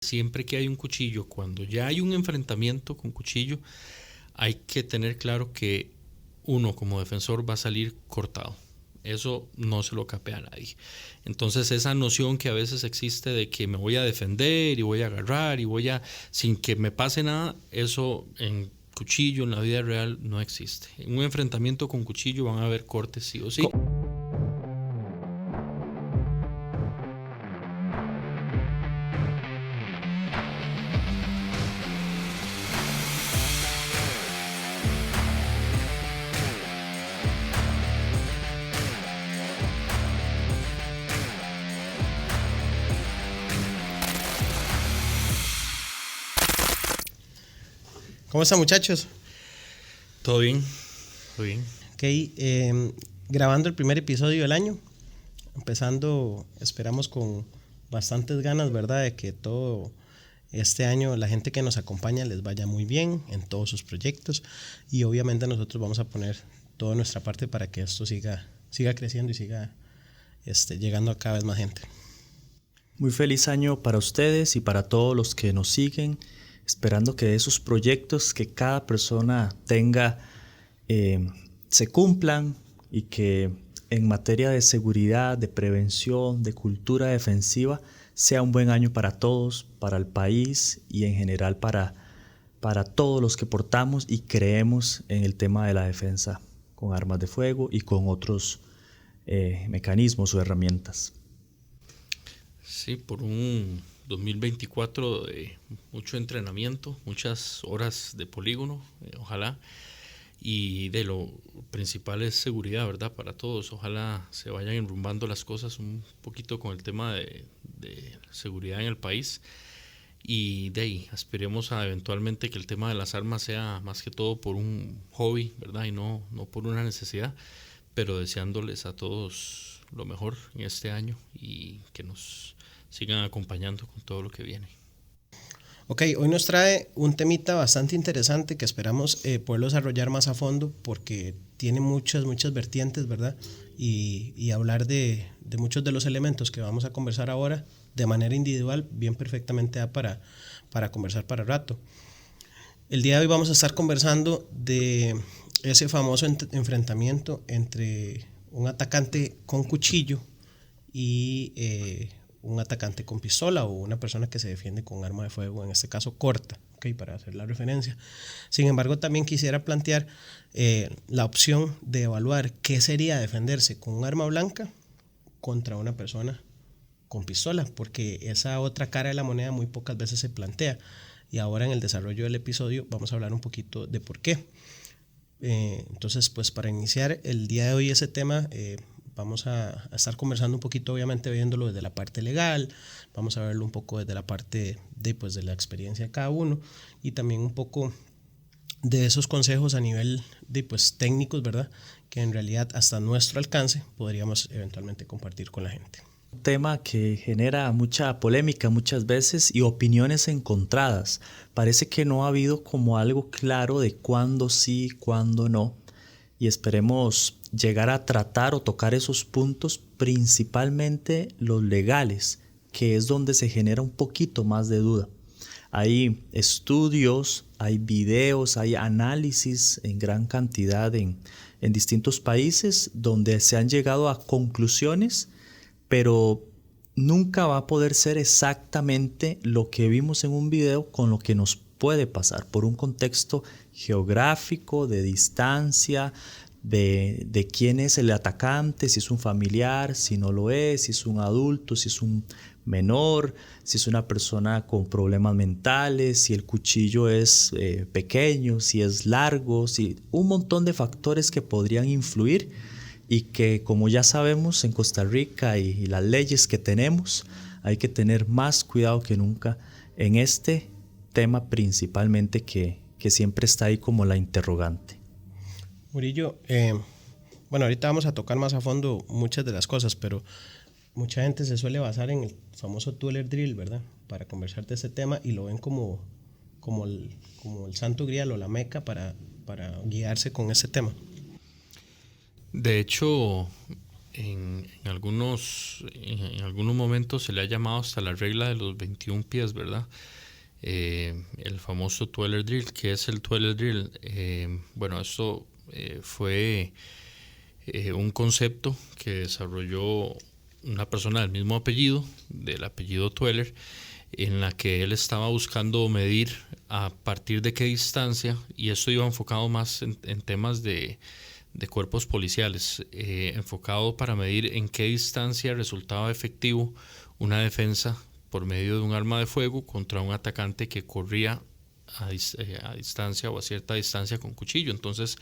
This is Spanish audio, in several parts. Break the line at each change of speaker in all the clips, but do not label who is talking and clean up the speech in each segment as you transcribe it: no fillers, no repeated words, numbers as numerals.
Siempre que hay un cuchillo, cuando ya hay un enfrentamiento con cuchillo, hay que tener claro que uno como defensor va a salir cortado. Eso no se lo capea a nadie. Entonces esa noción que a veces existe de que me voy a defender y voy a agarrar y sin que me pase nada, eso en cuchillo en la vida real no existe. En un enfrentamiento con cuchillo van a haber cortes sí o sí.
¿Cómo están, muchachos?
Todo bien, todo bien.
Ok, grabando el primer episodio del año, empezando, esperamos con bastantes ganas, ¿verdad? De que todo este año la gente que nos acompaña les vaya muy bien en todos sus proyectos y obviamente nosotros vamos a poner toda nuestra parte para que esto siga creciendo y siga llegando a cada vez más gente.
Muy feliz año para ustedes y para todos los que nos siguen, esperando que esos proyectos que cada persona tenga se cumplan y que en materia de seguridad, de prevención, de cultura defensiva, sea un buen año para todos, para el país y en general para todos los que portamos y creemos en el tema de la defensa con armas de fuego y con otros mecanismos o herramientas.
Sí, por un 2024 de mucho entrenamiento, muchas horas de polígono, ojalá. Y de lo principal es seguridad, ¿verdad? Para todos. Ojalá se vayan enrumbando las cosas un poquito con el tema de seguridad en el país. Y de ahí aspiremos a eventualmente que el tema de las armas sea más que todo por un hobby, ¿verdad? Y no por una necesidad. Pero deseándoles a todos lo mejor en este año y que nos sigan acompañando con todo lo que viene.
Ok, hoy nos trae un temita bastante interesante que esperamos poderlo desarrollar más a fondo porque tiene muchas vertientes, ¿verdad? Y hablar de muchos de los elementos que vamos a conversar ahora de manera individual, bien perfectamente da para conversar para rato. El día de hoy vamos a estar conversando de ese famoso enfrentamiento entre un atacante con cuchillo y un atacante con pistola o una persona que se defiende con arma de fuego, en este caso corta, okay, para hacer la referencia. Sin embargo, también quisiera plantear la opción de evaluar qué sería defenderse con un arma blanca contra una persona con pistola, porque esa otra cara de la moneda muy pocas veces se plantea. Y ahora en el desarrollo del episodio vamos a hablar un poquito de por qué. Entonces, pues para iniciar el día de hoy ese tema, vamos a estar conversando un poquito, obviamente viéndolo desde la parte legal, vamos a verlo un poco desde la parte de la experiencia de cada uno y también un poco de esos consejos a nivel técnicos, ¿verdad? Que en realidad hasta nuestro alcance podríamos eventualmente compartir con la gente.
Un tema que genera mucha polémica muchas veces y opiniones encontradas. Parece que no ha habido como algo claro de cuándo sí, cuándo no. Y esperemos llegar a tratar o tocar esos puntos, principalmente los legales, que es donde se genera un poquito más de duda. Hay estudios, hay videos, hay análisis en gran cantidad en distintos países donde se han llegado a conclusiones, pero nunca va a poder ser exactamente lo que vimos en un video con lo que nos puede pasar por un contexto geográfico, de distancia, de quién es el atacante, si es un familiar, si no lo es, si es un adulto, si es un menor, si es una persona con problemas mentales, si el cuchillo es pequeño, si es largo, un montón de factores que podrían influir y que, como ya sabemos en Costa Rica y las leyes que tenemos, hay que tener más cuidado que nunca en este tema principalmente que siempre está ahí como la interrogante.
Murillo, bueno, ahorita vamos a tocar más a fondo muchas de las cosas, pero mucha gente se suele basar en el famoso Tueller Drill, ¿verdad? Para conversar de este tema y lo ven como el santo grial o la meca para guiarse con ese tema.
De hecho, en algunos momentos se le ha llamado hasta la regla de los 21 pies, ¿verdad? El famoso Tweller Drill. ¿Qué es el Tweller Drill? Bueno, esto fue un concepto que desarrolló una persona del mismo apellido, del apellido Tweller, en la que él estaba buscando medir a partir de qué distancia, y esto iba enfocado más en temas de cuerpos policiales, enfocado para medir en qué distancia resultaba efectivo una defensa por medio de un arma de fuego contra un atacante que corría a distancia o a cierta distancia con cuchillo. Entonces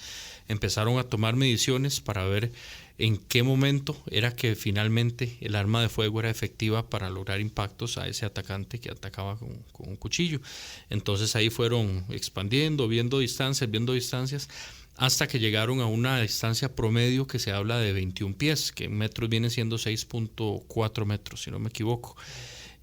empezaron a tomar mediciones para ver en qué momento era que finalmente el arma de fuego era efectiva para lograr impactos a ese atacante que atacaba con un cuchillo. Entonces ahí fueron expandiendo, viendo distancias, hasta que llegaron a una distancia promedio que se habla de 21 pies, que en metros viene siendo 6.4 metros, si no me equivoco.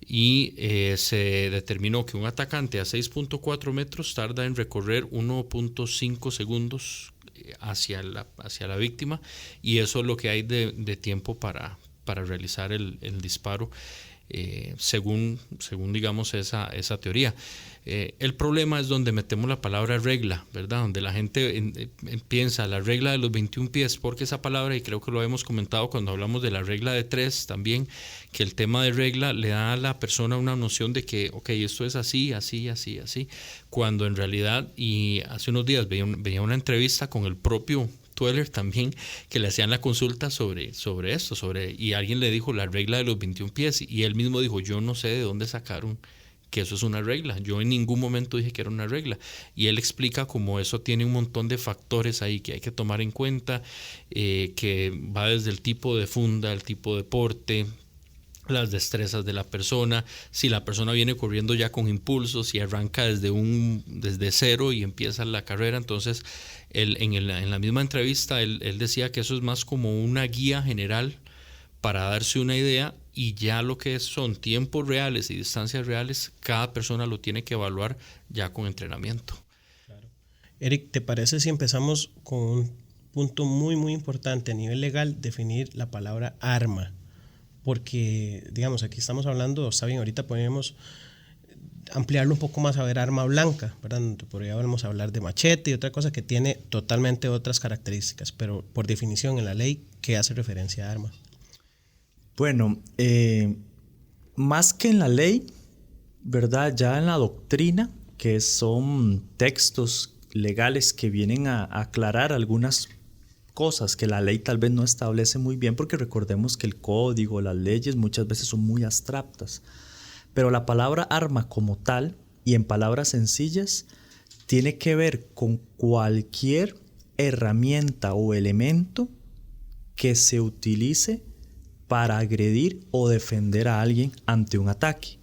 Y se determinó que un atacante a 6.4 metros tarda en recorrer 1.5 segundos hacia la víctima, y eso es lo que hay de tiempo para realizar el disparo, según digamos esa teoría. El problema es donde metemos la palabra regla, ¿verdad? Donde la gente piensa la regla de los 21 pies, porque esa palabra, y creo que lo hemos comentado cuando hablamos de la regla de 3 también, que el tema de regla le da a la persona una noción de que, ok, esto es así, cuando en realidad, y hace unos días veía una entrevista con el propio Tweller también, que le hacían la consulta sobre esto, y alguien le dijo la regla de los 21 pies, y él mismo dijo, yo no sé de dónde sacaron que eso es una regla, yo en ningún momento dije que era una regla, y él explica cómo eso tiene un montón de factores ahí que hay que tomar en cuenta, que va desde el tipo de funda, el tipo de porte, las destrezas de la persona, si la persona viene corriendo ya con impulsos y arranca desde cero y empieza la carrera. Entonces en la misma entrevista él decía que eso es más como una guía general para darse una idea, y ya lo que son tiempos reales y distancias reales, cada persona lo tiene que evaluar ya con entrenamiento.
Claro. Eric, ¿te parece si empezamos con un punto muy muy importante a nivel legal, definir la palabra arma? Porque, digamos, aquí estamos hablando, está bien, ahorita podemos ampliarlo un poco más a ver arma blanca, ¿verdad? Podríamos hablar de machete y otra cosa que tiene totalmente otras características, pero por definición en la ley, ¿qué hace referencia a arma?
Bueno, más que en la ley, ¿verdad? Ya en la doctrina, que son textos legales que vienen a aclarar algunas cosas que la ley tal vez no establece muy bien, porque recordemos que el código, las leyes muchas veces son muy abstractas, pero la palabra arma como tal, y en palabras sencillas, tiene que ver con cualquier herramienta o elemento que se utilice para agredir o defender a alguien ante un ataque.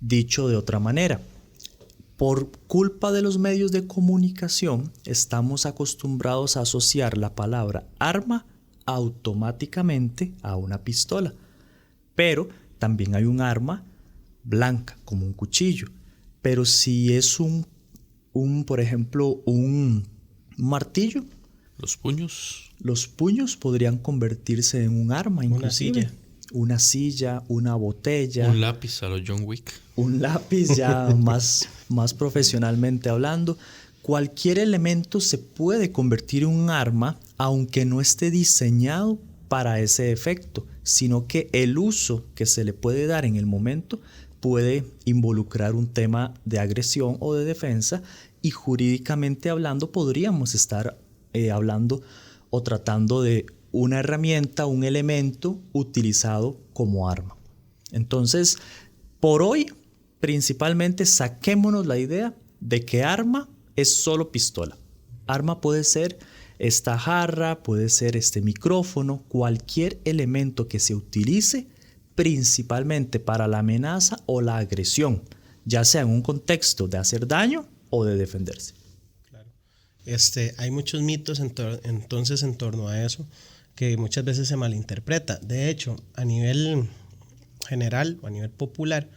Dicho de otra manera, por culpa de los medios de comunicación, estamos acostumbrados a asociar la palabra arma automáticamente a una pistola. Pero también hay un arma blanca, como un cuchillo. Pero si es por ejemplo, un martillo, los puños podrían convertirse en un arma, inclusive. Una silla, una botella.
Un lápiz a los John Wick.
Un lápiz ya más profesionalmente hablando. Cualquier elemento se puede convertir en un arma, aunque no esté diseñado para ese efecto, sino que el uso que se le puede dar en el momento puede involucrar un tema de agresión o de defensa, y jurídicamente hablando podríamos estar hablando o tratando de una herramienta, un elemento utilizado como arma. Entonces, por hoy, principalmente saquémonos la idea de que arma es solo pistola. Arma puede ser esta jarra, puede ser este micrófono, cualquier elemento que se utilice principalmente para la amenaza o la agresión, ya sea en un contexto de hacer daño o de defenderse.
Claro. Hay muchos mitos entonces en torno a eso, que muchas veces se malinterpreta. De hecho, a nivel general o a nivel popular,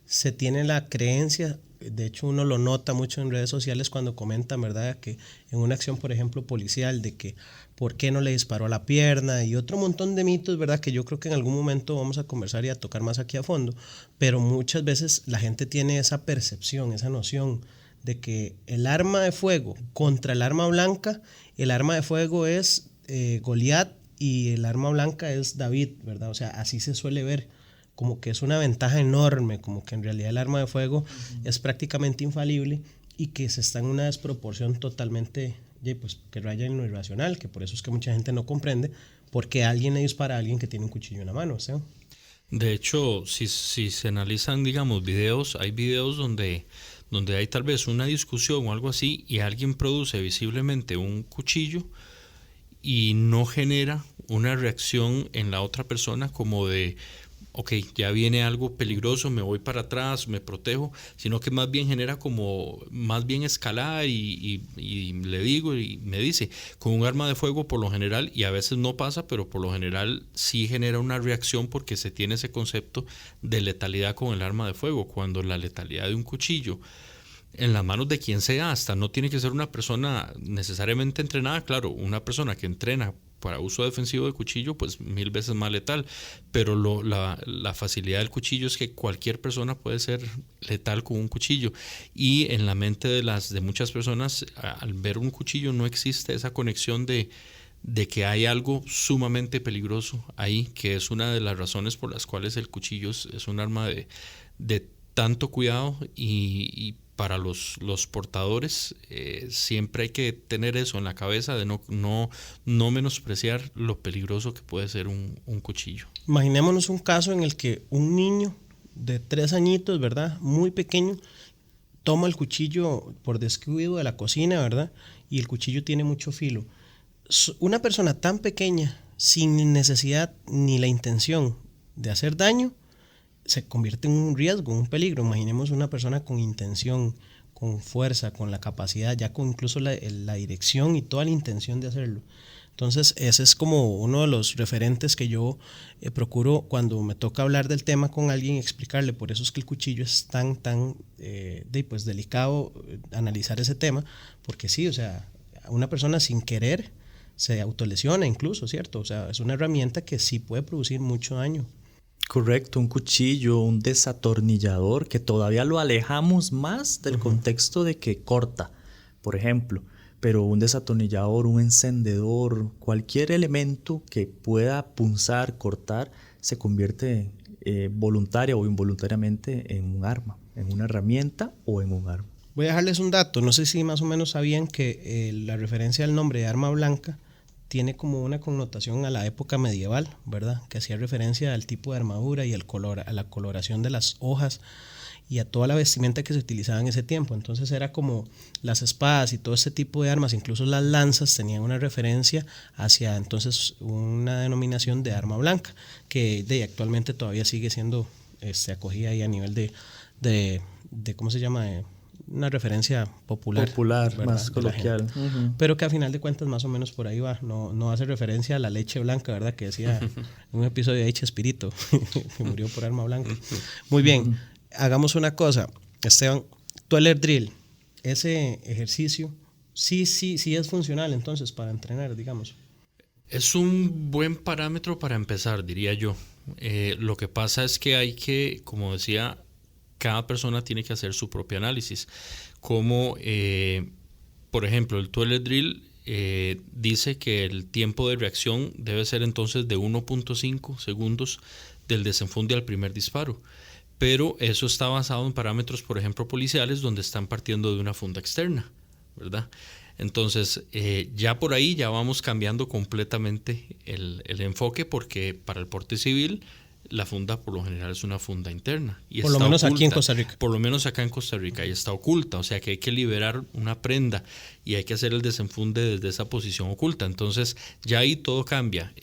se tiene la creencia de hecho uno lo nota mucho en redes sociales cuando comentan, ¿verdad? Que en una acción, por ejemplo, policial, de que por qué no le disparó a la pierna y otro montón de mitos, ¿verdad? Que yo creo que en algún momento vamos a conversar y a tocar más aquí a fondo, pero muchas veces la gente tiene esa percepción, esa noción de que el arma de fuego contra el arma blanca, el arma de fuego es Goliat y el arma blanca es David, ¿verdad? O sea, así se suele ver, como que es una ventaja enorme, como que en realidad el arma de fuego es prácticamente infalible y que se está en una desproporción totalmente, pues, que raya en lo irracional, que por eso es que mucha gente no comprende por qué alguien le dispara a alguien que tiene un cuchillo en la mano, ¿sí?
De hecho, si se analizan, digamos, videos, hay videos donde hay tal vez una discusión o algo así y alguien produce visiblemente un cuchillo y no genera una reacción en la otra persona como de, ok, ya viene algo peligroso, me voy para atrás, me protejo, sino que más bien genera como, más bien escalar y le digo y me dice, con un arma de fuego por lo general, y a veces no pasa, pero por lo general sí genera una reacción porque se tiene ese concepto de letalidad con el arma de fuego, cuando la letalidad de un cuchillo en las manos de quien sea, hasta no tiene que ser una persona necesariamente entrenada, claro, una persona que entrena para uso defensivo de cuchillo, pues 1000 veces más letal, pero la facilidad del cuchillo es que cualquier persona puede ser letal con un cuchillo, y en la mente de muchas personas, al ver un cuchillo no existe esa conexión de que hay algo sumamente peligroso ahí, que es una de las razones por las cuales el cuchillo es un arma de tanto cuidado y para los portadores siempre hay que tener eso en la cabeza de no menospreciar lo peligroso que puede ser un cuchillo.
Imaginémonos un caso en el que un niño de 3 añitos, ¿verdad? Muy pequeño, toma el cuchillo por descuido de la cocina, ¿verdad? Y el cuchillo tiene mucho filo. Una persona tan pequeña, sin necesidad ni la intención de hacer daño, se convierte en un riesgo, en un peligro. Imaginemos una persona con intención, con fuerza, con la capacidad, ya con incluso la dirección y toda la intención de hacerlo. Entonces ese es como uno de los referentes que yo procuro cuando me toca hablar del tema con alguien, explicarle. Por eso es que el cuchillo es tan pues delicado analizar ese tema, porque sí, o sea, una persona sin querer se autolesiona incluso, ¿cierto? O sea, es una herramienta que sí puede producir mucho daño.
Correcto, un cuchillo, un desatornillador, que todavía lo alejamos más del contexto de que corta, por ejemplo, pero un desatornillador, un encendedor, cualquier elemento que pueda punzar, cortar, se convierte voluntaria o involuntariamente en un arma, en una herramienta o en un arma.
Voy a dejarles un dato, no sé si más o menos sabían que la referencia al nombre de arma blanca tiene como una connotación a la época medieval, ¿verdad? Que hacía referencia al tipo de armadura y a la coloración de las hojas y a toda la vestimenta que se utilizaba en ese tiempo. Entonces era como las espadas y todo ese tipo de armas, incluso las lanzas, tenían una referencia hacia entonces una denominación de arma blanca, que actualmente todavía sigue siendo acogida ahí a nivel de ¿cómo se llama? Una referencia popular,
más coloquial.
Pero que a final de cuentas más o menos por ahí va, no hace referencia a la leche blanca, ¿verdad? Que decía en un episodio de Chespirito, que murió por arma blanca. Muy bien, hagamos una cosa, Esteban, Toilet Drill, ese ejercicio sí es funcional entonces para entrenar, digamos.
Es un buen parámetro para empezar, diría yo. Lo que pasa es que hay que, como decía, cada persona tiene que hacer su propio análisis. Como, por ejemplo, el Toilet Drill dice que el tiempo de reacción debe ser entonces de 1.5 segundos del desenfunde al primer disparo. Pero eso está basado en parámetros, por ejemplo, policiales, donde están partiendo de una funda externa, ¿verdad? Entonces, ya por ahí ya vamos cambiando completamente el enfoque, porque para el porte civil la funda por lo general es una funda interna. Y
por lo menos
oculta,
aquí en Costa Rica.
Por lo menos acá en Costa Rica, y está oculta, o sea que hay que liberar una prenda y hay que hacer el desenfunde desde esa posición oculta. Entonces ya ahí todo cambia.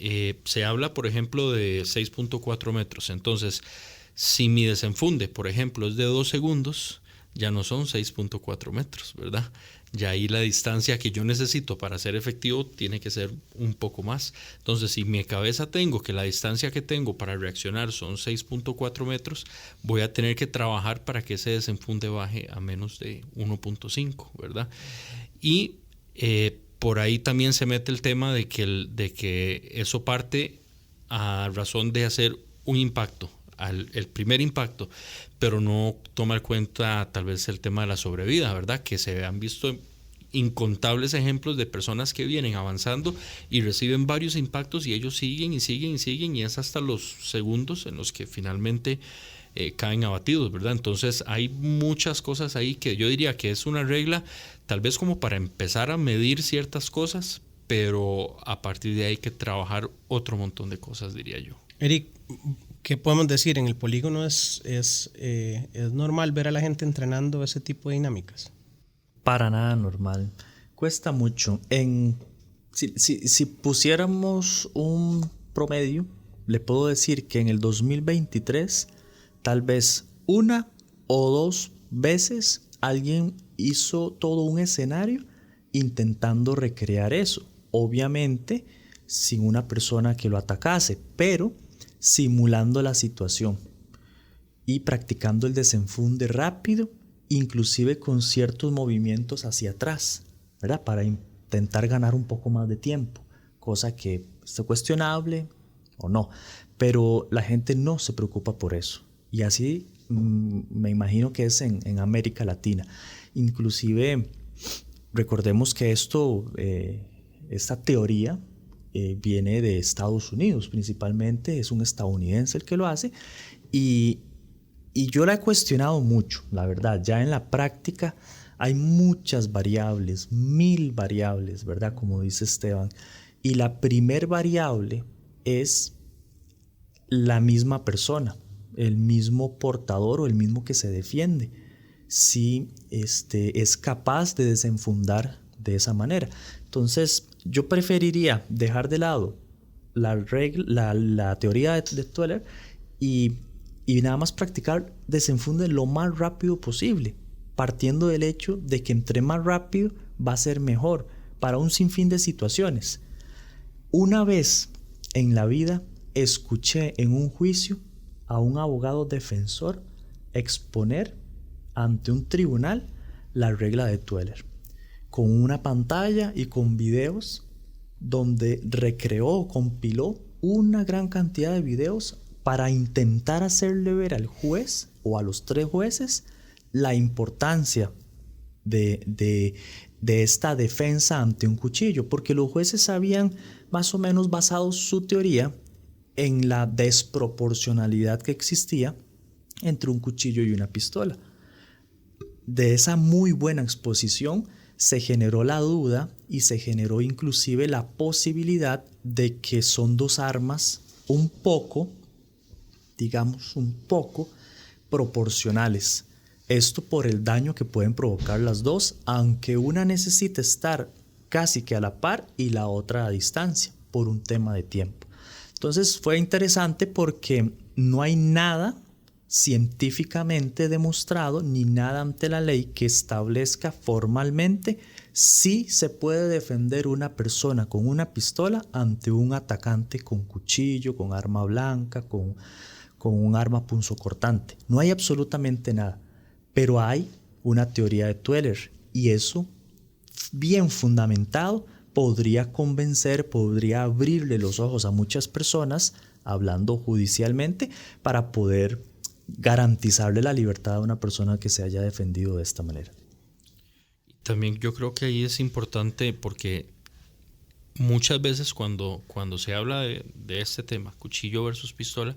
Se habla, por ejemplo, de 6.4 metros. Entonces, si mi desenfunde, por ejemplo, es de 2 segundos, ya no son 6.4 metros, ¿verdad? Ya ahí la distancia que yo necesito para ser efectivo tiene que ser un poco más. Entonces, si mi cabeza tengo que la distancia que tengo para reaccionar son 6.4 metros, voy a tener que trabajar para que ese desenfunde baje a menos de 1.5, ¿verdad? Y por ahí también se mete el tema de que eso parte a razón de hacer un impacto, el primer impacto, pero no toma en cuenta tal vez el tema de la sobrevida, ¿verdad? Que se han visto incontables ejemplos de personas que vienen avanzando y reciben varios impactos y ellos siguen y siguen y siguen, y es hasta los segundos en los que finalmente caen abatidos, ¿verdad? Entonces hay muchas cosas ahí que yo diría que es una regla tal vez como para empezar a medir ciertas cosas, pero a partir de ahí hay que trabajar otro montón de cosas, diría yo.
Eric, ¿qué podemos decir? ¿En el polígono es normal ver a la gente entrenando ese tipo de dinámicas?
Para nada normal. Cuesta mucho. Si pusiéramos un promedio, le puedo decir que en el 2023, tal vez 1 o 2 veces alguien hizo todo un escenario intentando recrear eso. Obviamente, sin una persona que lo atacase, pero simulando la situación y practicando el desenfunde rápido, inclusive con ciertos movimientos hacia atrás, ¿verdad? Para intentar ganar un poco más de tiempo, cosa que es cuestionable o no, pero la gente no se preocupa por eso, y así me imagino que es en América Latina. Inclusive recordemos que esta teoría viene de Estados Unidos principalmente, es un estadounidense el que lo hace, y yo la he cuestionado mucho, la verdad. Ya en la práctica hay muchas variables, 1000 variables, ¿verdad? Como dice Esteban. Y la primer variable es la misma persona, el mismo portador o el mismo que se defiende, si es capaz de desenfundar de esa manera. Entonces, yo preferiría dejar de lado la teoría de Tueller y nada más practicar desenfunde lo más rápido posible, partiendo del hecho de que entre más rápido va a ser mejor para un sinfín de situaciones. Una vez en la vida escuché en un juicio a un abogado defensor exponer ante un tribunal la regla de Tueller, con una pantalla y con videos donde recreó o compiló una gran cantidad de videos para intentar hacerle ver al juez o a los 3 jueces la importancia de esta defensa ante un cuchillo, porque los jueces habían más o menos basado su teoría en la desproporcionalidad que existía entre un cuchillo y una pistola. De esa muy buena exposición se generó la duda y se generó inclusive la posibilidad de que son 2 armas un poco proporcionales. Esto por el daño que pueden provocar las 2, aunque una necesita estar casi que a la par y la otra a distancia por un tema de tiempo. Entonces fue interesante porque no hay nada científicamente demostrado ni nada ante la ley que establezca formalmente si se puede defender una persona con una pistola ante un atacante con cuchillo, con arma blanca, con un arma punzocortante. No hay absolutamente nada, pero hay una teoría de Tueller, y eso, bien fundamentado, podría convencer, podría abrirle los ojos a muchas personas, hablando judicialmente, para poder garantizarle la libertad a una persona que se haya defendido de esta manera.
También yo creo que ahí es importante porque muchas veces cuando se habla de este tema, cuchillo versus pistola,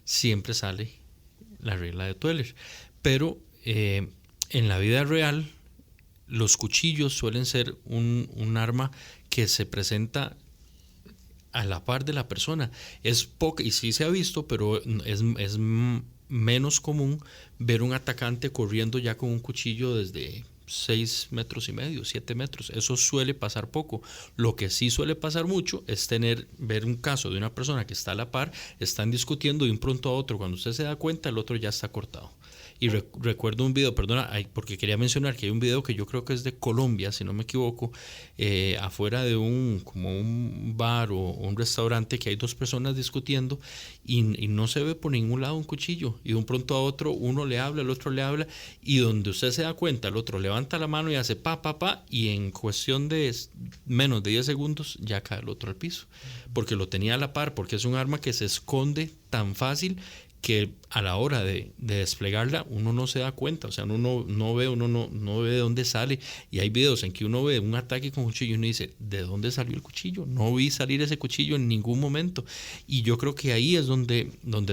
siempre sale la regla de Tueller. Pero en la vida real, los cuchillos suelen ser un arma que se presenta a la par de la persona. Es poca, y sí se ha visto, pero es menos común ver un atacante corriendo ya con un cuchillo desde 6 metros y medio, 7 metros. Eso suele pasar poco. Lo que sí suele pasar mucho es ver un caso de una persona que está a la par, están discutiendo de un pronto a otro. Cuando usted se da cuenta, el otro ya está cortado. Y recuerdo un video, perdona, porque quería mencionar que hay un video que yo creo que es de Colombia, si no me equivoco, afuera de como un bar o un restaurante, que hay dos personas discutiendo y no se ve por ningún lado un cuchillo. Y de un pronto a otro uno le habla, el otro le habla, y donde usted se da cuenta, el otro levanta la mano y hace pa, pa, pa, y en cuestión de menos de 10 segundos ya cae el otro al piso. Porque lo tenía a la par, porque es un arma que se esconde tan fácil que a la hora de desplegarla uno no se da cuenta, o sea, uno no ve de dónde sale, y hay videos en que uno ve un ataque con cuchillo y uno dice, ¿de dónde salió el cuchillo? No vi salir ese cuchillo en ningún momento. Y yo creo que ahí es donde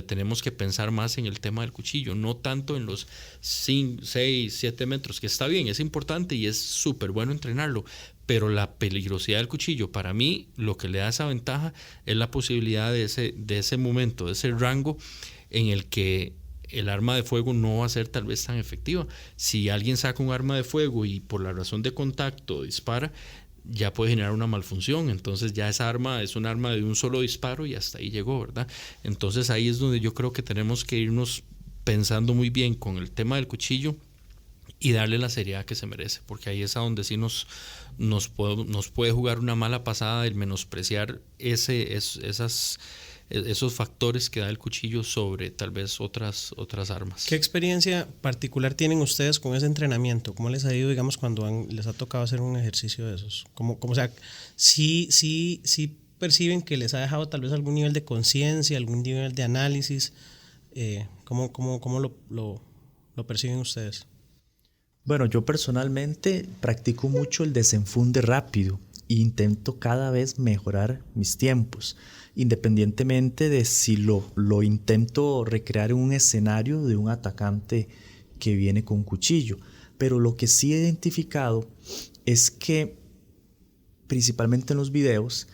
tenemos que pensar más en el tema del cuchillo, no tanto en los 5, 6, 7 metros, que está bien, es importante y es súper bueno entrenarlo, pero la peligrosidad del cuchillo, para mí, lo que le da esa ventaja es la posibilidad de ese momento, de ese rango en el que el arma de fuego no va a ser tal vez tan efectiva. Si alguien saca un arma de fuego y por la razón de contacto dispara, ya puede generar una malfunción. Entonces ya esa arma es un arma de un solo disparo y hasta ahí llegó, ¿verdad? Entonces ahí es donde yo creo que tenemos que irnos pensando muy bien con el tema del cuchillo y darle la seriedad que se merece, porque ahí es a donde sí nos puede jugar una mala pasada el menospreciar esos factores que da el cuchillo sobre tal vez otras armas.
¿Qué experiencia particular tienen ustedes con ese entrenamiento? ¿Cómo les ha ido, digamos, cuando les ha tocado hacer un ejercicio de esos? O sea, sí perciben que les ha dejado tal vez algún nivel de conciencia, algún nivel de análisis? ¿Cómo lo perciben ustedes?
Bueno, yo personalmente practico mucho el desenfunde rápido e intento cada vez mejorar mis tiempos, independientemente de si lo intento recrear en un escenario de un atacante que viene con cuchillo. Pero lo que sí he identificado es que, principalmente en los videos,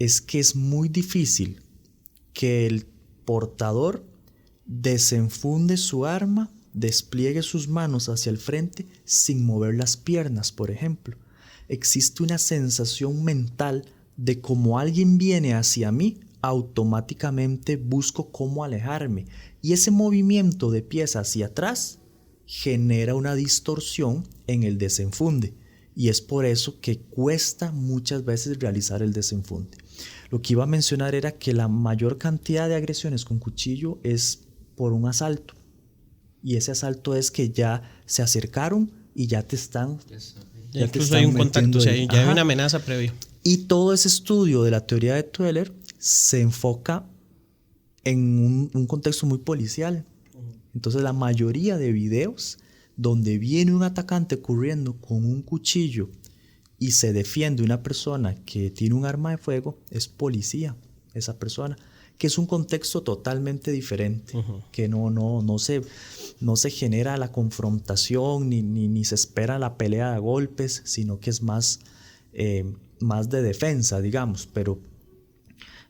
es que es muy difícil que el portador desenfunde su arma, despliegue sus manos hacia el frente sin mover las piernas, por ejemplo. Existe una sensación mental de como alguien viene hacia mí, automáticamente busco cómo alejarme. Y ese movimiento de pies hacia atrás genera una distorsión en el desenfunde. Y es por eso que cuesta muchas veces realizar el desenfunde. Lo que iba a mencionar era que la mayor cantidad de agresiones con cuchillo es por un asalto. Y ese asalto es que ya se acercaron y ya te están...
Ya incluso hay un contacto, o sea, ya hay una amenaza previa.
Y todo ese estudio de la teoría de Tueller se enfoca en un contexto muy policial. Entonces la mayoría de videos donde viene un atacante corriendo con un cuchillo y se defiende una persona que tiene un arma de fuego, es policía esa persona, que es un contexto totalmente diferente, que no se genera la confrontación ni se espera la pelea de golpes, sino que es más de defensa, digamos. Pero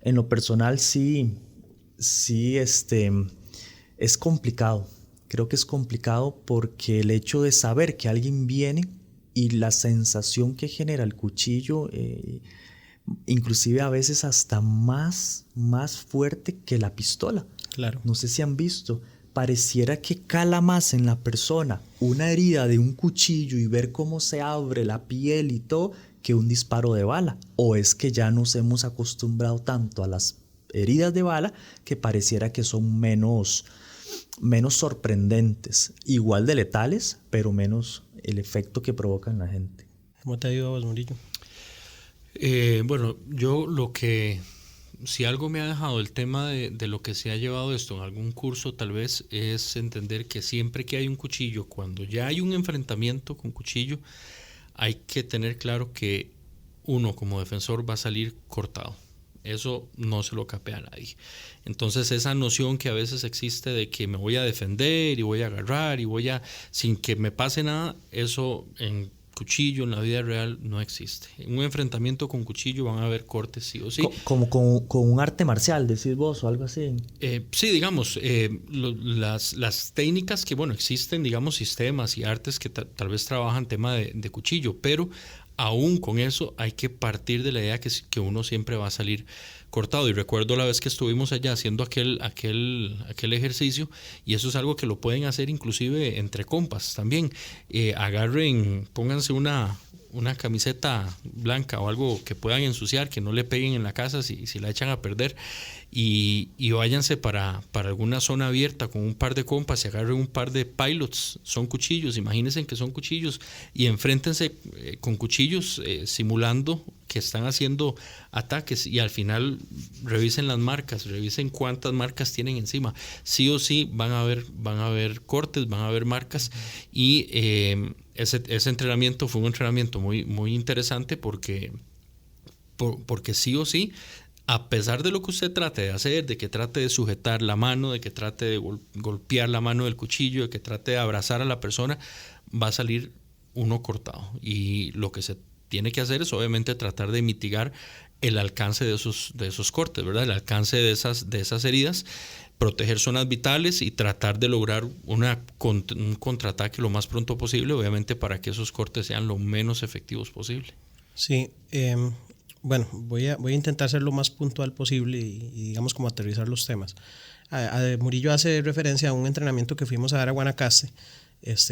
en lo personal sí es complicado. Creo que es complicado porque el hecho de saber que alguien viene y la sensación que genera el cuchillo, inclusive a veces hasta más fuerte que la pistola.
Claro.
No sé si han visto, pareciera que cala más en la persona una herida de un cuchillo y ver cómo se abre la piel y todo que un disparo de bala. O es que ya nos hemos acostumbrado tanto a las heridas de bala que pareciera que son menos sorprendentes, igual de letales, pero menos el efecto que provocan en la gente.
¿Cómo te ha ido a vos, Murillo?
Bueno, si algo me ha dejado el tema de lo que se ha llevado esto en algún curso, tal vez es entender que siempre que hay un cuchillo, cuando ya hay un enfrentamiento con cuchillo, hay que tener claro que uno como defensor va a salir cortado. Eso no se lo capea a nadie. Entonces esa noción que a veces existe de que me voy a defender y voy a agarrar y sin que me pase nada, eso en cuchillo en la vida real no existe. En un enfrentamiento con cuchillo van a haber cortes sí o sí.
Como con un arte marcial, decís vos, o algo así.
Sí, digamos, las técnicas que, existen, digamos, sistemas y artes que tal vez trabajan tema de cuchillo, pero aún con eso hay que partir de la idea que uno siempre va a salir cortado. Y recuerdo la vez que estuvimos allá haciendo aquel ejercicio, y eso es algo que lo pueden hacer inclusive entre compas también. Pónganse una camiseta blanca o algo que puedan ensuciar, que no le peguen en la casa si la echan a perder, y váyanse para alguna zona abierta con un par de compas y agarren un par de pilots, son cuchillos, imagínense que son cuchillos, y enfréntense con cuchillos simulando que están haciendo ataques, y al final revisen las marcas, revisen cuántas marcas tienen encima. Sí o sí van a haber cortes, van a haber marcas, y ese entrenamiento fue un entrenamiento muy, muy interesante porque sí o sí, a pesar de lo que usted trate de hacer, de que trate de sujetar la mano, de que trate de golpear la mano del cuchillo, de que trate de abrazar a la persona, va a salir uno cortado. Y lo que se tiene que hacer es obviamente tratar de mitigar el alcance de esos cortes, ¿verdad? El alcance de esas heridas, proteger zonas vitales y tratar de lograr un contraataque lo más pronto posible, obviamente para que esos cortes sean lo menos efectivos posible.
Sí, bueno, voy a intentar ser lo más puntual posible y digamos como aterrizar los temas. Murillo hace referencia a un entrenamiento que fuimos a dar a Guanacaste.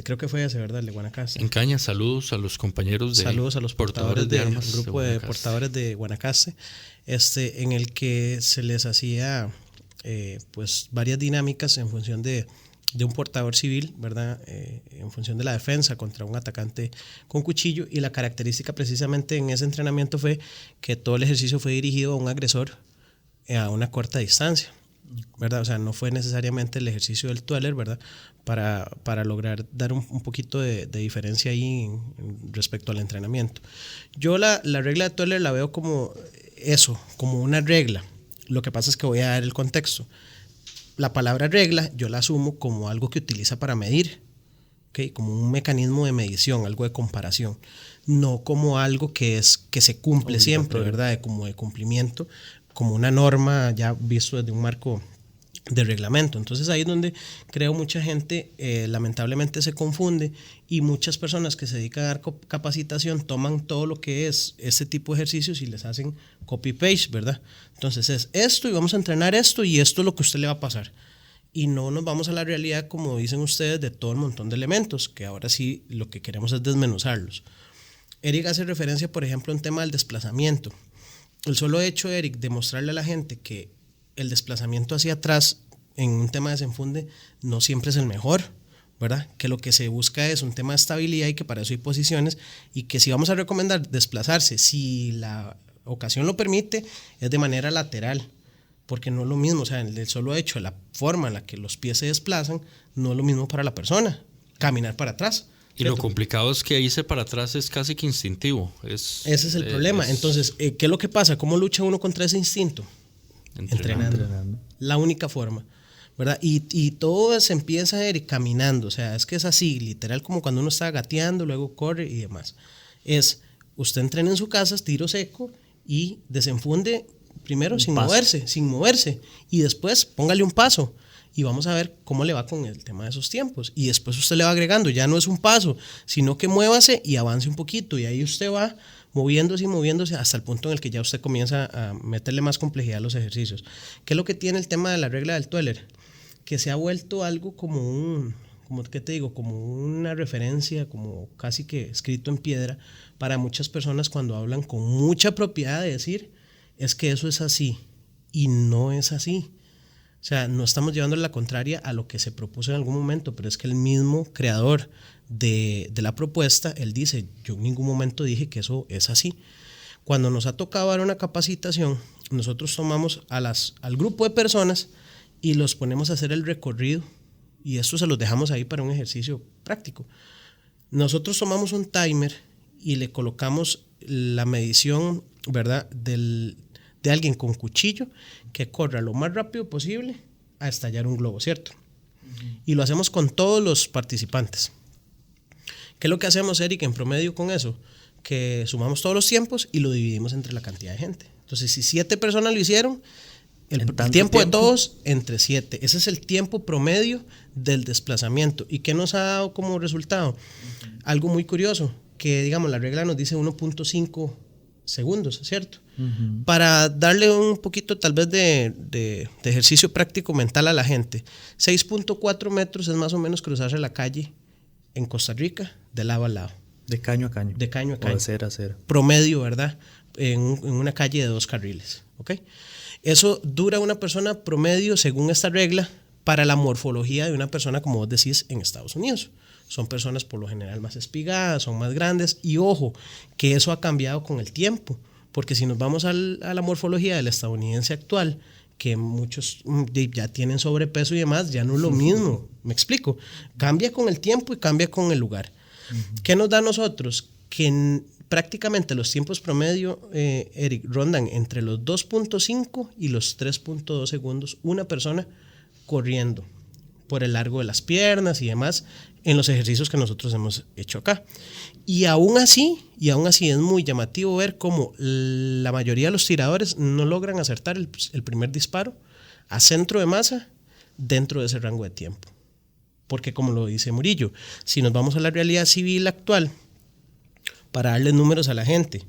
Creo que fue ese, ¿verdad? El de Guanacaste.
En Caña, saludos a los compañeros
saludos a los portadores de armas, el grupo
de
portadores de Guanacaste, en el que se les hacía pues varias dinámicas en función de un portador civil, ¿verdad? En función de la defensa contra un atacante con cuchillo, y la característica precisamente en ese entrenamiento fue que todo el ejercicio fue dirigido a un agresor a una corta distancia, ¿verdad? O sea, no fue necesariamente el ejercicio del Tueller, ¿verdad? Para lograr dar un poquito de diferencia ahí respecto al entrenamiento. Yo la regla de Tueller la veo como eso, como una regla. Lo que pasa es que voy a dar el contexto. La palabra regla yo la asumo como algo que utiliza para medir, ¿okay? Como un mecanismo de medición, algo de comparación, no como algo que se cumple siempre, ¿verdad? Como de cumplimiento, como una norma ya visto desde un marco de reglamento. Entonces ahí es donde creo mucha gente lamentablemente se confunde, y muchas personas que se dedican a dar capacitación toman todo lo que es este tipo de ejercicios y les hacen copy-paste, ¿verdad? Entonces es esto y vamos a entrenar esto y esto es lo que a usted le va a pasar. Y no nos vamos a la realidad, como dicen ustedes, de todo el montón de elementos, que ahora sí lo que queremos es desmenuzarlos. Eric hace referencia, por ejemplo, a un tema del desplazamiento. El solo hecho, Eric, de mostrarle a la gente que el desplazamiento hacia atrás en un tema de desenfunde no siempre es el mejor, ¿verdad? Que lo que se busca es un tema de estabilidad y que para eso hay posiciones, y que si vamos a recomendar desplazarse, si la ocasión lo permite, es de manera lateral, porque no es lo mismo, o sea, el solo hecho, la forma en la que los pies se desplazan, no es lo mismo para la persona, caminar para atrás.
Y lo complicado es que irse para atrás es casi que instintivo. Ese
es el problema. Entonces, ¿qué es lo que pasa? ¿Cómo lucha uno contra ese instinto? Entrenando. La única forma, ¿verdad? Y todo se empieza a ir caminando, o sea, es que es así, literal, como cuando uno está gateando, luego corre y demás. Usted entrena en su casa, tiro seco, y desenfunde primero sin moverse, y después póngale un paso. Y vamos a ver cómo le va con el tema de esos tiempos. Y después usted le va agregando, ya no es un paso, sino que muévase y avance un poquito. Y ahí usted va moviéndose hasta el punto en el que ya usted comienza a meterle más complejidad a los ejercicios. ¿Qué es lo que tiene el tema de la regla del Tueller? Que se ha vuelto algo como una referencia, como casi que escrito en piedra para muchas personas cuando hablan con mucha propiedad de decir, es que eso es así. Y no es así. O sea, no estamos llevándole la contraria a lo que se propuso en algún momento, pero es que el mismo creador de la propuesta, él dice, yo en ningún momento dije que eso es así. Cuando nos ha tocado dar una capacitación, nosotros tomamos al grupo de personas y los ponemos a hacer el recorrido, y esto se los dejamos ahí para un ejercicio práctico. Nosotros tomamos un timer y le colocamos la medición, ¿verdad?, de alguien con cuchillo que corra lo más rápido posible a estallar un globo, ¿cierto? Y lo hacemos con todos los participantes. ¿Qué es lo que hacemos, Eric, en promedio con eso? Que sumamos todos los tiempos y lo dividimos entre la cantidad de gente. Entonces, si 7 personas lo hicieron, el tiempo de todos entre 7. Ese es el tiempo promedio del desplazamiento. ¿Y qué nos ha dado como resultado? Algo muy curioso. que digamos la regla nos dice 1.5 segundos, ¿cierto? Para darle un poquito tal vez de ejercicio práctico mental a la gente, 6.4 metros es más o menos cruzarse la calle en Costa Rica de lado a lado.
De caño a caño.
De caño a caño.
O de acera a acera.
Promedio, ¿verdad? En una calle de 2 carriles, ¿ok? Eso dura una persona promedio, según esta regla, para la morfología de una persona, como vos decís, en Estados Unidos. Son personas por lo general más espigadas, son más grandes, y ojo, que eso ha cambiado con el tiempo, porque si nos vamos a la morfología del estadounidense actual, que muchos ya tienen sobrepeso y demás, ya no es lo mismo, me explico, cambia con el tiempo y cambia con el lugar. ¿Qué nos da a nosotros? Que prácticamente los tiempos promedio, Eric, rondan entre los 2.5 y los 3.2 segundos una persona corriendo por el largo de las piernas y demás en los ejercicios que nosotros hemos hecho acá. Y aún así es muy llamativo ver cómo la mayoría de los tiradores no logran acertar el primer disparo a centro de masa dentro de ese rango de tiempo. Porque como lo dice Murillo, si nos vamos a la realidad civil actual, para darle números a la gente,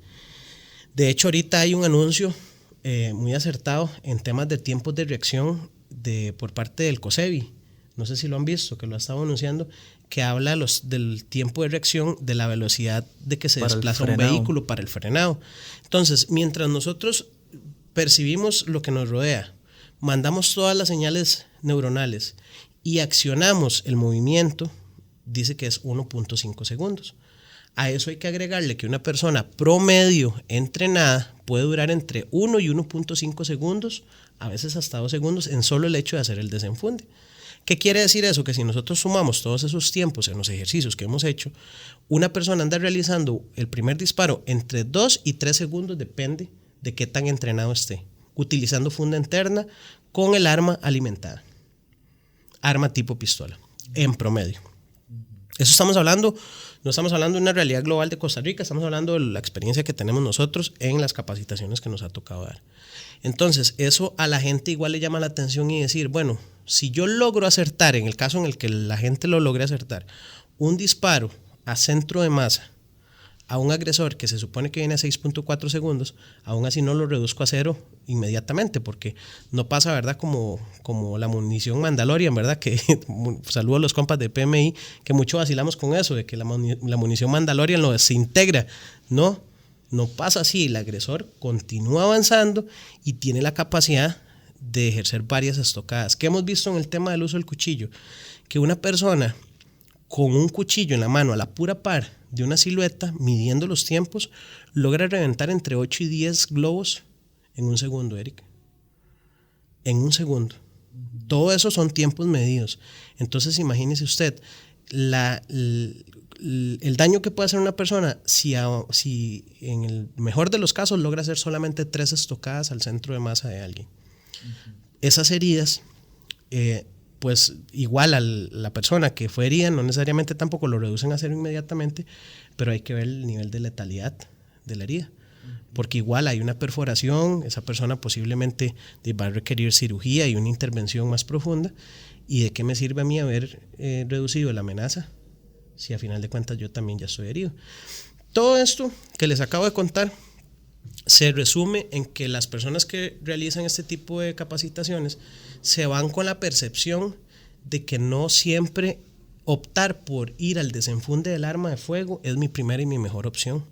de hecho ahorita hay un anuncio muy acertado en temas de tiempos de reacción por parte del COSEBI, no sé si lo han visto, que lo ha estado anunciando, que habla del tiempo de reacción de la velocidad de que se desplaza un vehículo para el frenado. Entonces, mientras nosotros percibimos lo que nos rodea, mandamos todas las señales neuronales y accionamos el movimiento, dice que es 1.5 segundos. A eso hay que agregarle que una persona promedio entrenada puede durar entre 1 y 1.5 segundos, a veces hasta 2 segundos, en solo el hecho de hacer el desenfunde. ¿Qué quiere decir eso? Que si nosotros sumamos todos esos tiempos en los ejercicios que hemos hecho, una persona anda realizando el primer disparo entre 2 y 3 segundos, depende de qué tan entrenado esté, utilizando funda interna con el arma alimentada, arma tipo pistola, en promedio. Eso estamos hablando, no estamos hablando de una realidad global de Costa Rica, estamos hablando de la experiencia que tenemos nosotros en las capacitaciones que nos ha tocado dar. Entonces, eso a la gente igual le llama la atención y decir, bueno, si yo logro acertar, en el caso en el que la gente lo logre acertar, un disparo a centro de masa a un agresor que se supone que viene a 6.4 segundos, aún así no lo reduzco a 0 inmediatamente, porque no pasa, ¿verdad? Como la munición Mandalorian, ¿verdad? Que saludo a los compas de PMI, que mucho vacilamos con eso, de que la munición Mandalorian lo desintegra. No pasa así, el agresor continúa avanzando y tiene la capacidad de ejercer varias estocadas. ¿Qué hemos visto en el tema del uso del cuchillo? Que una persona con un cuchillo en la mano a la pura par de una silueta, midiendo los tiempos, logra reventar entre 8 y 10 globos en un segundo, Eric. En un segundo. Todo eso son tiempos medidos. Entonces imagínese usted el daño que puede hacer una persona si en el mejor de los casos logra hacer solamente 3 estocadas al centro de masa de alguien. Esas heridas, pues igual a la persona que fue herida, no necesariamente tampoco lo reducen a 0 inmediatamente, pero hay que ver el nivel de letalidad de la herida. Porque igual hay una perforación, esa persona posiblemente va a requerir cirugía y una intervención más profunda. ¿Y de qué me sirve a mí haber reducido la amenaza si a final de cuentas yo también ya estoy herido? Todo esto que les acabo de contar se resume en que las personas que realizan este tipo de capacitaciones se van con la percepción de que no siempre optar por ir al desenfunde del arma de fuego es mi primera y mi mejor opción.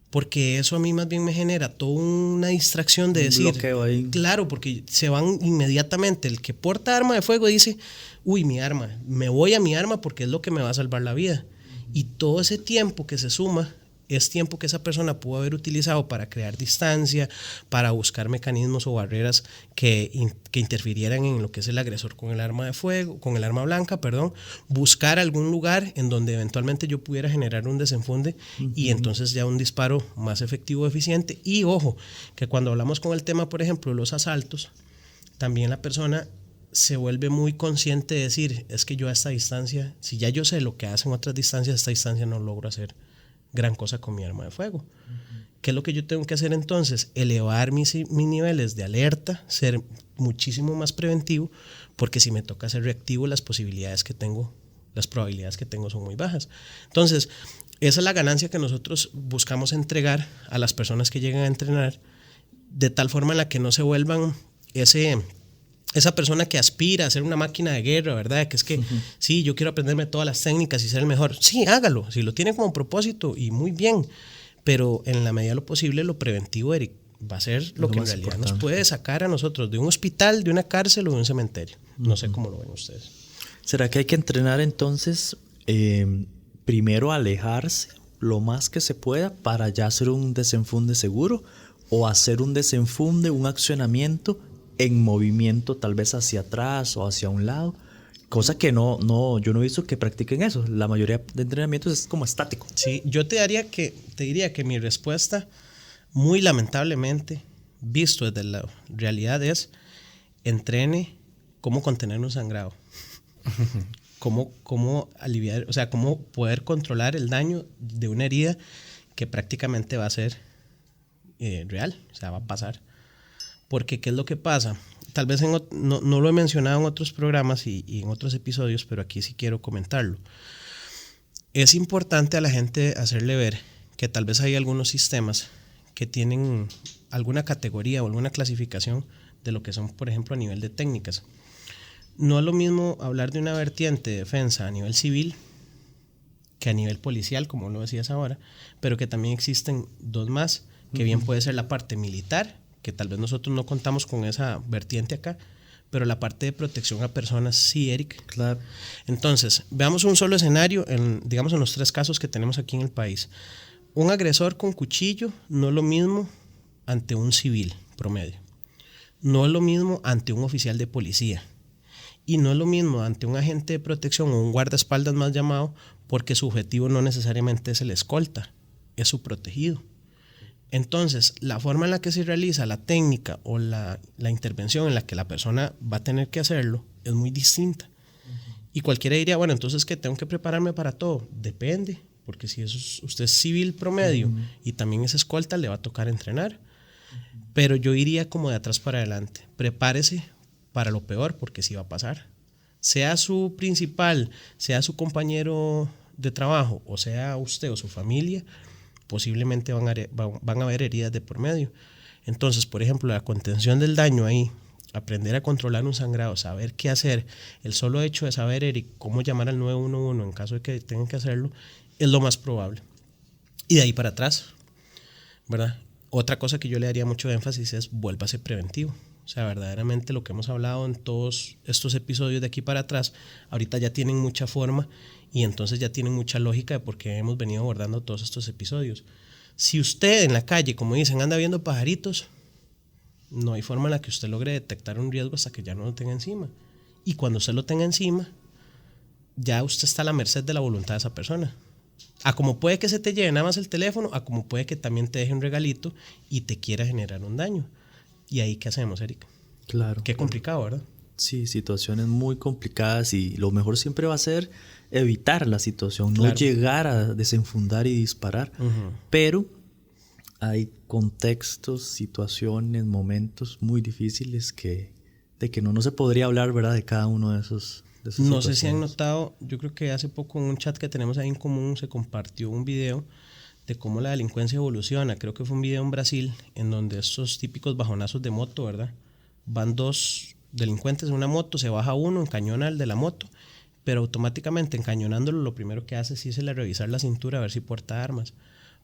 Porque eso a mí más bien me genera toda una distracción de decir,
bloqueo ahí.
Claro, porque se van inmediatamente. El que porta arma de fuego dice, uy, mi arma, me voy a mi arma porque es lo que me va a salvar la vida. Y todo ese tiempo que se suma es tiempo que esa persona pudo haber utilizado para crear distancia, para buscar mecanismos o barreras que interfirieran en lo que es el agresor con el arma de fuego, con el arma blanca, buscar algún lugar en donde eventualmente yo pudiera generar un desenfunde y entonces ya un disparo más efectivo, eficiente. Y ojo, que cuando hablamos con el tema, por ejemplo, de los asaltos, también la persona se vuelve muy consciente de decir, es que yo a esta distancia, si ya yo sé lo que hacen otras distancias, a esta distancia no logro hacer gran cosa con mi arma de fuego. ¿Qué es lo que yo tengo que hacer entonces? Elevar mis niveles de alerta, ser muchísimo más preventivo, porque si me toca ser reactivo, las posibilidades que tengo las probabilidades que tengo son muy bajas. Entonces, esa es la ganancia que nosotros buscamos entregar a las personas que llegan a entrenar, de tal forma en la que no se vuelvan esa persona que aspira a ser una máquina de guerra, ¿verdad? Que es que, sí, yo quiero aprenderme todas las técnicas y ser el mejor. Sí, hágalo, si lo tiene como propósito y muy bien, pero en la medida de lo posible, lo preventivo, Eric, va a ser lo que en realidad importante nos puede sacar a nosotros de un hospital, de una cárcel o de un cementerio. No sé cómo lo ven ustedes.
¿Será que hay que entrenar entonces, primero alejarse lo más que se pueda para ya hacer un desenfunde seguro, o hacer un desenfunde, un accionamiento en movimiento tal vez hacia atrás o hacia un lado? Cosa que yo no he visto que practiquen eso. La mayoría de entrenamientos es como estático.
Sí, yo te diría que mi respuesta, muy lamentablemente, visto desde la realidad, es: entrene cómo contener un sangrado. Cómo aliviar, o sea, cómo poder controlar el daño de una herida que prácticamente va a ser real, o sea, va a pasar. Porque ¿qué es lo que pasa? Tal vez no lo he mencionado en otros programas y en otros episodios, pero aquí sí quiero comentarlo. Es importante a la gente hacerle ver que tal vez hay algunos sistemas que tienen alguna categoría o alguna clasificación de lo que son, por ejemplo, a nivel de técnicas. No es lo mismo hablar de una vertiente de defensa a nivel civil que a nivel policial, como lo decías ahora, pero que también existen dos más, que bien puede ser la parte militar, que tal vez nosotros no contamos con esa vertiente acá, pero la parte de protección a personas sí, Eric.
Claro.
Entonces, veamos un solo escenario, digamos en los 3 casos que tenemos aquí en el país. Un agresor con cuchillo no es lo mismo ante un civil promedio. No es lo mismo ante un oficial de policía. Y no es lo mismo ante un agente de protección o un guardaespaldas más llamado, porque su objetivo no necesariamente es el escolta, es su protegido. Entonces, la forma en la que se realiza la técnica o la intervención en la que la persona va a tener que hacerlo es muy distinta. Y cualquiera diría, bueno, entonces ¿qué? ¿Tengo que prepararme para todo? Depende, porque si usted es civil promedio y también es escolta, le va a tocar entrenar. Pero yo iría como de atrás para adelante. Prepárese para lo peor, porque sí va a pasar. Sea su principal, sea su compañero de trabajo, o sea usted o su familia, posiblemente van a haber heridas de por medio. Entonces, por ejemplo, la contención del daño ahí, aprender a controlar un sangrado, saber qué hacer, el solo hecho de saber, Eric, cómo llamar al 911 en caso de que tengan que hacerlo, es lo más probable. Y de ahí para atrás, ¿verdad? Otra cosa que yo le daría mucho énfasis es: vuélvase preventivo. O sea, verdaderamente lo que hemos hablado en todos estos episodios de aquí para atrás, ahorita ya tienen mucha forma y entonces ya tienen mucha lógica de por qué hemos venido abordando todos estos episodios. Si usted en la calle, como dicen, anda viendo pajaritos, no hay forma en la que usted logre detectar un riesgo hasta que ya no lo tenga encima. Y cuando usted lo tenga encima, ya usted está a la merced de la voluntad de esa persona. A como puede que se te lleve nada más el teléfono, a como puede que también te deje un regalito y te quiera generar un daño. ¿Y ahí qué hacemos, Eric?
Claro.
Qué complicado, ¿verdad?
Sí, situaciones muy complicadas, y lo mejor siempre va a ser evitar la situación, no
claro,
llegar a desenfundar y disparar. Pero hay contextos, situaciones, momentos muy difíciles de que no se podría hablar, ¿verdad?, de cada uno de esos.
No sé si han notado, yo creo que hace poco en un chat que tenemos ahí en común se compartió un video de cómo la delincuencia evoluciona. Creo que fue un video en Brasil en donde estos típicos bajonazos de moto, ¿verdad? Van 2 delincuentes en una moto, se baja uno, encañona al de la moto, pero automáticamente encañonándolo lo primero que hace es irse a revisar la cintura a ver si porta armas,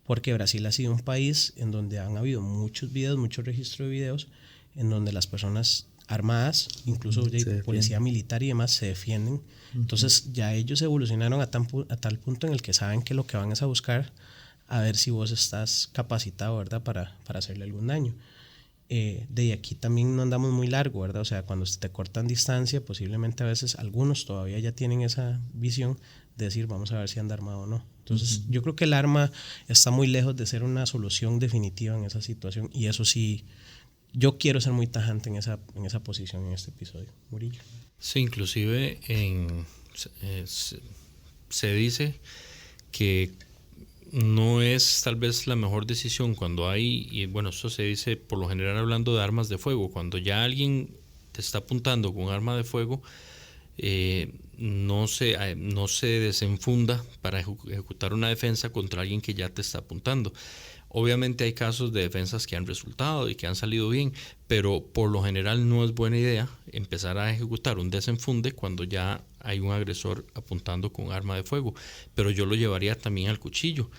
porque Brasil ha sido un país en donde han habido muchos videos, muchos registros de videos en donde las personas armadas, incluso policía militar y demás, se defienden. Entonces ya ellos evolucionaron a tal punto en el que saben que lo que van es a buscar a ver si vos estás capacitado, ¿verdad?, para hacerle algún daño. De aquí también no andamos muy largo, ¿verdad? O sea, cuando te cortan distancia, posiblemente a veces algunos todavía ya tienen esa visión de decir, vamos a ver si anda armado o no. Entonces, yo creo que el arma está muy lejos de ser una solución definitiva en esa situación, y eso sí, yo quiero ser muy tajante en esa posición en este episodio. Murillo.
Sí, inclusive se dice que no es tal vez la mejor decisión cuando hay, y bueno, eso se dice por lo general hablando de armas de fuego, cuando ya alguien te está apuntando con arma de fuego, no se desenfunda para ejecutar una defensa contra alguien que ya te está apuntando. Obviamente hay casos de defensas que han resultado y que han salido bien, pero por lo general no es buena idea empezar a ejecutar un desenfunde cuando ya hay un agresor apuntando con arma de fuego. Pero yo lo llevaría también al cuchillo.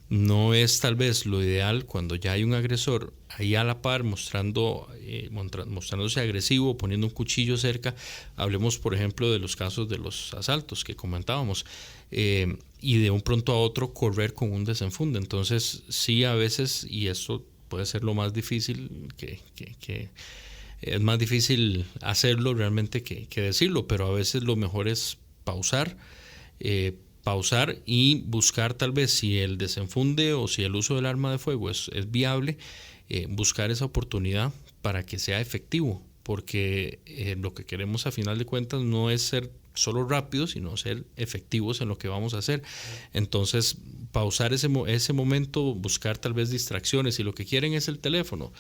No es tal vez lo ideal cuando ya hay un agresor ahí a la par mostrándose agresivo, poniendo un cuchillo cerca. Hablemos, por ejemplo, de los casos de los asaltos que comentábamos, y de un pronto a otro correr con un desenfunde. Entonces sí, a veces, y esto puede ser lo más difícil, que es más difícil hacerlo realmente que decirlo, pero a veces lo mejor es pausar y buscar, tal vez, si el desenfunde o si el uso del arma de fuego es viable, buscar esa oportunidad para que sea efectivo, porque lo que queremos a final de cuentas no es ser solo rápidos, sino ser efectivos en lo que vamos a hacer. Entonces, pausar ese momento, buscar tal vez distracciones. Si lo que quieren es el teléfono,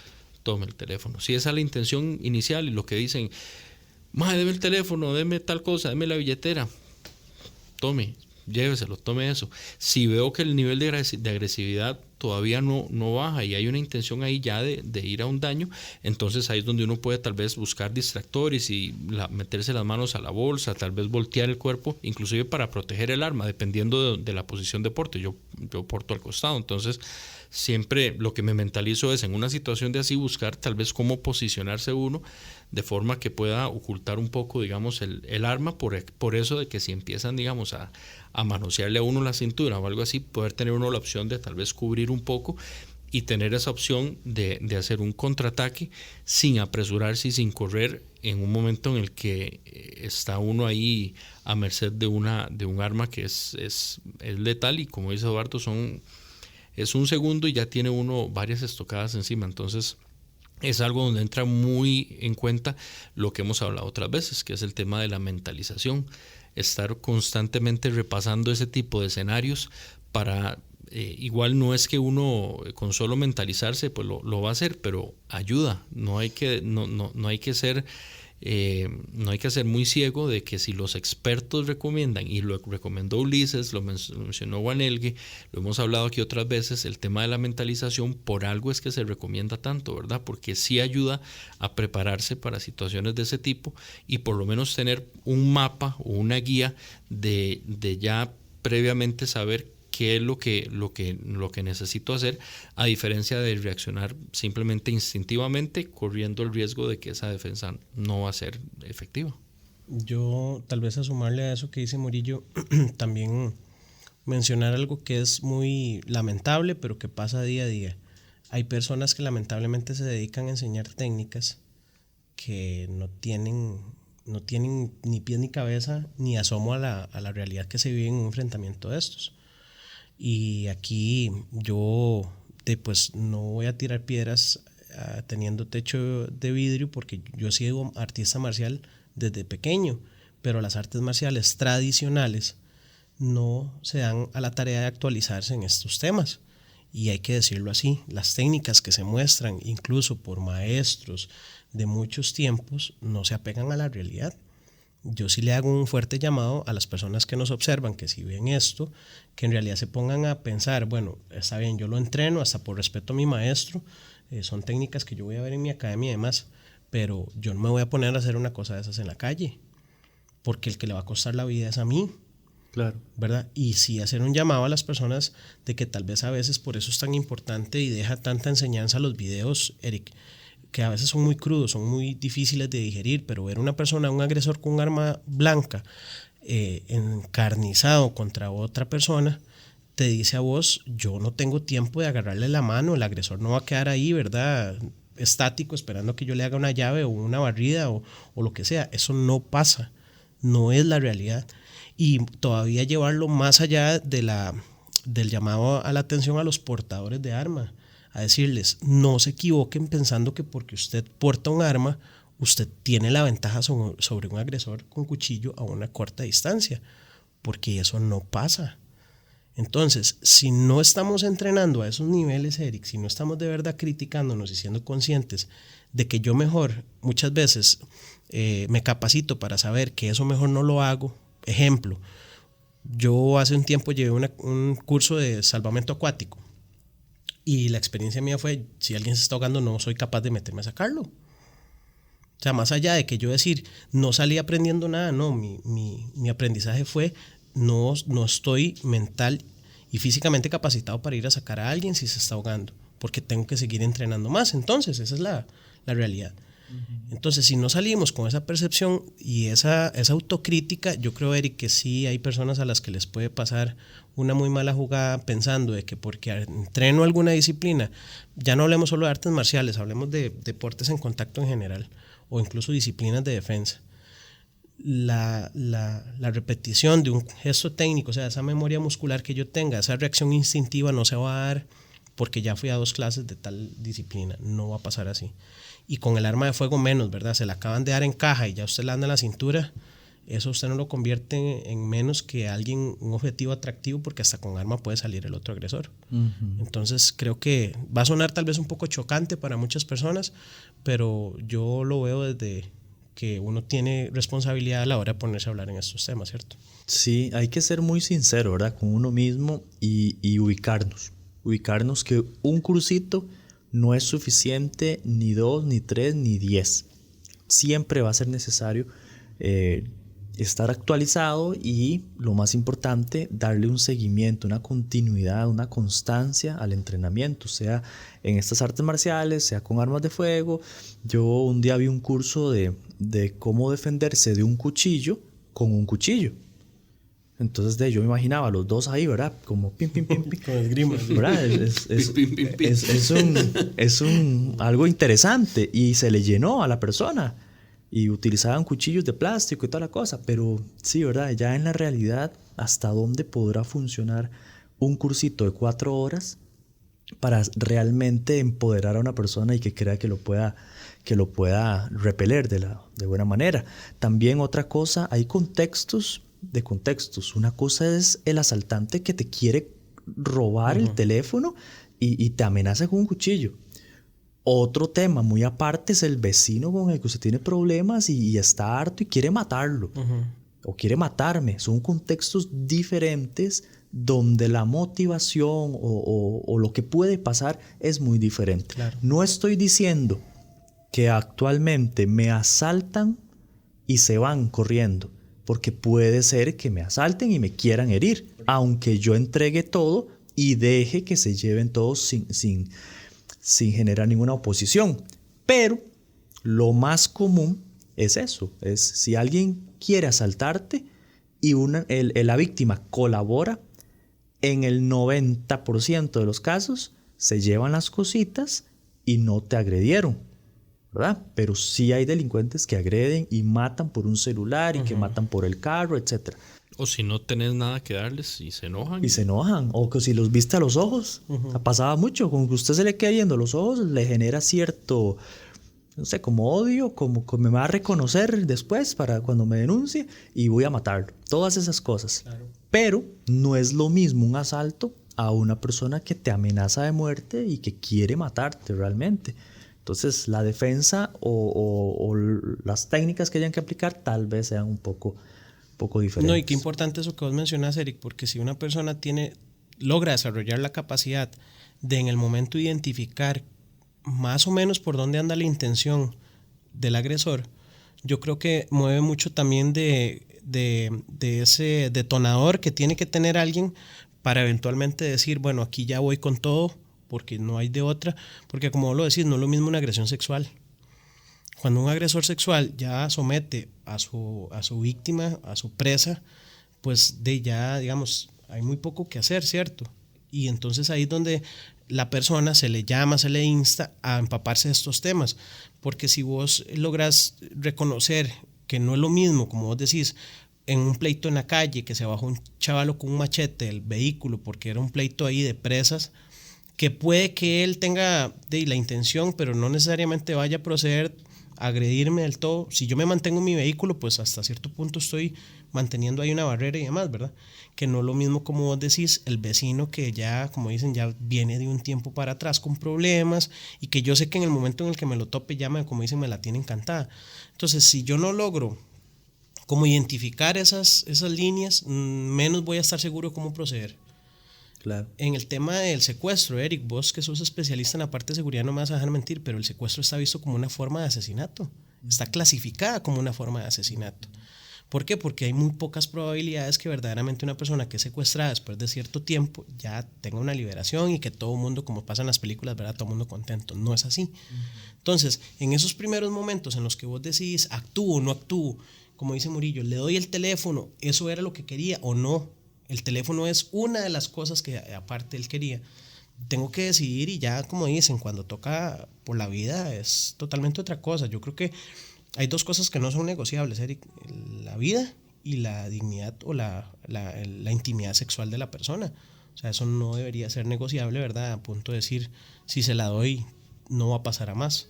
tome el teléfono. Si esa es la intención inicial y lo que dicen, mae, deme el teléfono, deme tal cosa, deme la billetera, lléveselo, tome eso. Si veo que el nivel de agresividad todavía no baja y hay una intención ahí ya de ir a un daño, entonces ahí es donde uno puede tal vez buscar distractores y meterse las manos a la bolsa, tal vez voltear el cuerpo, inclusive para proteger el arma, dependiendo de la posición de porte. Yo porto al costado, entonces siempre lo que me mentalizo es, en una situación de así, buscar tal vez cómo posicionarse uno de forma que pueda ocultar un poco, digamos, el arma, por eso de que si empiezan, digamos, a manosearle a uno la cintura o algo así, poder tener uno la opción de tal vez cubrir un poco y tener esa opción de hacer un contraataque sin apresurarse y sin correr en un momento en el que está uno ahí a merced de un arma que es letal, y como dice Eduardo, es un segundo y ya tiene uno varias estocadas encima. Entonces es algo donde entra muy en cuenta lo que hemos hablado otras veces, que es el tema de la mentalización. Estar constantemente repasando ese tipo de escenarios para, igual no es que uno con solo mentalizarse pues lo va a hacer, pero ayuda. No hay que ser muy ciego de que si los expertos recomiendan, y lo recomendó Ulises, lo mencionó Wanelgue, lo hemos hablado aquí otras veces, el tema de la mentalización, por algo es que se recomienda tanto, ¿verdad? Porque sí ayuda a prepararse para situaciones de ese tipo y por lo menos tener un mapa o una guía de ya previamente saber qué es lo que necesito hacer, a diferencia de reaccionar simplemente instintivamente, corriendo el riesgo de que esa defensa no va a ser efectiva.
Yo, tal vez, a sumarle a eso que dice Murillo, también mencionar algo que es muy lamentable, pero que pasa día a día. Hay personas que lamentablemente se dedican a enseñar técnicas que no tienen ni pies ni cabeza, ni asomo a la realidad que se vive en un enfrentamiento de estos. Y aquí yo pues no voy a tirar piedras teniendo techo de vidrio, porque yo he sido artista marcial desde pequeño, pero las artes marciales tradicionales no se dan a la tarea de actualizarse en estos temas. Y hay que decirlo así, las técnicas que se muestran incluso por maestros de muchos tiempos no se apegan a la realidad. Yo sí le hago un fuerte llamado a las personas que nos observan, que si ven esto, que en realidad se pongan a pensar, bueno, está bien, yo lo entreno hasta por respeto a mi maestro, son técnicas que yo voy a ver en mi academia y demás, pero yo no me voy a poner a hacer una cosa de esas en la calle, porque el que le va a costar la vida es a mí.
Claro.
¿Verdad? Y sí hacer un llamado a las personas de que tal vez a veces, por eso es tan importante y deja tanta enseñanza los videos, Eric, que a veces son muy crudos, son muy difíciles de digerir, pero ver una persona, un agresor con un arma blanca encarnizado contra otra persona, te dice a vos, yo no tengo tiempo de agarrarle la mano, el agresor no va a quedar ahí, ¿verdad?, estático, esperando que yo le haga una llave o una barrida o lo que sea. Eso no pasa, no es la realidad. Y todavía llevarlo más allá del llamado a la atención a los portadores de arma, a decirles, no se equivoquen pensando que porque usted porta un arma, usted tiene la ventaja sobre un agresor con cuchillo a una corta distancia, porque eso no pasa. Entonces, si no estamos entrenando a esos niveles, Eric, si no estamos de verdad criticándonos y siendo conscientes de que yo mejor muchas veces me capacito para saber que eso mejor no lo hago, Ejemplo, yo hace un tiempo llevé un curso de salvamento acuático y la experiencia mía fue, si alguien se está ahogando no soy capaz de meterme a sacarlo. O sea, más allá de que yo decir, no salí aprendiendo nada, no, mi aprendizaje fue, no estoy mental y físicamente capacitado para ir a sacar a alguien si se está ahogando, porque tengo que seguir entrenando más. Entonces, esa es la realidad. Entonces, si no salimos con esa percepción y esa autocrítica, yo creo, Eric, que sí hay personas a las que les puede pasar una muy mala jugada pensando de que porque entreno alguna disciplina, ya no hablemos solo de artes marciales, hablemos de deportes en contacto en general o incluso disciplinas de defensa. La repetición de un gesto técnico, o sea, esa memoria muscular que yo tenga, esa reacción instintiva no se va a dar porque ya fui a 2 clases de tal disciplina, no va a pasar así. Y con el arma de fuego menos, ¿verdad? Se la acaban de dar en caja y ya usted la anda en la cintura, eso usted no lo convierte en menos que alguien, un objetivo atractivo, porque hasta con arma puede salir el otro agresor. Entonces creo que va a sonar tal vez un poco chocante para muchas personas, pero yo lo veo desde que uno tiene responsabilidad a la hora de ponerse a hablar en estos temas, ¿cierto?
Sí, hay que ser muy sincero, ¿verdad? Con uno mismo y ubicarnos. Ubicarnos que un cursito no es suficiente, ni 2, ni 3, ni 10. Siempre va a ser necesario estar actualizado y, lo más importante, darle un seguimiento, una continuidad, una constancia al entrenamiento, sea en estas artes marciales, sea con armas de fuego. Yo un día vi un curso de cómo defenderse de un cuchillo con un cuchillo. Entonces yo me imaginaba a los dos ahí, ¿verdad? Como pim, pim, pim, pim.
Con esgrima.
¿Verdad? Es algo interesante y se le llenó a la persona y utilizaban cuchillos de plástico y toda la cosa, pero sí, ¿verdad? Ya en la realidad, ¿hasta dónde podrá funcionar un cursito de 4 horas para realmente empoderar a una persona y que crea que lo pueda repeler de buena manera? También otra cosa, hay contextos. Una cosa es el asaltante que te quiere robar el teléfono y te amenaza con un cuchillo. Otro tema muy aparte es el vecino con el que usted tiene problemas y está harto y quiere matarlo o quiere matarme. Son contextos diferentes donde la motivación o lo que puede pasar es muy diferente.
Claro.
No estoy diciendo que actualmente me asaltan y se van corriendo, porque puede ser que me asalten y me quieran herir, aunque yo entregue todo y deje que se lleven todos sin generar ninguna oposición. Pero lo más común es eso, es si alguien quiere asaltarte y la víctima colabora, en el 90% de los casos se llevan las cositas y no te agredieron, ¿verdad? Pero sí hay delincuentes que agreden y matan por un celular y que matan por el carro, etc.
O si no tenés nada que darles y se enojan.
Y se enojan. O que si los viste a los ojos. Pasaba mucho. Con que usted se le quede viendo los ojos, le genera cierto, no sé, como odio, como que me va a reconocer después para cuando me denuncie y voy a matarlo. Todas esas cosas. Claro. Pero no es lo mismo un asalto a una persona que te amenaza de muerte y que quiere matarte realmente. Entonces, la defensa o las técnicas que hayan que aplicar tal vez sean un poco diferentes.
No, y qué importante eso que vos mencionas, Eric, porque si una persona logra desarrollar la capacidad de en el momento identificar más o menos por dónde anda la intención del agresor, yo creo que mueve mucho también de ese detonador que tiene que tener alguien para eventualmente decir, bueno, aquí ya voy con todo, porque no hay de otra, porque como vos lo decís, no es lo mismo una agresión sexual. Cuando un agresor sexual ya somete a su víctima, a su presa, pues ya, digamos, hay muy poco que hacer, ¿cierto? Y entonces ahí es donde la persona se le llama, se le insta a empaparse de estos temas, porque si vos logras reconocer que no es lo mismo, como vos decís, en un pleito en la calle, que se bajó un chavalo con un machete del vehículo, porque era un pleito ahí de presas, que puede que él tenga la intención, pero no necesariamente vaya a proceder a agredirme del todo. Si yo me mantengo en mi vehículo, pues hasta cierto punto estoy manteniendo ahí una barrera y demás, ¿verdad? Que no es lo mismo, como vos decís, el vecino que ya, como dicen, ya viene de un tiempo para atrás con problemas y que yo sé que en el momento en el que me lo tope ya, como dicen, me la tiene encantada. Entonces, si yo no logro como identificar esas líneas, menos voy a estar seguro cómo proceder.
Claro.
En el tema del secuestro, Eric, vos que sos especialista en la parte de seguridad no me vas a dejar mentir, pero el secuestro está visto como una forma de asesinato. Está clasificada como una forma de asesinato. ¿Por qué? Porque hay muy pocas probabilidades que verdaderamente una persona que es secuestrada después de cierto tiempo ya tenga una liberación y que todo el mundo, como pasa en las películas, ¿verdad? Todo el mundo contento. No es así. Entonces, en esos primeros momentos en los que vos decís, actúo o no actúo, como dice Murillo, le doy el teléfono, ¿eso era lo que quería o no? El teléfono es una de las cosas que aparte él quería. Tengo que decidir y ya, como dicen, cuando toca por la vida es totalmente otra cosa. Yo creo que hay dos cosas que no son negociables, Eric: la vida y la dignidad o la intimidad sexual de la persona. O sea, eso no debería ser negociable, ¿verdad? A punto de decir, si se la doy, no va a pasar a más.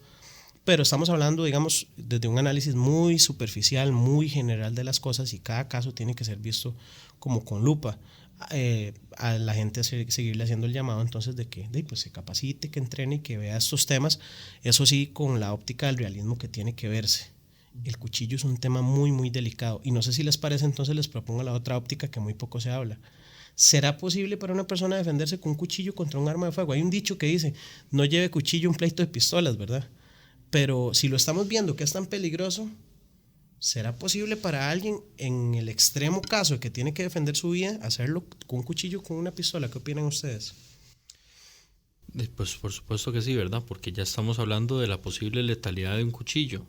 Pero estamos hablando, digamos, desde un análisis muy superficial, muy general de las cosas, y cada caso tiene que ser visto como con lupa. A la gente seguirle haciendo el llamado entonces de que pues se capacite, que entrene y que vea estos temas, eso sí, con la óptica del realismo que tiene que verse. El cuchillo es un tema muy muy delicado y no sé si les parece, entonces les propongo la otra óptica que muy poco se habla. ¿Será posible para una persona defenderse con un cuchillo contra un arma de fuego? Hay un dicho que dice, no lleve cuchillo a un pleito de pistolas, ¿verdad? Pero si lo estamos viendo que es tan peligroso, ¿será posible para alguien en el extremo caso de que tiene que defender su vida hacerlo con un cuchillo o con una pistola? ¿Qué opinan ustedes?
Pues por supuesto que sí, ¿verdad? Porque ya estamos hablando de la posible letalidad de un cuchillo.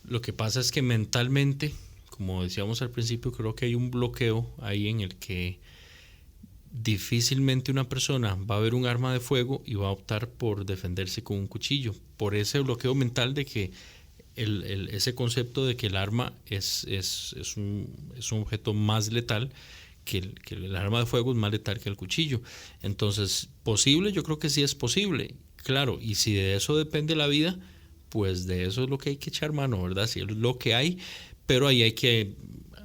Lo que pasa es que mentalmente, como decíamos al principio, creo que hay un bloqueo ahí en el que difícilmente una persona va a ver un arma de fuego y va a optar por defenderse con un cuchillo, por ese bloqueo mental de que ese concepto de que el arma es un objeto más letal, que el arma de fuego es más letal que el cuchillo. Entonces, posible, yo creo que sí es posible, claro, y si de eso depende la vida, pues de eso es lo que hay que echar mano, ¿verdad? Si es lo que hay, pero ahí hay que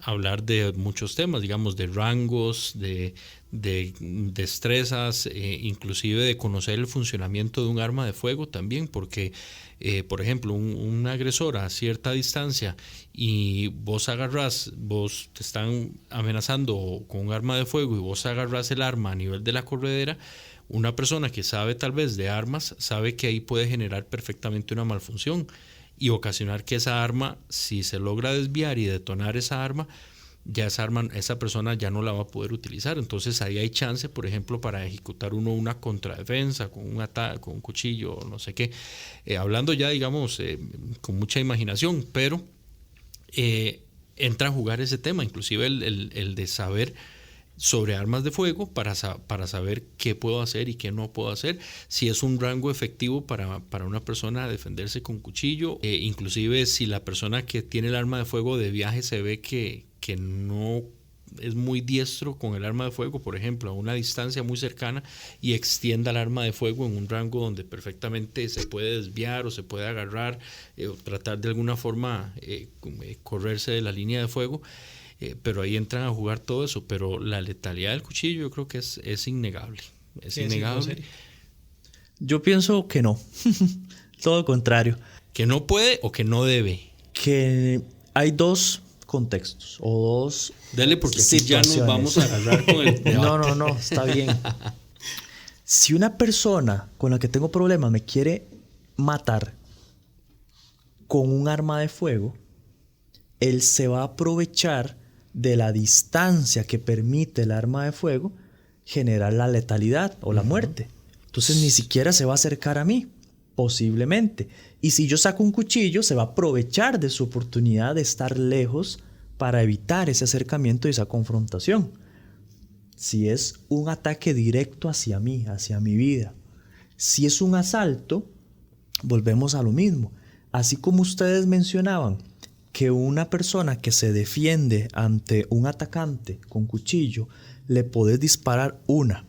hablar de muchos temas, digamos, de rangos, de destrezas, inclusive de conocer el funcionamiento de un arma de fuego también, porque, por ejemplo, un agresor a cierta distancia y vos te están amenazando con un arma de fuego y vos agarrás el arma a nivel de la corredera, una persona que sabe tal vez de armas sabe que ahí puede generar perfectamente una malfunción y ocasionar que esa arma, si se logra desviar y detonar esa arma, esa persona ya no la va a poder utilizar. Entonces ahí hay chance, por ejemplo, para ejecutar una contradefensa con un ataque, con un cuchillo, no sé qué. Hablando ya, digamos, con mucha imaginación, pero entra a jugar ese tema, inclusive el de saber sobre armas de fuego para saber qué puedo hacer y qué no puedo hacer, si es un rango efectivo para una persona defenderse con cuchillo, inclusive si la persona que tiene el arma de fuego de viaje se ve que no es muy diestro con el arma de fuego, por ejemplo, a una distancia muy cercana, y extienda el arma de fuego en un rango donde perfectamente se puede desviar o se puede agarrar o tratar de alguna forma correrse de la línea de fuego. Pero ahí entran a jugar todo eso, pero la letalidad del cuchillo yo creo que es innegable. Es innegable.
Sí,
yo pienso que no. Todo lo contrario.
¿Que no puede o que no debe?
Que hay dos contextos o dos.
Dale, porque si ya nos vamos a agarrar con el debate.
No, está bien. Si una persona con la que tengo problemas me quiere matar con un arma de fuego, él se va a aprovechar de la distancia que permite el arma de fuego generar la letalidad o la muerte. Entonces ni siquiera se va a acercar a mí, posiblemente. Y si yo saco un cuchillo, se va a aprovechar de su oportunidad de estar lejos para evitar ese acercamiento y esa confrontación. Si es un ataque directo hacia mí, hacia mi vida. Si es un asalto, volvemos a lo mismo. Así como ustedes mencionaban que una persona que se defiende ante un atacante con cuchillo, le podés disparar 1,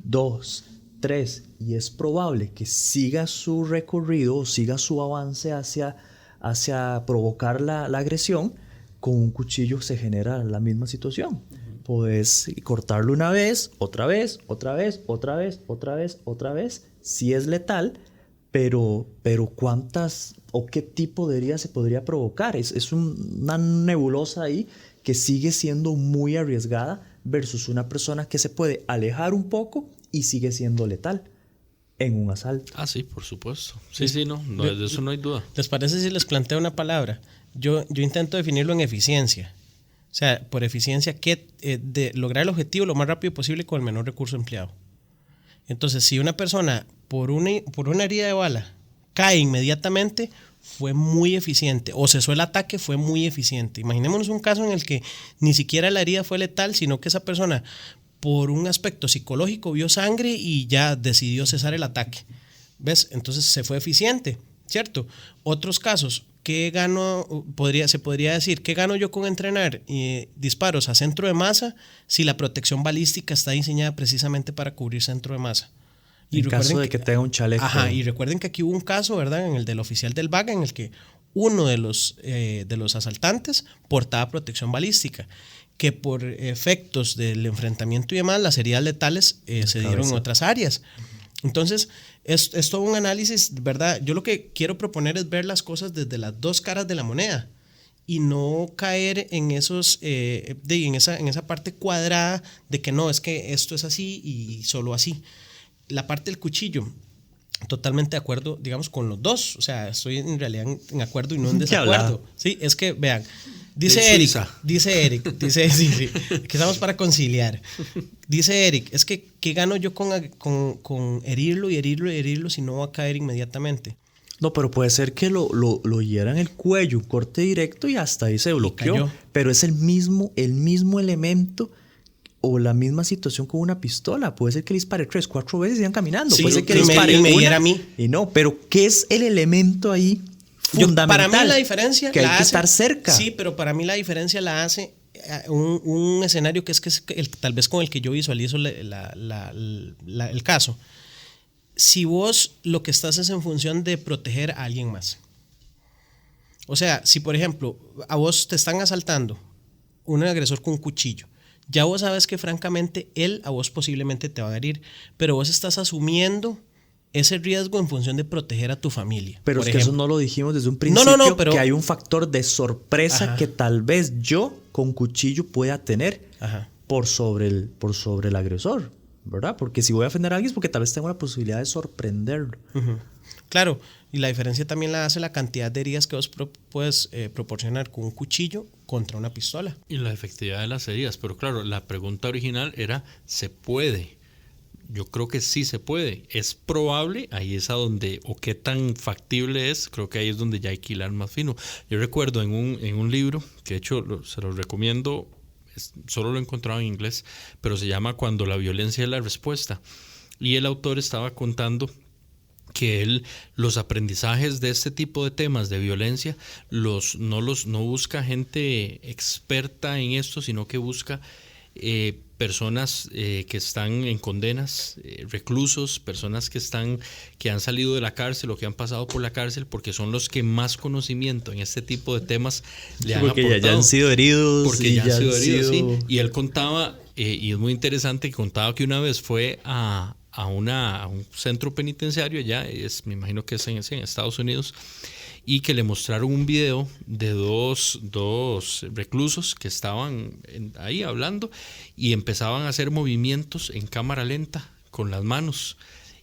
2, 3 y es probable que siga su recorrido o siga su avance hacia provocar la agresión. Con un cuchillo se genera la misma situación. Podés cortarlo una vez, otra vez, otra vez, otra vez, otra vez, otra vez. Si es letal, pero ¿cuántas o qué tipo de herida se podría provocar? Es una nebulosa ahí que sigue siendo muy arriesgada versus una persona que se puede alejar un poco y sigue siendo letal en un asalto.
Ah, sí, por supuesto. Sí, no, de eso no hay duda.
¿Les parece si les planteo una palabra? Yo intento definirlo en eficiencia. O sea, por eficiencia, de lograr el objetivo lo más rápido posible con el menor recurso empleado. Entonces, si una persona por una herida de bala cae inmediatamente, fue muy eficiente. O cesó el ataque, fue muy eficiente. Imaginémonos un caso en el que ni siquiera la herida fue letal, sino que esa persona, por un aspecto psicológico, vio sangre y ya decidió cesar el ataque. ¿Ves? Entonces se fue eficiente, ¿cierto? Otros casos, se podría decir, ¿qué gano yo con entrenar disparos a centro de masa si la protección balística está diseñada precisamente para cubrir centro de masa?
En caso de que tenga un chaleco.
Ajá, y recuerden que aquí hubo un caso, ¿verdad? En el del oficial del BAC, en el que uno de los asaltantes portaba protección balística, que por efectos del enfrentamiento y demás, las heridas letales se dieron en otras áreas. Entonces, es todo un análisis, ¿verdad? Yo lo que quiero proponer es ver las cosas desde las dos caras de la moneda y no caer en en esa parte cuadrada de que no, es que esto es así y solo así. La parte del cuchillo, totalmente de acuerdo, digamos, con los dos. O sea, estoy en realidad en acuerdo y no en desacuerdo. Sí, es que, vean, dice Eric, sí, que estamos para conciliar. Dice Eric, es que ¿qué gano yo con herirlo y herirlo si no va a caer inmediatamente?
No, pero puede ser que lo hiera en el cuello, un corte directo y hasta ahí se bloqueó. Pero es el mismo elemento o la misma situación con una pistola. Puede ser que le dispare 3, 4 veces y iban caminando.
Sí,
puede ser que
me diera a mí.
Y no, pero ¿qué es el elemento ahí fundamental?
Para mí la diferencia
que hay que estar cerca.
Sí, pero para mí la diferencia la hace un escenario que es tal vez con el que yo visualizo el caso. Si vos lo que estás es en función de proteger a alguien más. O sea, si por ejemplo a vos te están asaltando un agresor con un cuchillo, ya vos sabes que francamente él a vos posiblemente te va a herir, pero vos estás asumiendo ese riesgo en función de proteger a tu familia.
Pero es que eso no lo dijimos desde un principio,
no, pero,
que hay un factor de sorpresa que tal vez yo con cuchillo pueda tener por sobre el agresor, ¿verdad? Porque si voy a ofender a alguien es porque tal vez tengo la posibilidad de sorprenderlo.
Claro, y la diferencia también la hace la cantidad de heridas que vos puedes proporcionar con un cuchillo contra una pistola.
Y la efectividad de las heridas. Pero claro, la pregunta original era, ¿se puede? Yo creo que sí se puede. ¿Es probable? Ahí es a donde, o qué tan factible es, creo que ahí es donde ya hay que hilar más fino. Yo recuerdo en un libro, que de hecho se lo recomiendo, solo lo he encontrado en inglés, pero se llama Cuando la violencia es la respuesta. Y el autor estaba contando que los aprendizajes de este tipo de temas de violencia no busca gente experta en esto, sino que busca personas que están en condenas, reclusos, personas que han salido de la cárcel o que han pasado por la cárcel, porque son los que más conocimiento en este tipo de temas le han aportado.
Porque ya han sido heridos.
Porque ya han sido heridos, sí. Y él contaba, y es muy interesante, que contaba que una vez fue a un centro penitenciario allá, me imagino que es en Estados Unidos, y que le mostraron un video de dos reclusos que estaban ahí hablando y empezaban a hacer movimientos en cámara lenta con las manos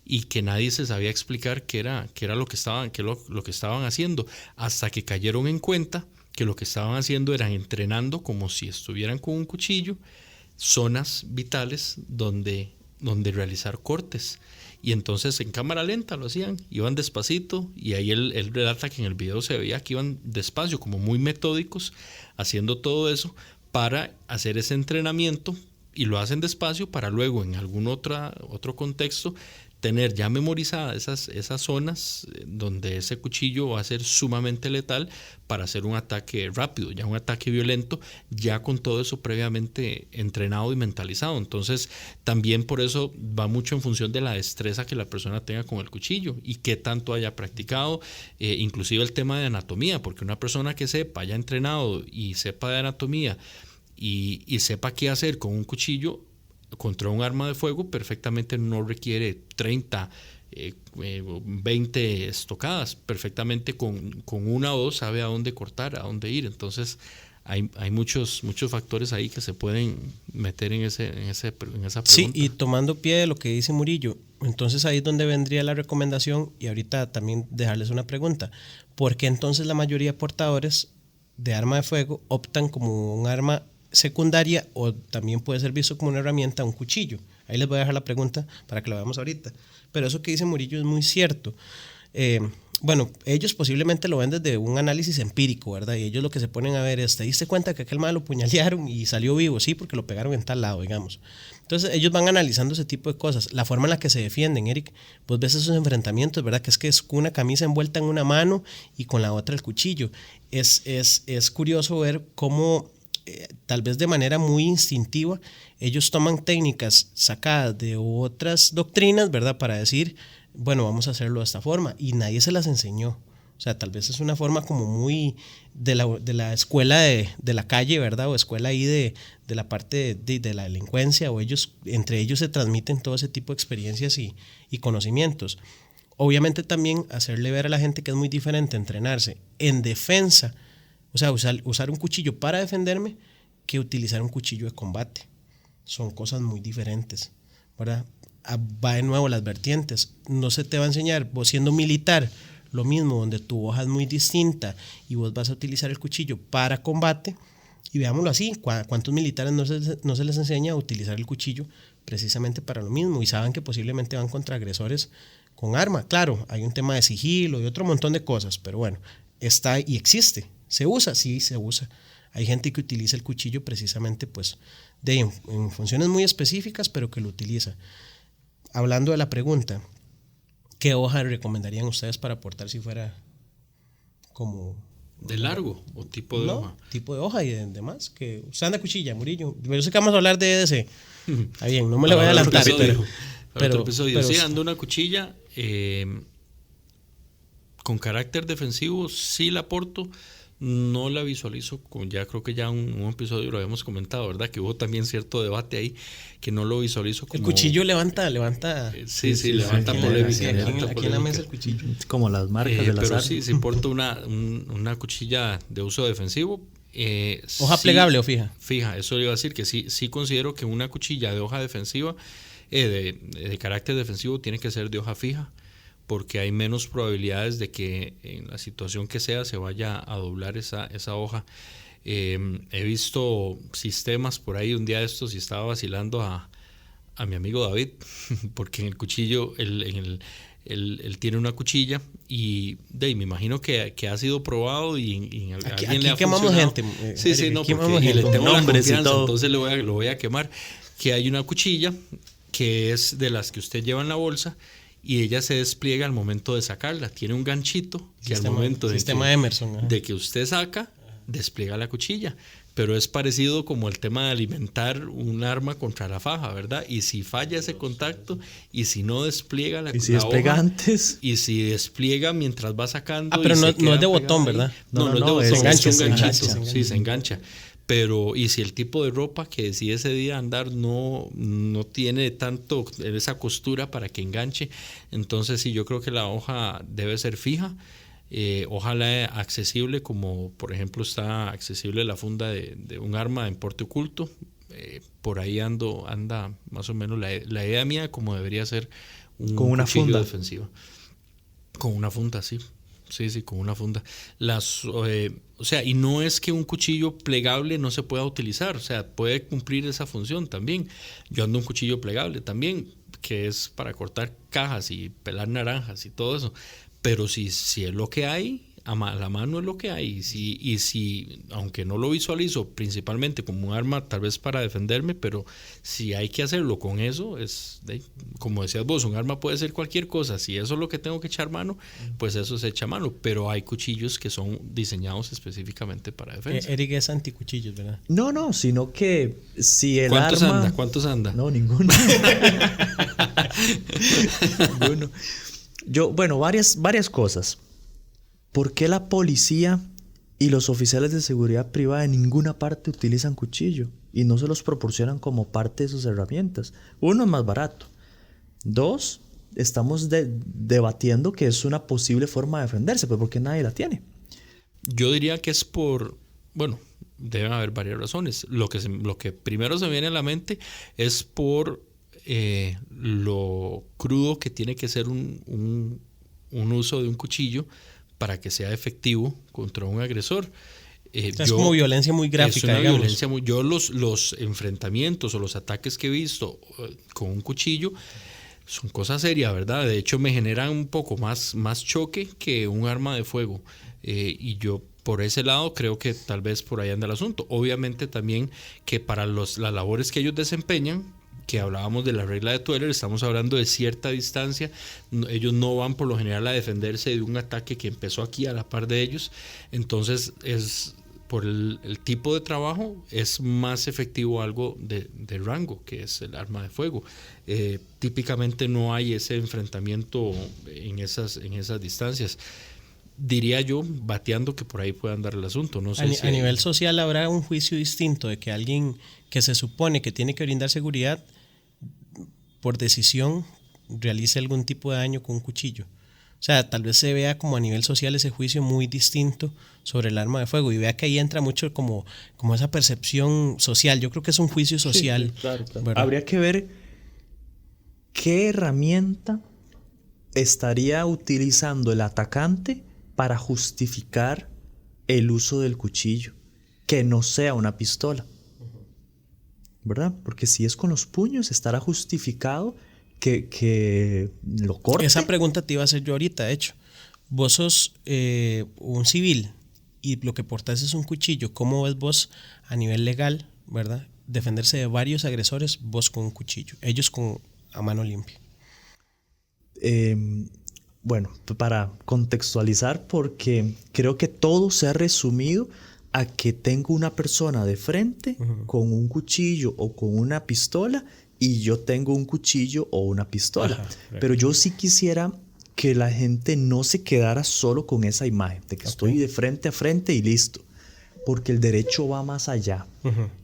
y que nadie se sabía explicar qué era lo que estaban haciendo, hasta que cayeron en cuenta que lo que estaban haciendo era entrenando como si estuvieran con un cuchillo zonas vitales donde realizar cortes. Y entonces en cámara lenta lo hacían, iban despacito, y ahí él relata que en el video se veía que iban despacio, como muy metódicos, haciendo todo eso para hacer ese entrenamiento, y lo hacen despacio para luego en algún otro contexto tener ya memorizadas esas zonas donde ese cuchillo va a ser sumamente letal para hacer un ataque rápido, ya un ataque violento, ya con todo eso previamente entrenado y mentalizado. Entonces también por eso va mucho en función de la destreza que la persona tenga con el cuchillo y qué tanto haya practicado, inclusive el tema de anatomía, porque una persona que haya entrenado y sepa de anatomía y sepa qué hacer con un cuchillo contra un arma de fuego, perfectamente no requiere 30 20 estocadas. Perfectamente con una o dos sabe a dónde cortar, a dónde ir. Entonces hay muchos factores ahí que se pueden meter en esa pregunta.
Sí, y tomando pie de lo que dice Murillo, entonces ahí es donde vendría la recomendación, y ahorita también dejarles una pregunta. ¿Por qué entonces la mayoría de portadores de arma de fuego optan como un arma secundaria, o también puede ser visto como una herramienta, un cuchillo? Ahí les voy a dejar la pregunta para que lo veamos ahorita. Pero eso que dice Murillo es muy cierto. Bueno, ellos posiblemente lo ven desde un análisis empírico, ¿verdad? Y ellos lo que se ponen a ver es, ¿te diste cuenta que aquel mal lo puñalearon y salió vivo? Sí, porque lo pegaron en tal lado, digamos. Entonces ellos van analizando ese tipo de cosas. La forma en la que se defienden, Eric, vos ves esos enfrentamientos, ¿verdad? Que es con una camisa envuelta en una mano y con la otra el cuchillo. Es curioso ver cómo, tal vez de manera muy instintiva, ellos toman técnicas sacadas de otras doctrinas, ¿verdad? Para decir, bueno, vamos a hacerlo de esta forma, y nadie se las enseñó. O sea, tal vez es una forma como muy de la escuela de la calle, ¿verdad? O escuela ahí de la parte de la delincuencia, o entre ellos se transmiten todo ese tipo de experiencias y conocimientos. Obviamente también hacerle ver a la gente que es muy diferente entrenarse en defensa, o sea, usar un cuchillo para defenderme, que utilizar un cuchillo de combate. Son cosas muy diferentes, ¿verdad? Va de nuevo las vertientes. No se te va a enseñar, vos siendo militar, lo mismo, donde tu hoja es muy distinta y vos vas a utilizar el cuchillo para combate. Y veámoslo así, ¿cuántos militares no se les enseña a utilizar el cuchillo precisamente para lo mismo? Y saben que posiblemente van contra agresores con arma. Claro, hay un tema de sigilo y otro montón de cosas, pero bueno, está y existe. ¿Se usa? Sí, se usa. Hay gente que utiliza el cuchillo precisamente pues en funciones muy específicas, pero que lo utiliza. Hablando de la pregunta, ¿qué hoja recomendarían ustedes para portar si fuera como...
¿De largo o tipo de hoja?
Tipo de hoja y de demás. Que usted anda cuchilla, Murillo. Yo sé que vamos a hablar de EDC. Está bien, no me le voy a adelantar.
Pero sí, ando una cuchilla con carácter defensivo, sí la porto. No la visualizo, ya creo que ya un episodio lo habíamos comentado, ¿verdad? Que hubo también cierto debate ahí, que no lo visualizo como...
El cuchillo levanta...
Sí, levanta polémica.
Aquí en la mesa el cuchillo.
Como las marcas del azar.
Pero sí porto una cuchilla de uso defensivo.
¿Hoja plegable o fija?
Fija, eso iba a decir que sí considero que una cuchilla de hoja defensiva, de carácter defensivo, tiene que ser de hoja fija, porque hay menos probabilidades de que en la situación que sea se vaya a doblar esa hoja. He visto sistemas por ahí, un día de estos, y estaba vacilando a mi amigo David, porque en el cuchillo, él tiene una cuchilla, y me imagino que ha sido probado y alguien le ha
quemamos
funcionado.
Gente.
Sí, no, porque le tengo la confianza, entonces lo voy a quemar. Que hay una cuchilla que es de las que usted lleva en la bolsa, y ella se despliega al momento de sacarla. Tiene un ganchito que al momento de que usted saca, despliega la cuchilla. Pero es parecido como el tema de alimentar un arma contra la faja, ¿verdad? Y si falla ese contacto, y si no despliega la
hoja, y si despliega antes,
y si despliega mientras va sacando.
Pero no es de botón, ¿verdad?
No es de botón, es un ganchito. Sí, se engancha. Pero, y si el tipo de ropa que decide ese día andar no tiene tanto esa costura para que enganche, entonces sí, yo creo que la hoja debe ser fija. Ojalá accesible, como por ejemplo está accesible la funda de un arma en porte oculto. Por ahí anda más o menos la idea mía, como debería ser
con una funda
defensiva. Con una funda, sí. Sí, con una funda. O sea, y no es que un cuchillo plegable no se pueda utilizar, o sea, puede cumplir esa función también. Yo ando un cuchillo plegable también, que es para cortar cajas y pelar naranjas y todo eso. Pero si es lo que hay, a la mano es lo que hay. Y si, aunque no lo visualizo principalmente como un arma, tal vez para defenderme, pero si hay que hacerlo con eso, como decías vos, un arma puede ser cualquier cosa. Si eso es lo que tengo que echar mano, pues eso se echa mano. Pero hay cuchillos que son diseñados específicamente para defensa.
Eric es anticuchillos, ¿verdad?
No, sino que si el arma...
¿Cuántos anda?
No, ninguno. Ninguno. Varias cosas. ¿Por qué la policía y los oficiales de seguridad privada en ninguna parte utilizan cuchillo y no se los proporcionan como parte de sus herramientas? Uno, es más barato. Dos, estamos debatiendo que es una posible forma de defenderse, pero ¿por qué nadie la tiene?
Yo diría que es bueno, deben haber varias razones. Lo que primero se me viene a la mente es por lo crudo que tiene que ser un uso de un cuchillo para que sea efectivo contra un agresor.
Es como violencia muy gráfica.
Es una
digamos.
violencia yo los enfrentamientos o los ataques que he visto con un cuchillo son cosas serias, ¿verdad? De hecho me generan un poco más choque que un arma de fuego. Y yo por ese lado creo que tal vez por ahí anda el asunto. Obviamente también que para las labores que ellos desempeñan, que hablábamos de la regla de Tweller, estamos hablando de cierta distancia. Ellos no van por lo general a defenderse de un ataque que empezó aquí a la par de ellos. Entonces es por el tipo de trabajo es más efectivo algo de rango, que es el arma de fuego. Típicamente no hay ese enfrentamiento en esas distancias. Diría yo, bateando, que por ahí puede andar el asunto. No sé
a nivel social habrá un juicio distinto de que alguien que se supone que tiene que brindar seguridad por decisión realice algún tipo de daño con un cuchillo. O sea, tal vez se vea como a nivel social ese juicio muy distinto sobre el arma de fuego y vea que ahí entra mucho como esa percepción social. Yo creo que es un juicio social.
Sí, claro. Habría que ver qué herramienta estaría utilizando el atacante para justificar el uso del cuchillo, que no sea una pistola, ¿verdad? Porque si es con los puños, estará justificado que lo corte.
Esa pregunta te iba a hacer yo ahorita, de hecho. Vos sos un civil y lo que portás es un cuchillo. ¿Cómo ves vos a nivel legal, verdad, defenderse de varios agresores, vos con un cuchillo, ellos a mano limpia?
Bueno, para contextualizar, porque creo que todo se ha resumido a que tengo una persona de frente con un cuchillo o con una pistola y yo tengo un cuchillo o una pistola. Pero yo sí quisiera que la gente no se quedara solo con esa imagen de que estoy de frente a frente y listo, porque el derecho va más allá,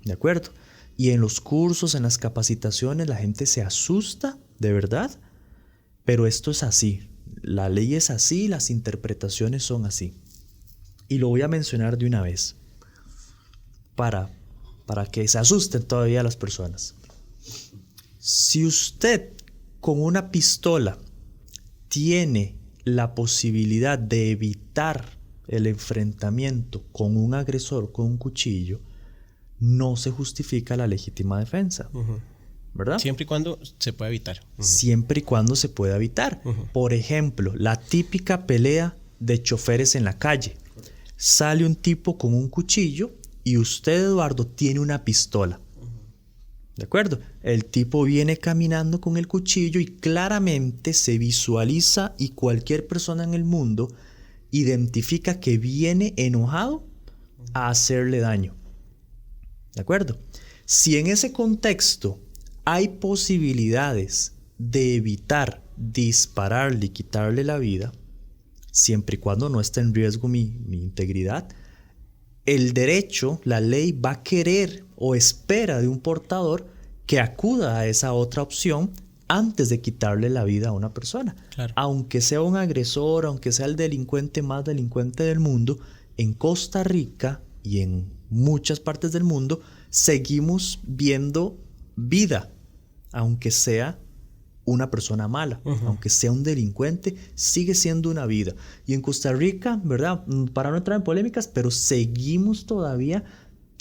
¿de acuerdo? Y en los cursos, en las capacitaciones, la gente se asusta, de verdad, pero esto es así. La ley es así, las interpretaciones son así. Y lo voy a mencionar de una vez para que se asusten todavía las personas. Si usted con una pistola tiene la posibilidad de evitar el enfrentamiento con un agresor con un cuchillo, no se justifica la legítima defensa. ¿Verdad?
Siempre y cuando se pueda evitar.
Siempre y cuando se pueda evitar. Por ejemplo, la típica pelea de choferes en la calle. Sale un tipo con un cuchillo y usted, Eduardo, tiene una pistola. ¿De acuerdo? El tipo viene caminando con el cuchillo y claramente se visualiza y cualquier persona en el mundo identifica que viene enojado a hacerle daño. ¿De acuerdo? Si en ese contexto hay posibilidades de evitar dispararle y quitarle la vida, siempre y cuando no esté en riesgo mi integridad, el derecho, la ley va a querer o espera de un portador que acuda a esa otra opción antes de quitarle la vida a una persona.
Claro.
Aunque sea un agresor, aunque sea el delincuente más delincuente del mundo, en Costa Rica y en muchas partes del mundo seguimos viendo vida, aunque sea una persona mala, aunque sea un delincuente, sigue siendo una vida. Y en Costa Rica, ¿verdad? Para no entrar en polémicas, pero seguimos todavía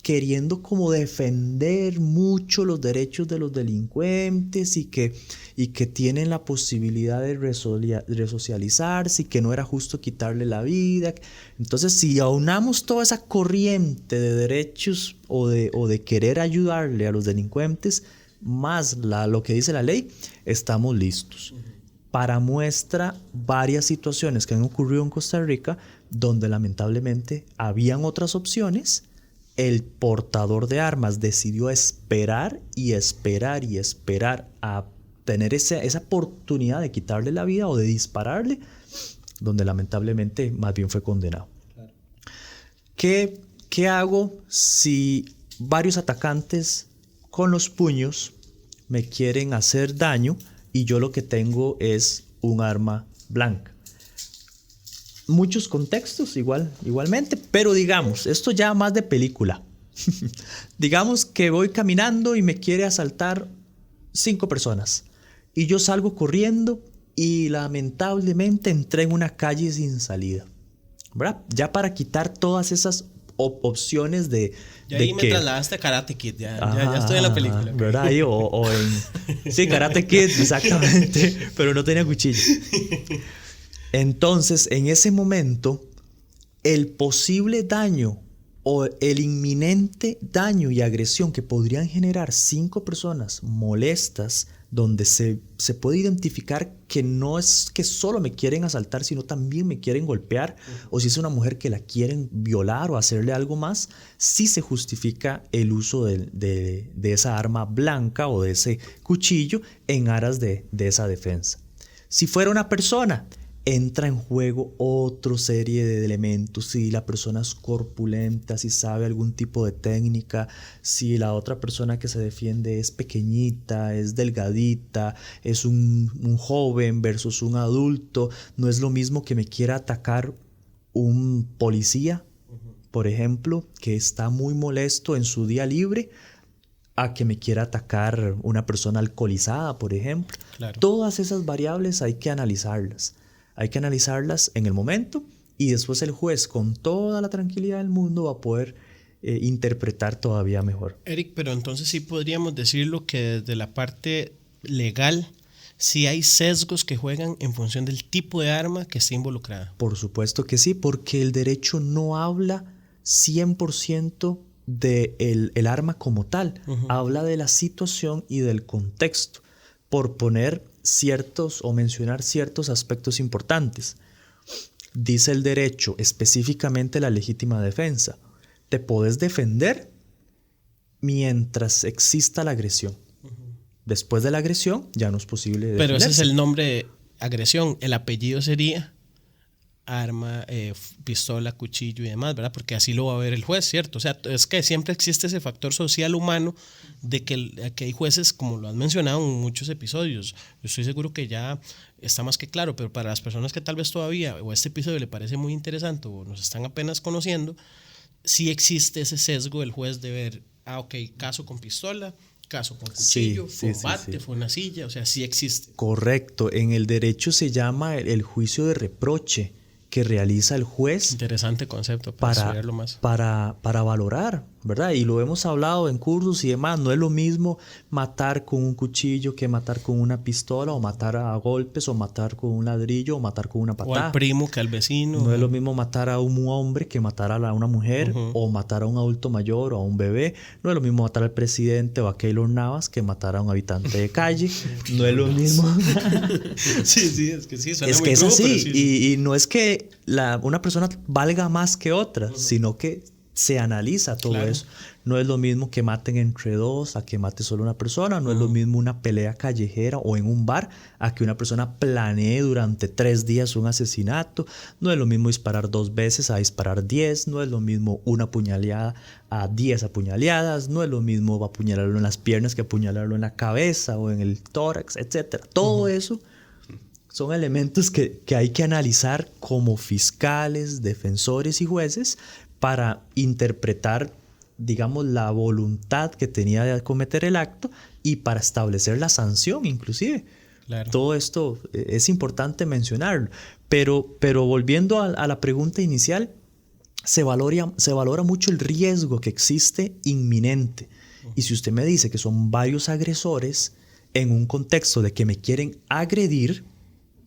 queriendo como defender mucho los derechos de los delincuentes y que tienen la posibilidad de resocializarse y que no era justo quitarle la vida. Entonces, si aunamos toda esa corriente de derechos o de querer ayudarle a los delincuentes, más lo que dice la ley, estamos listos. Para muestra varias situaciones que han ocurrido en Costa Rica donde lamentablemente habían otras opciones. El portador de armas decidió esperar a tener esa oportunidad de quitarle la vida o de dispararle, donde lamentablemente más bien fue condenado. Claro. ¿Qué hago si varios atacantes con los puños me quieren hacer daño y yo lo que tengo es un arma blanca. Muchos contextos igualmente, pero digamos, esto ya más de película. Digamos que voy caminando y me quiere asaltar 5 personas y yo salgo corriendo y lamentablemente entré en una calle sin salida, ¿verdad? Ya para quitar todas esas opciones de...
Ya ahí me trasladaste a Karate Kid, ya estoy en la película.
¿Verdad? Ahí, o en... Sí, Karate Kid, exactamente, pero no tenía cuchillo. Entonces, en ese momento, el posible daño o el inminente daño y agresión que podrían generar 5 personas molestas, donde se puede identificar que no es que solo me quieren asaltar, sino también me quieren golpear, o si es una mujer que la quieren violar o hacerle algo más, sí se justifica el uso de esa arma blanca o de ese cuchillo en aras de esa defensa. Si fuera una persona, entra en juego otra serie de elementos. Si la persona es corpulenta, si sabe algún tipo de técnica, si la otra persona que se defiende es pequeñita, es delgadita, es un joven versus un adulto. No es lo mismo que me quiera atacar un policía, por ejemplo, que está muy molesto en su día libre, a que me quiera atacar una persona alcoholizada, por ejemplo. Claro. Todas esas variables hay que analizarlas. Hay que analizarlas en el momento y después el juez, con toda la tranquilidad del mundo, va a poder interpretar todavía mejor.
Eric, pero entonces sí podríamos decirlo que desde la parte legal sí hay sesgos que juegan en función del tipo de arma que está involucrada.
Por supuesto que sí, porque el derecho no habla 100% del arma como tal. Habla de la situación y del contexto, por poner ciertos o mencionar ciertos aspectos importantes. Dice el derecho, específicamente la legítima defensa: te podés defender mientras exista la agresión. Después de la agresión ya no es posible defenderse.
Pero ese es el nombre de agresión. El apellido sería arma, pistola, cuchillo y demás, ¿verdad? Porque así lo va a ver el juez, ¿cierto? O sea, es que siempre existe ese factor social humano de que hay jueces, como lo han mencionado en muchos episodios. Yo estoy seguro que ya está más que claro, pero para las personas que tal vez todavía o este episodio le parece muy interesante o nos están apenas conociendo, sí existe ese sesgo del juez de ver, ok, caso con pistola, caso con cuchillo, fue un bate, fue una silla, o sea, sí existe.
Correcto, en el derecho se llama el juicio de reproche que realiza el juez.
Interesante concepto para estudiarlo más.
Para valorar, ¿verdad? Y lo hemos hablado en cursos y demás. No es lo mismo matar con un cuchillo que matar con una pistola, o matar a golpes, o matar con un ladrillo, o matar con una patada.
O al primo que al vecino.
No es lo mismo matar a un hombre que matar a una mujer, o matar a un adulto mayor o a un bebé. No es lo mismo matar al presidente o a Keylor Navas que matar a un habitante de calle. No es lo mismo.
Sí, es que sí, suena
es
muy
que es
crudo,
así.
Sí.
Y no es que una persona valga más que otra, sino que se analiza todo eso. No es lo mismo que maten entre 2 a que mate solo una persona. No es lo mismo una pelea callejera o en un bar a que una persona planee durante 3 días un asesinato. No es lo mismo disparar 2 veces a disparar 10. No es lo mismo una apuñalada a 10 apuñaladas. No es lo mismo apuñalarlo en las piernas que apuñalarlo en la cabeza o en el tórax, etc. Todo eso son elementos que hay que analizar como fiscales, defensores y jueces para interpretar, digamos, la voluntad que tenía de cometer el acto y para establecer la sanción inclusive. Claro. Todo esto es importante mencionarlo. Pero volviendo a la pregunta inicial, se valora mucho el riesgo que existe inminente. Y si usted me dice que son varios agresores en un contexto de que me quieren agredir,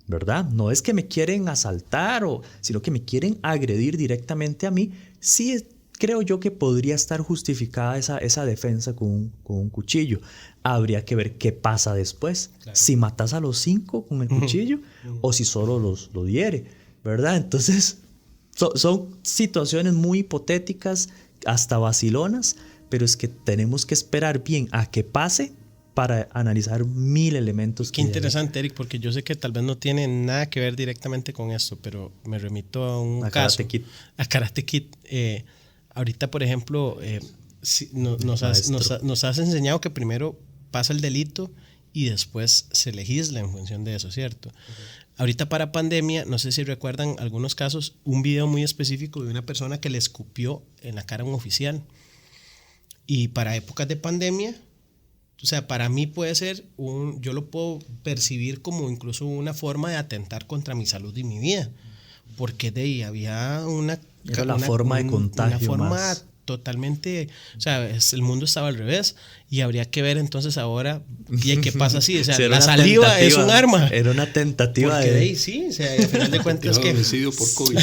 ¿verdad? No es que me quieren asaltar, sino que me quieren agredir directamente a mí. Sí, creo yo que podría estar justificada esa defensa con un cuchillo. Habría que ver qué pasa después. Claro. Si matas a los 5 con el cuchillo o si solo los hiere, ¿verdad? Entonces, son situaciones muy hipotéticas, hasta vacilonas, pero es que tenemos que esperar bien a que pase para analizar 1000 elementos.
Qué interesante, Eric, porque yo sé que tal vez no tiene nada que ver directamente con esto, pero me remito a un caso. A Karate Kid. Ahorita, por ejemplo, nos has enseñado que primero pasa el delito y después se legisla en función de eso, ¿cierto? Ahorita para pandemia, no sé si recuerdan algunos casos, un video muy específico de una persona que le escupió en la cara a un oficial. Y para épocas de pandemia, o sea, para mí puede ser yo lo puedo percibir como incluso una forma de atentar contra mi salud y mi vida. Porque de ahí había
la forma de contagio.
Una forma
más
totalmente, o sea, el mundo estaba al revés y habría que ver entonces ahora qué pasa así, o sea, la saliva es un arma.
Era una tentativa
porque de ahí sí, o sea, al final de cuentas que
homicidio por COVID.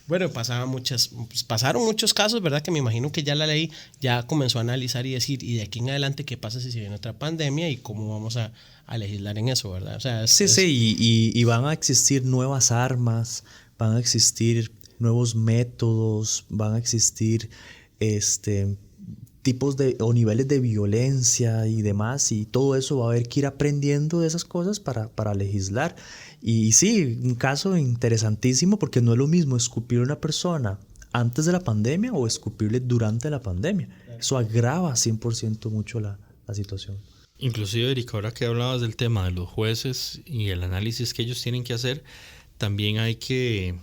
Bueno, pasaron muchos casos, ¿verdad? Que me imagino que ya la ley ya comenzó a analizar y decir, y de aquí en adelante, ¿qué pasa si se viene otra pandemia y cómo vamos a legislar en eso, ¿verdad? O sea,
y van a existir nuevas armas, van a existir nuevos métodos, van a existir tipos o niveles de violencia y demás, y todo eso va a haber que ir aprendiendo de esas cosas para legislar. Y sí, un caso interesantísimo, porque no es lo mismo escupir a una persona antes de la pandemia o escupirle durante la pandemia. Eso agrava 100% mucho la situación.
Inclusive, Erika, ahora que hablabas del tema de los jueces y el análisis que ellos tienen que hacer, también hay que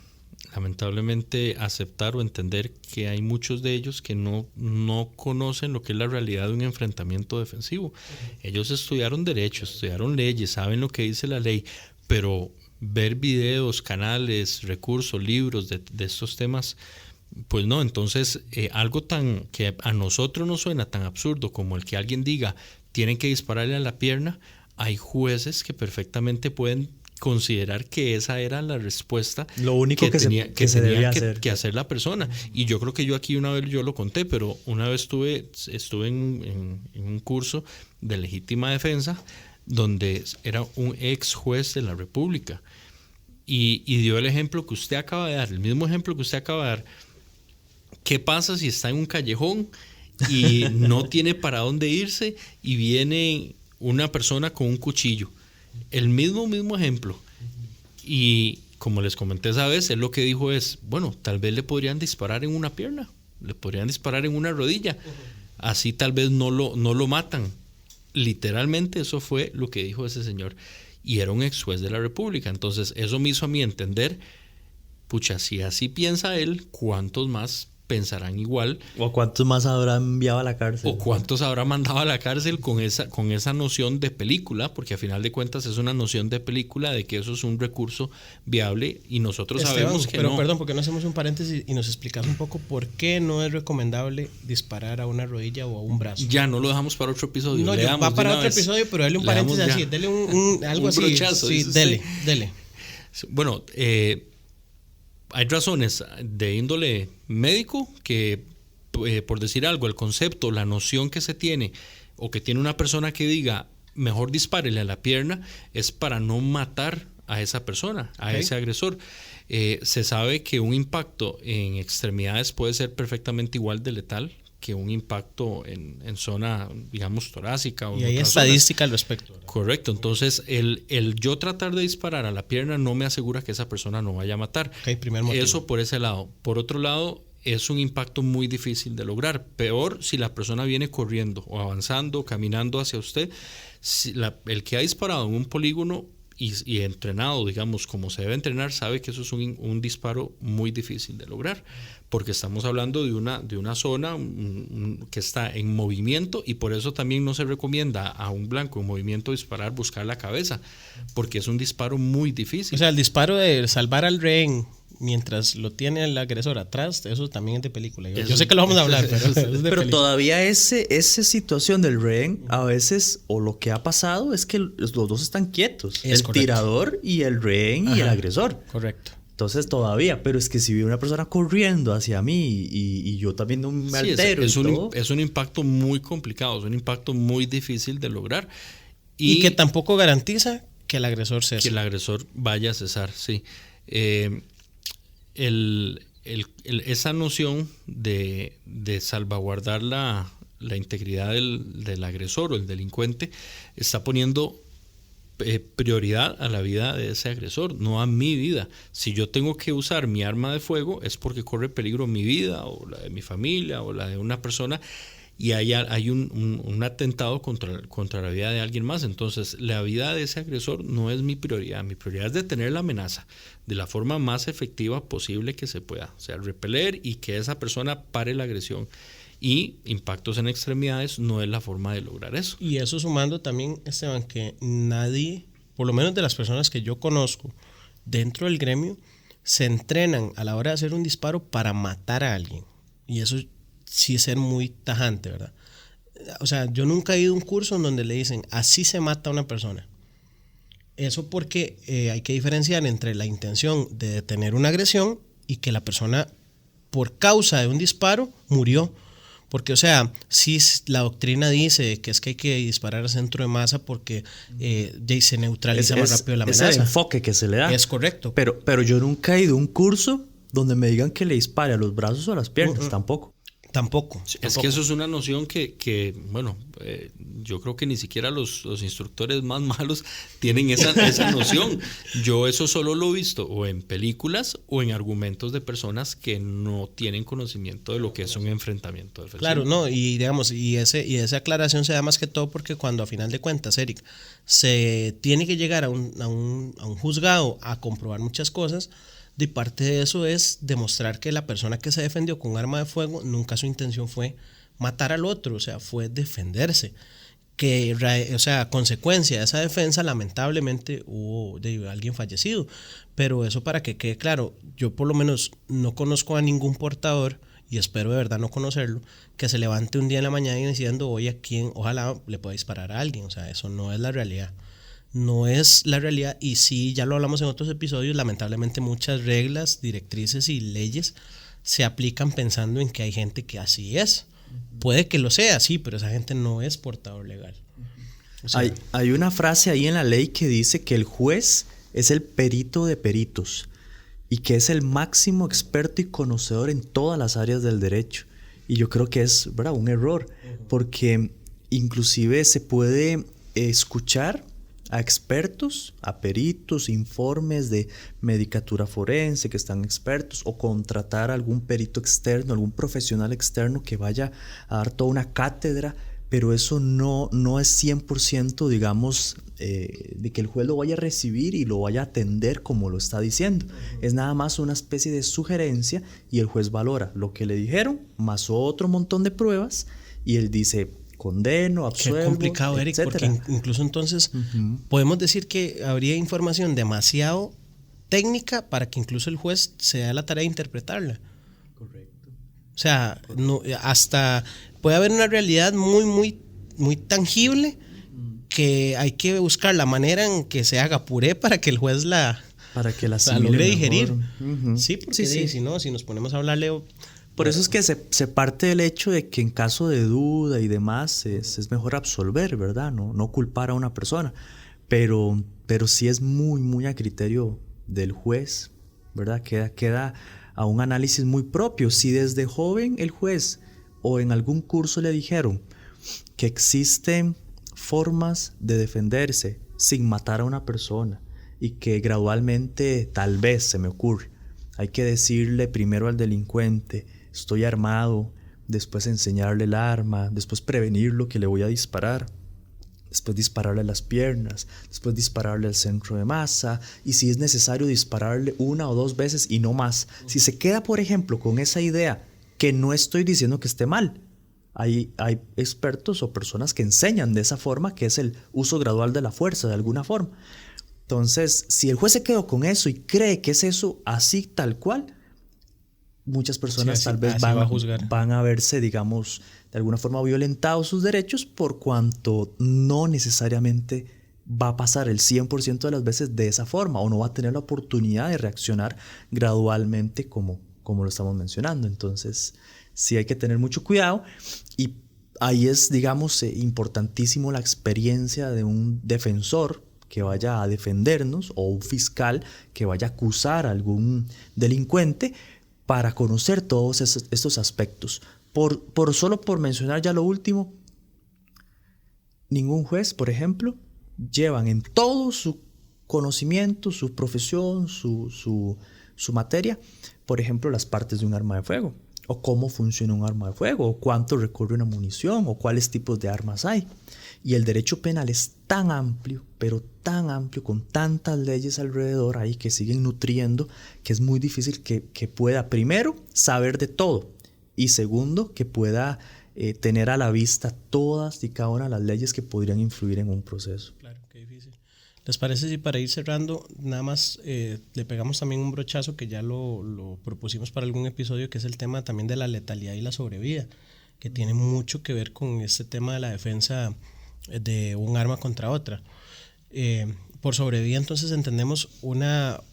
lamentablemente aceptar o entender que hay muchos de ellos que no conocen lo que es la realidad de un enfrentamiento defensivo. Ellos estudiaron derecho, estudiaron leyes, saben lo que dice la ley, pero ver videos, canales, recursos, libros de estos temas, pues no. Entonces, algo tan que a nosotros nos suena tan absurdo como el que alguien diga tienen que dispararle a la pierna, hay jueces que perfectamente pueden considerar que esa era la respuesta
lo único que tenía
que hacer la persona. Y yo creo que yo aquí una vez yo lo conté, pero una vez estuve en un curso de legítima defensa donde era un ex juez de la República y dio el ejemplo que usted acaba de dar, el mismo ejemplo que usted acaba de dar. ¿Qué pasa si está en un callejón y no tiene para dónde irse y viene una persona con un cuchillo? El mismo ejemplo. Y como les comenté esa vez, él lo que dijo es, bueno, tal vez le podrían disparar en una pierna, le podrían disparar en una rodilla, así tal vez no lo matan. Literalmente eso fue lo que dijo ese señor, y era un ex juez de la República. Entonces eso me hizo a mí entender, pucha, si así piensa él, ¿cuántos más pensarán igual?
¿O cuántos más habrá enviado a la cárcel?
¿O cuántos habrá mandado a la cárcel con esa noción de película? Porque a final de cuentas es una noción de película, de que eso es un recurso viable y nosotros sabemos que
pero no. Perdón, porque no hacemos un paréntesis y nos explicas un poco por qué no es recomendable disparar a una rodilla o a un brazo.
Ya, no lo dejamos para otro episodio.
No, va para otro episodio, pero dale un paréntesis así, dale algo
un
así.
Brochazo,
sí, dele.
Bueno, hay razones de índole médico que, por decir algo, el concepto, la noción que se tiene o que tiene una persona que diga mejor dispárele a la pierna es para no matar a esa persona, a ese agresor. Se sabe que un impacto en extremidades puede ser perfectamente igual de letal que un impacto en zona, digamos, torácica.
Y hay estadística al respecto.
Correcto. Entonces, el yo tratar de disparar a la pierna no me asegura que esa persona no vaya a matar.
Primer motivo.
Eso por ese lado. Por otro lado, es un impacto muy difícil de lograr. Peor si la persona viene corriendo o avanzando, caminando hacia usted. El que ha disparado en un polígono y entrenado, digamos, como se debe entrenar, sabe que eso es un disparo muy difícil de lograr, porque estamos hablando de una zona que está en movimiento, y por eso también no se recomienda a un blanco en movimiento disparar, buscar la cabeza, porque es un disparo muy difícil.
O sea, el disparo de salvar al rehén mientras lo tiene el agresor atrás, eso también es de película. Yo sé que lo vamos a hablar,
pero todavía esa situación del rehén, a veces, o lo que ha pasado es que los dos están quietos, el tirador y el rehén. Ajá, y el agresor.
Correcto.
Entonces todavía, pero es que si viene una persona corriendo hacia mí y yo también no me altero.
Es un impacto muy complicado, es un impacto muy difícil de lograr.
Y que tampoco garantiza que el agresor cese.
Que el agresor vaya a cesar, sí. Esa noción de salvaguardar la integridad del agresor o el delincuente está poniendo prioridad a la vida de ese agresor, no a mi vida. Si yo tengo que usar mi arma de fuego es porque corre peligro mi vida o la de mi familia o la de una persona, y hay un atentado contra la vida de alguien más. Entonces, la vida de ese agresor no es mi prioridad. Mi prioridad es detener la amenaza de la forma más efectiva posible que se pueda. O sea, repeler y que esa persona pare la agresión. Y impactos en extremidades no es la forma de lograr eso.
Y eso sumando también, Esteban, que nadie, por lo menos de las personas que yo conozco dentro del gremio, se entrenan a la hora de hacer un disparo para matar a alguien. Y eso sí es ser muy tajante, ¿verdad? O sea, yo nunca he ido a un curso en donde le dicen, así se mata a una persona. Eso porque hay que diferenciar entre la intención de detener una agresión y que la persona, por causa de un disparo, murió. Porque, o sea, si la doctrina dice que es que hay que disparar al centro de masa porque se neutraliza más rápido la amenaza.
Es el enfoque que se le da.
Es correcto.
Pero yo nunca he ido a un curso donde me digan que le dispare a los brazos o a las piernas, tampoco.
Tampoco.
Es que eso es una noción que bueno, yo creo que ni siquiera los instructores más malos tienen esa noción. Yo eso solo lo he visto o en películas o en argumentos de personas que no tienen conocimiento de lo que es un enfrentamiento defensivo.
Claro, no, y digamos, y esa aclaración se da más que todo porque cuando a final de cuentas, Eric, se tiene que llegar a un juzgado a comprobar muchas cosas. De parte de eso es demostrar que la persona que se defendió con un arma de fuego, nunca su intención fue matar al otro, o sea, fue defenderse. Que, o sea, a consecuencia de esa defensa, lamentablemente hubo alguien fallecido. Pero eso, para que quede claro, yo por lo menos no conozco a ningún portador, y espero de verdad no conocerlo, que se levante un día en la mañana y diciendo, oye, ¿a quién? Ojalá le pueda disparar a alguien. O sea, eso no es la realidad. No es la realidad, y sí, ya lo hablamos en otros episodios, lamentablemente muchas reglas, directrices y leyes se aplican pensando en que hay gente que así es. Puede que lo sea, sí, pero esa gente no es portador legal. O sea,
hay una frase ahí en la ley que dice que el juez es el perito de peritos y que es el máximo experto y conocedor en todas las áreas del derecho. Y yo creo que es, ¿verdad?, un error, porque inclusive se puede escuchar a expertos, a peritos, informes de medicatura forense que están expertos, o contratar a algún perito externo, algún profesional externo que vaya a dar toda una cátedra, pero eso no es 100%, digamos, de que el juez lo vaya a recibir y lo vaya a atender como lo está diciendo. Es nada más una especie de sugerencia y el juez valora lo que le dijeron, más otro montón de pruebas, y él dice, condeno, absuelvo.
Qué complicado, Eric,
etcétera.
porque incluso entonces podemos decir que habría información demasiado técnica para que incluso el juez se dé la tarea de interpretarla.
Correcto.
O sea, no, hasta puede haber una realidad muy tangible que hay que buscar la manera en que se haga puré para que el juez la logre digerir. Sí, porque sí, si no, si nos ponemos a hablarle...
Por eso es que se parte del hecho de que en caso de duda y demás es mejor absolver, ¿verdad? No culpar a una persona. Pero sí es muy a criterio del juez, ¿verdad? Queda a un análisis muy propio. Si desde joven el juez o en algún curso le dijeron que existen formas de defenderse sin matar a una persona y que gradualmente, tal vez se me ocurre, hay que decirle primero al delincuente, estoy armado, después enseñarle el arma, después prevenirlo que le voy a disparar, después dispararle a las piernas, después dispararle al centro de masa, y si es necesario dispararle 1 o 2 veces y no más. Si se queda, por ejemplo, con esa idea, que no estoy diciendo que esté mal, hay expertos o personas que enseñan de esa forma, que es el uso gradual de la fuerza de alguna forma. Entonces, si el juez se quedó con eso y cree que es eso así tal cual, muchas personas tal vez van a verse, digamos, de alguna forma violentados sus derechos, por cuanto no necesariamente va a pasar el 100% de las veces de esa forma, o no va a tener la oportunidad de reaccionar gradualmente como lo estamos mencionando. Entonces sí hay que tener mucho cuidado, y ahí es, digamos, importantísimo la experiencia de un defensor que vaya a defendernos, o un fiscal que vaya a acusar a algún delincuente, para conocer todos estos aspectos. Solo por mencionar ya lo último, ningún juez, por ejemplo, llevan en todo su conocimiento, su profesión, su materia, por ejemplo, las partes de un arma de fuego. o cómo funciona un arma de fuego, o cuánto recorre una munición, o cuáles tipos de armas hay. Y el derecho penal es tan amplio, pero tan amplio, con tantas leyes alrededor ahí que siguen nutriendo, que es muy difícil que pueda, primero, saber de todo, y segundo, que pueda tener a la vista todas y cada una de las leyes que podrían influir en un proceso.
Claro, qué difícil. ¿Les parece si para ir cerrando, nada más le pegamos también un brochazo que ya lo propusimos para algún episodio, que es el tema también de la letalidad y la sobrevida, que tiene mucho que ver con este tema de la defensa de un arma contra otra? Por sobrevida entonces entendemos una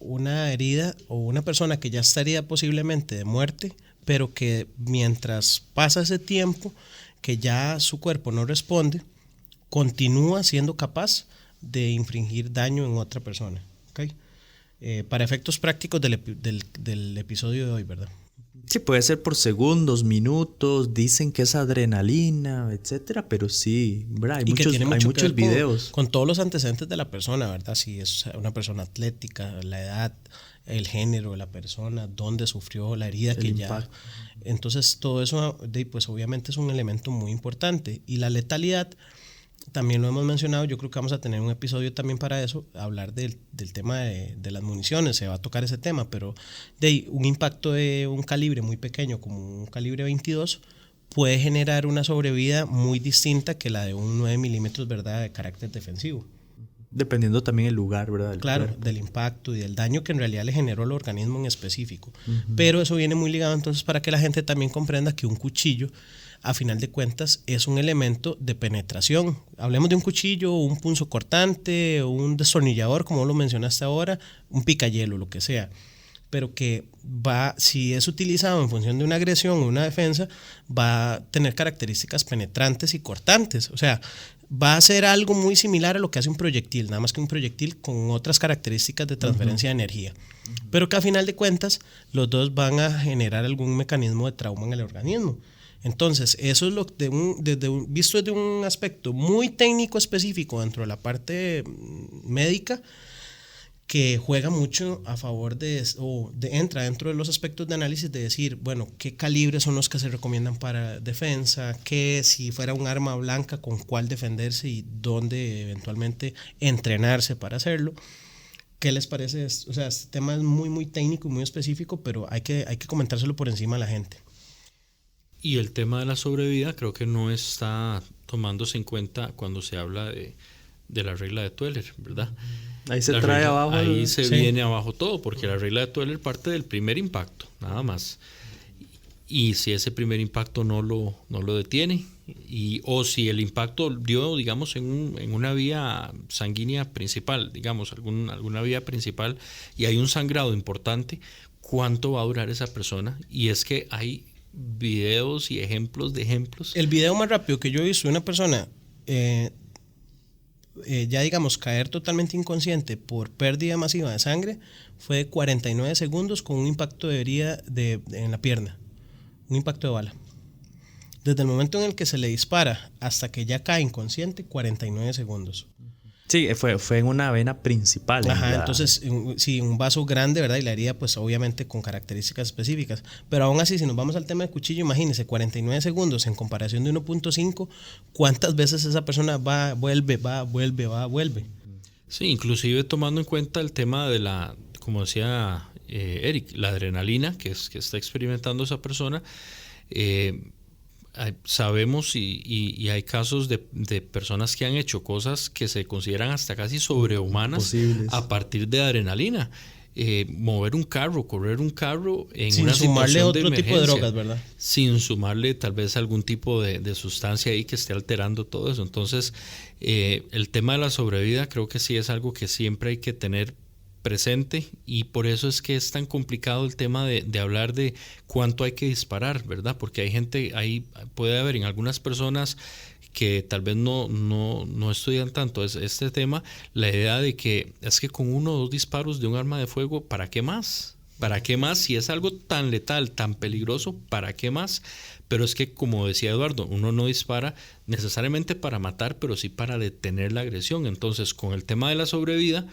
herida o una persona que ya estaría posiblemente de muerte, pero que mientras pasa ese tiempo, que ya su cuerpo no responde, continúa siendo capaz de infringir daño en otra persona. ¿Okay? Para efectos prácticos del episodio de hoy, ¿verdad?
Sí, puede ser por segundos, minutos, dicen que es adrenalina, etcétera, pero sí, ¿verdad? Hay muchos videos.
Con todos los antecedentes de la persona, ¿verdad? Si es una persona atlética, la edad, el género de la persona, dónde sufrió la herida, el impacto. Entonces, todo eso, pues obviamente es un elemento muy importante. Y la letalidad, también lo hemos mencionado, yo creo que vamos a tener un episodio también para eso, hablar del tema de las municiones, se va a tocar ese tema, pero un impacto de un calibre muy pequeño, como un calibre 22, puede generar una sobrevida muy distinta que la de un 9 milímetros, ¿verdad?, de carácter defensivo.
Dependiendo también el lugar, ¿verdad?
Claro, del impacto y del daño que en realidad le generó al organismo en específico. Pero eso viene muy ligado entonces para que la gente también comprenda que un cuchillo, a final de cuentas, es un elemento de penetración. Hablemos de un cuchillo, un punzocortante, un destornillador, como lo mencionaste ahora, un picayelo, lo que sea. Pero que si es utilizado en función de una agresión o una defensa, va a tener características penetrantes y cortantes. O sea, va a ser algo muy similar a lo que hace un proyectil, nada más que un proyectil con otras características de transferencia de energía. Pero que a final de cuentas, los dos van a generar algún mecanismo de trauma en el organismo. Entonces, eso es visto desde un aspecto muy técnico específico dentro de la parte médica, que juega mucho a favor entra dentro de los aspectos de análisis de decir, bueno, qué calibres son los que se recomiendan para defensa, que si fuera un arma blanca, con cuál defenderse y dónde eventualmente entrenarse para hacerlo. ¿Qué les parece esto? O sea, este tema es muy, muy técnico y muy específico, pero hay que comentárselo por encima a la gente.
Y el tema de la sobrevida creo que no está tomándose en cuenta cuando se habla de la regla de Tueller, ¿verdad?
Ahí se trae abajo.
Ahí se viene abajo todo, porque la regla de Tueller parte del primer impacto, nada más. Y si ese primer impacto no lo detiene, o si el impacto dio, digamos, en una vía sanguínea principal, digamos, alguna vía principal, y hay un sangrado importante, ¿cuánto va a durar esa persona? Y es que hay videos y ejemplos de ejemplos.
El video más rápido que yo he visto de una persona ya digamos caer totalmente inconsciente por pérdida masiva de sangre fue de 49 segundos con un impacto de herida en la pierna, un impacto de bala. Desde el momento en el que se le dispara hasta que ya cae inconsciente, 49 segundos.
Sí, fue en una vena principal.
Ajá, entonces, sí, un vaso grande, ¿verdad? Y la herida, pues obviamente con características específicas. Pero aún así, si nos vamos al tema del cuchillo, imagínense, 49 segundos en comparación de 1.5, ¿cuántas veces esa persona vuelve?
Sí, inclusive tomando en cuenta el tema de como decía Eric, la adrenalina que está experimentando esa persona. Sabemos y hay casos de personas que han hecho cosas que se consideran hasta casi sobrehumanas posibles a partir de adrenalina. Mover un carro, correr un carro en
sin
una
sumarle
situación
otro
de emergencia,
tipo de drogas, ¿verdad?
Sin sumarle tal vez algún tipo de sustancia ahí que esté alterando todo eso. Entonces, el tema de la sobrevida creo que sí es algo que siempre hay que tener presente, y por eso es que es tan complicado el tema de hablar de cuánto hay que disparar, ¿verdad? Porque puede haber en algunas personas que tal vez no estudian tanto este tema, la idea de que es que con 1 o 2 disparos de un arma de fuego, ¿para qué más? ¿Para qué más? Si es algo tan letal, tan peligroso, ¿para qué más? Pero es que, como decía Eduardo, uno no dispara necesariamente para matar, pero sí para detener la agresión. Entonces, con el tema de la sobrevida,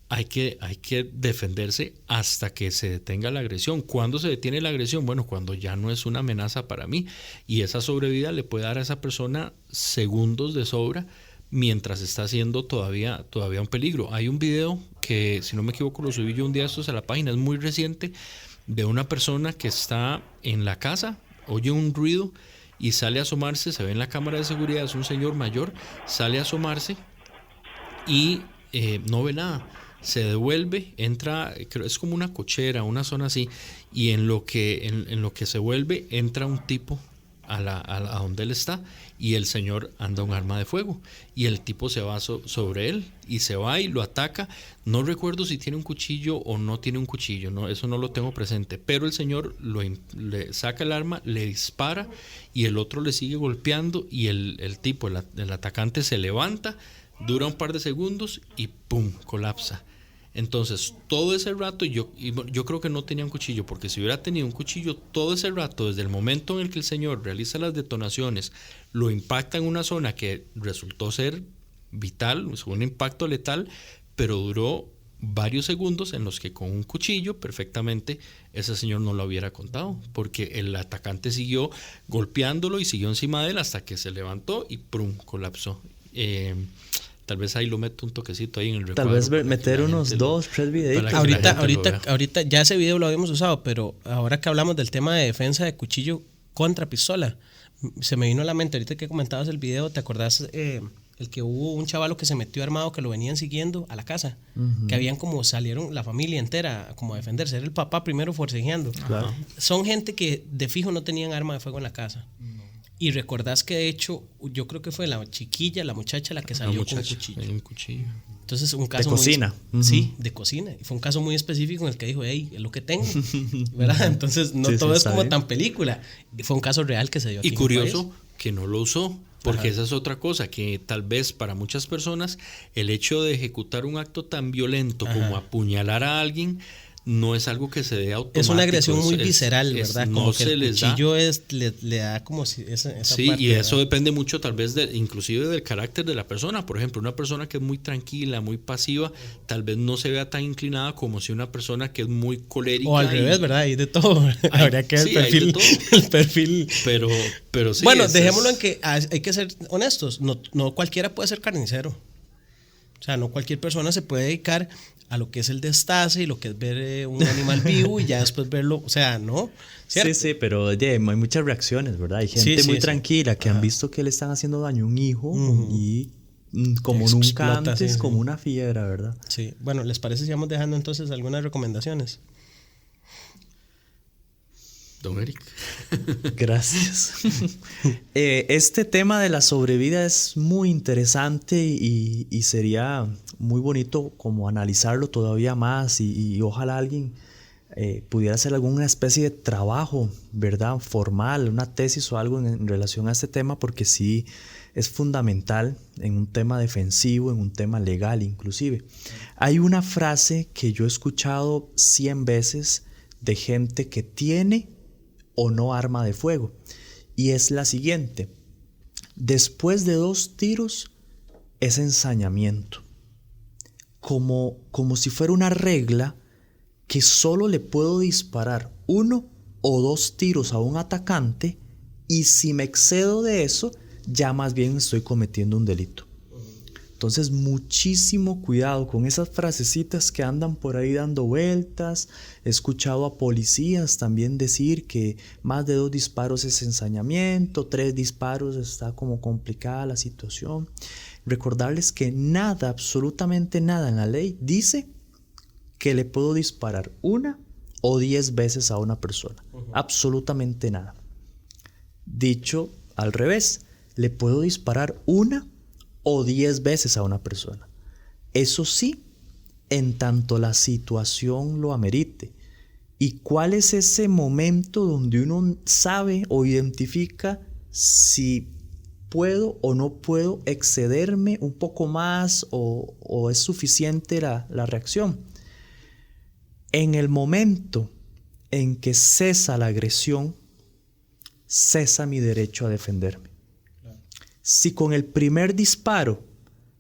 hay que defenderse hasta que se detenga la agresión. ¿Cuándo se detiene la agresión? Bueno, cuando ya no es una amenaza para mí, y esa sobrevida le puede dar a esa persona segundos de sobra mientras está haciendo todavía un peligro. Hay un video que, si no me equivoco, lo subí yo un día estos a la página, es muy reciente, de una persona que está en la casa, oye un ruido y sale a asomarse, se ve en la cámara de seguridad, es un señor mayor, sale a asomarse y no ve nada. Se devuelve, entra, creo es como una cochera, una zona así, y en lo que se vuelve, entra un tipo a donde él está, y el señor anda un arma de fuego, y el tipo se va sobre él, y se va y lo ataca. No recuerdo si tiene un cuchillo o no tiene un cuchillo, no, eso no lo tengo presente, pero el señor le saca el arma, le dispara, y el otro le sigue golpeando, y el tipo, el atacante, se levanta, dura un par de segundos y ¡pum!, colapsa. Entonces, todo ese rato, yo creo que no tenía un cuchillo, porque si hubiera tenido un cuchillo, todo ese rato, desde el momento en el que el señor realiza las detonaciones, lo impacta en una zona que resultó ser vital, un impacto letal, pero duró varios segundos en los que con un cuchillo perfectamente ese señor no lo hubiera contado, porque el atacante siguió golpeándolo y siguió encima de él hasta que se levantó y ¡prum!, colapsó. Tal vez ahí lo meto un toquecito ahí en el recuadro.
Tal vez meter unos 2-3 videitos.
Ahorita ya ese video lo habíamos usado, pero ahora que hablamos del tema de defensa de cuchillo contra pistola, se me vino a la mente, ahorita que comentabas el video, ¿te acordás el que hubo un chavalo que se metió armado, que lo venían siguiendo a la casa? Que habían como salieron la familia entera como a defenderse, era el papá primero forcejeando.
Claro.
Son gente que de fijo no tenían arma de fuego en la casa. Y recordás que de hecho yo creo que fue la muchacha la que salió con un cuchillo. Entonces un caso
de cocina.
Sí, de cocina. Y fue un caso muy específico en el que dijo, hey, es lo que tengo, ¿verdad? Entonces no todo es como tan película. Y fue un caso real que se dio aquí.
Y curioso que no lo usó, porque esa es otra cosa, que tal vez para muchas personas el hecho de ejecutar un acto tan violento como apuñalar a alguien no es algo que se dé automático.
Es una agresión muy visceral, ¿verdad? Como
no
que
se
el
les
cuchillo
da.
Le da como si esa
sí,
parte,
y eso
¿verdad?
depende mucho tal vez inclusive del carácter de la persona. Por ejemplo, una persona que es muy tranquila, muy pasiva, tal vez no se vea tan inclinada como si una persona que es muy colérica.
O al revés, ¿verdad? Hay de todo. Habría que ver el perfil.
Pero sí.
Bueno, dejémoslo en que hay que ser honestos. No cualquiera puede ser carnicero. O sea, no cualquier persona se puede dedicar a lo que es el destace y lo que es ver un animal vivo y ya después verlo, o sea, ¿no? ¿Cierto?
Sí, pero hay muchas reacciones, ¿verdad? Hay gente muy tranquila que han visto que le están haciendo daño a un hijo y como nunca antes, como una fiera, ¿verdad?
Sí, bueno, ¿les parece si vamos dejando entonces algunas recomendaciones?
Don Eric.
Gracias. Este tema de la sobrevida es muy interesante y sería muy bonito como analizarlo todavía más y ojalá alguien pudiera hacer alguna especie de trabajo, ¿verdad? Formal, una tesis o algo en relación a este tema, porque sí es fundamental en un tema defensivo, en un tema legal inclusive. Hay una frase que yo he escuchado 100 veces de gente que tiene o no arma de fuego, y es la siguiente: después de 2 tiros es ensañamiento, como si fuera una regla que solo le puedo disparar 1 o 2 tiros a un atacante, y si me excedo de eso ya más bien estoy cometiendo un delito. Entonces, muchísimo cuidado con esas frasecitas que andan por ahí dando vueltas. He escuchado a policías también decir que más de 2 disparos es ensañamiento, 3 disparos está como complicada la situación. Recordarles que nada, absolutamente nada en la ley dice que le puedo disparar 1 o 10 veces a una persona. Absolutamente nada. Dicho al revés, le puedo disparar 1 o 10 veces a una persona. Eso sí, en tanto la situación lo amerite. ¿Y cuál es ese momento donde uno sabe o identifica si puedo o no puedo excederme un poco más o es suficiente la reacción? En el momento en que cesa la agresión, cesa mi derecho a defenderme. Si con el primer disparo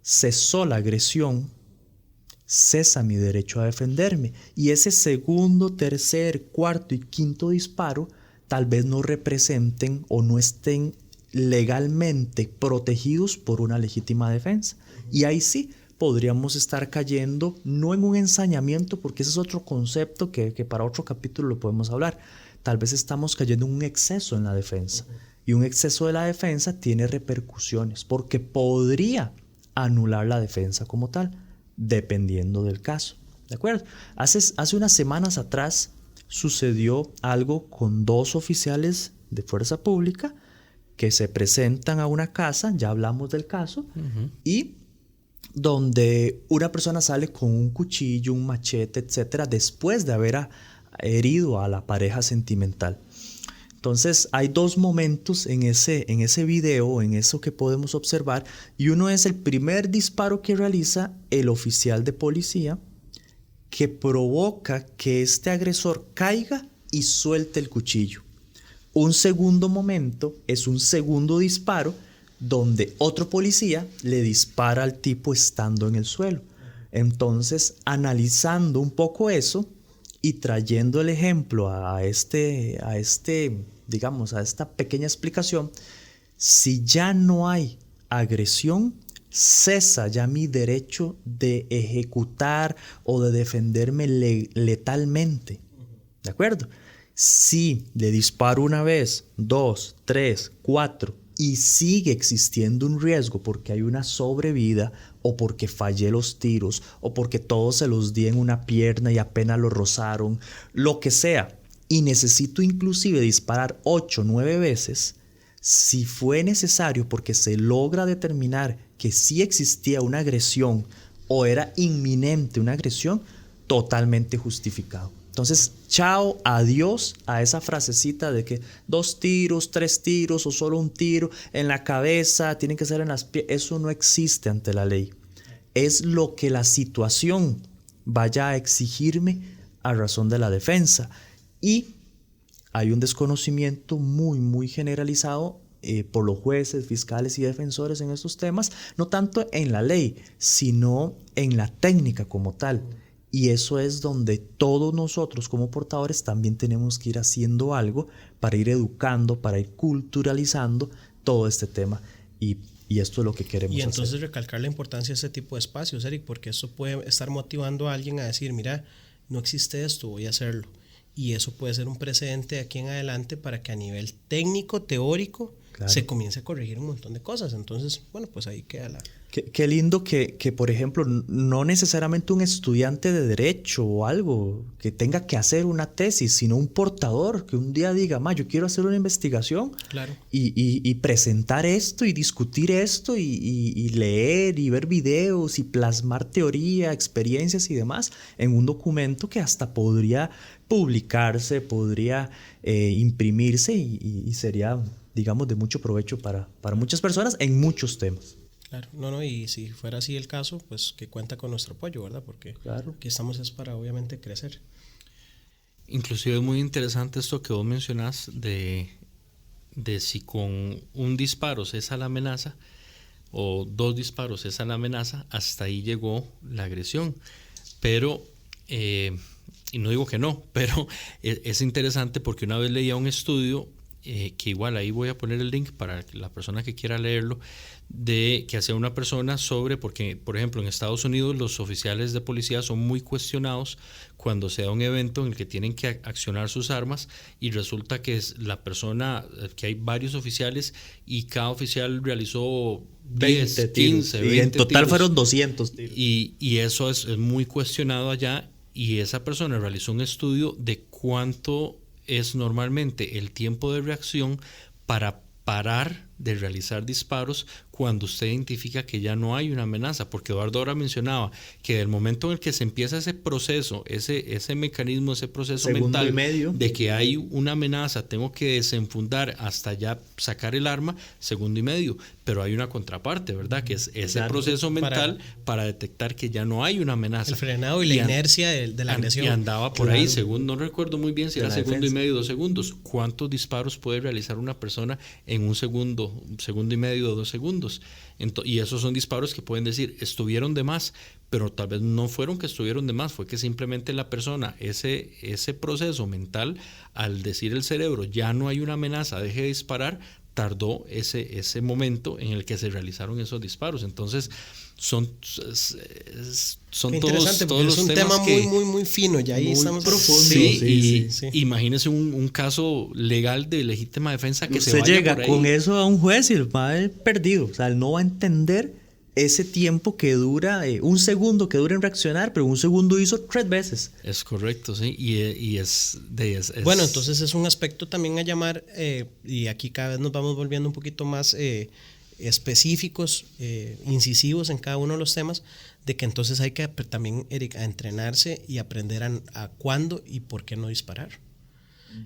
cesó la agresión cesa mi derecho a defenderme. Y ese segundo, tercer, cuarto y quinto disparo tal vez no representen o no estén legalmente protegidos por una legítima defensa. Y ahí sí podríamos estar cayendo no en un ensañamiento, porque ese es otro concepto que para otro capítulo lo podemos hablar. Tal vez estamos cayendo en un exceso en la defensa. Y un exceso de la defensa tiene repercusiones porque podría anular la defensa como tal, dependiendo del caso. ¿De acuerdo? Hace unas semanas atrás sucedió algo con 2 oficiales de fuerza pública que se presentan a una casa, ya hablamos del caso, y donde una persona sale con un cuchillo, un machete, etcétera, después de haber herido a la pareja sentimental. Entonces hay 2 momentos en ese video, en eso que podemos observar, y uno es el primer disparo que realiza el oficial de policía, que provoca que este agresor caiga y suelte el cuchillo. Un segundo momento es un segundo disparo donde otro policía le dispara al tipo estando en el suelo. Entonces, analizando un poco eso y trayendo el ejemplo a esta pequeña explicación, si ya no hay agresión, cesa ya mi derecho de ejecutar o de defenderme letalmente. ¿De acuerdo? Si le disparo una vez, 2, 3, 4 y sigue existiendo un riesgo porque hay una sobrevida o porque fallé los tiros o porque todos se los di en una pierna y apenas lo rozaron, lo que sea, y necesito inclusive disparar 8, 9 veces, si fue necesario porque se logra determinar que sí existía una agresión o era inminente una agresión, totalmente justificado. Entonces, chao, adiós a esa frasecita de que 2 tiros, 3 tiros o solo un tiro en la cabeza, tienen que ser en las piernas. Eso no existe ante la ley. Es lo que la situación vaya a exigirme a razón de la defensa. Y hay un desconocimiento muy, muy generalizado por los jueces, fiscales y defensores en estos temas, no tanto en la ley, sino en la técnica como tal. Y eso es donde todos nosotros como portadores también tenemos que ir haciendo algo para ir educando, para ir culturalizando todo este tema. Y esto es lo que queremos hacer.
Y entonces recalcar la importancia de este tipo de espacios, Eric, porque eso puede estar motivando a alguien a decir, mira, no existe esto, voy a hacerlo. Y eso puede ser un precedente de aquí en adelante para que a nivel técnico, teórico, claro, se comience a corregir un montón de cosas. Entonces, bueno, pues ahí queda la...
Qué lindo que, por ejemplo, no necesariamente un estudiante de derecho o algo que tenga que hacer una tesis, sino un portador que un día diga, yo quiero hacer una investigación,
claro,
y presentar esto y discutir esto y leer y ver videos y plasmar teoría, experiencias y demás en un documento que hasta podría publicarse, podría imprimirse y sería, digamos, de mucho provecho para muchas personas en muchos temas.
Claro, y si fuera así el caso, pues que cuenta con nuestro apoyo, ¿verdad? Porque
claro,
aquí estamos es para obviamente crecer.
Inclusive es muy interesante esto que vos mencionás de si con un disparo cesa la amenaza o 2 disparos cesa la amenaza, hasta ahí llegó la agresión. Pero, y no digo que no, pero es interesante porque una vez leía un estudio que igual ahí voy a poner el link para la persona que quiera leerlo, de que hacía una persona sobre, porque por ejemplo en Estados Unidos los oficiales de policía son muy cuestionados cuando se da un evento en el que tienen que accionar sus armas y resulta que es la persona, que hay varios oficiales y cada oficial realizó 10, 15, 20
y en total
tiros.
Fueron 200 tiros.
Y eso es muy cuestionado allá, y esa persona realizó un estudio de cuánto es normalmente el tiempo de reacción para parar de realizar disparos cuando usted identifica que ya no hay una amenaza, porque Eduardo ahora mencionaba que del momento en el que se empieza ese proceso, ese mecanismo, ese proceso
segundo
mental
y medio,
de que hay una amenaza, tengo que desenfundar hasta ya sacar el arma, segundo y medio, pero hay una contraparte, ¿verdad? Que es ese proceso mental para detectar que ya no hay una amenaza.
El frenado y la inercia de la agresión.
Y andaba por ahí, según, no recuerdo muy bien si era segundo
defensa.
Y medio, 2 segundos. ¿Cuántos disparos puede realizar una persona en un segundo y medio, 2 segundos? segundos. Y esos son disparos que pueden decir, estuvieron de más, pero tal vez no fueron que estuvieron de más, fue que simplemente la persona, ese proceso mental, al decir el cerebro, ya no hay una amenaza, deje de disparar, tardó ese momento en el que se realizaron esos disparos. Entonces, son todos los
es un tema muy fino, ya ahí estamos
profundo.
Sí. Imagínese un caso legal de legítima defensa que
usted llega con eso a un juez y va a perdido, o sea, él no va a entender ese tiempo que dura, un segundo que dura en reaccionar, pero un segundo hizo 3 veces.
Es correcto, sí, y es
bueno, entonces es un aspecto también a llamar, y aquí cada vez nos vamos volviendo un poquito más específicos, incisivos en cada uno de los temas, de que entonces hay que también, Eric, a entrenarse y aprender a cuándo y por qué no disparar.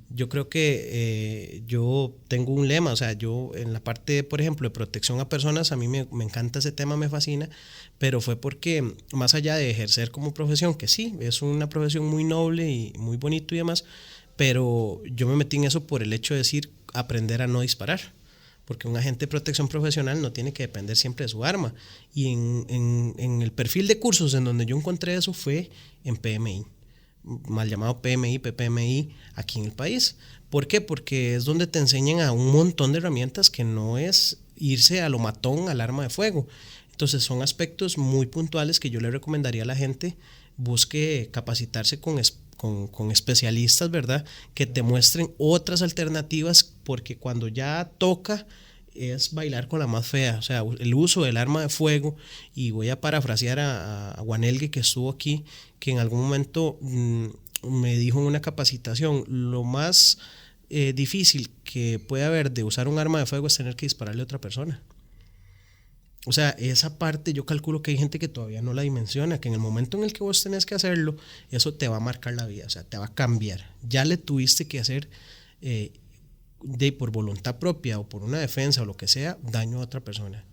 Yo creo que yo tengo un lema, o sea, yo en la parte, por ejemplo, de protección a personas, a mí me encanta ese tema, me fascina, pero fue porque más allá de ejercer como profesión, que sí, es una profesión muy noble y muy bonito y demás, pero yo me metí en eso por el hecho de decir, aprender a no disparar. Porque un agente de protección profesional no tiene que depender siempre de su arma. Y en el perfil de cursos en donde yo encontré eso fue en PMI, mal llamado PMI, PPMI, aquí en el país. ¿Por qué? Porque es donde te enseñan a un montón de herramientas que no es irse a lo matón al arma de fuego. Entonces son aspectos muy puntuales que yo le recomendaría a la gente, busque capacitarse con especialistas, ¿verdad? Que te muestren otras alternativas, porque cuando ya toca es bailar con la más fea, o sea, el uso del arma de fuego, y voy a parafrasear a Juanelgue, que estuvo aquí, que en algún momento me dijo en una capacitación, lo más difícil que puede haber de usar un arma de fuego es tener que dispararle a otra persona. O sea, esa parte yo calculo que hay gente que todavía no la dimensiona, que en el momento en el que vos tenés que hacerlo, eso te va a marcar la vida, o sea, te va a cambiar. Ya le tuviste que hacer por voluntad propia o por una defensa o lo que sea, daño a otra persona.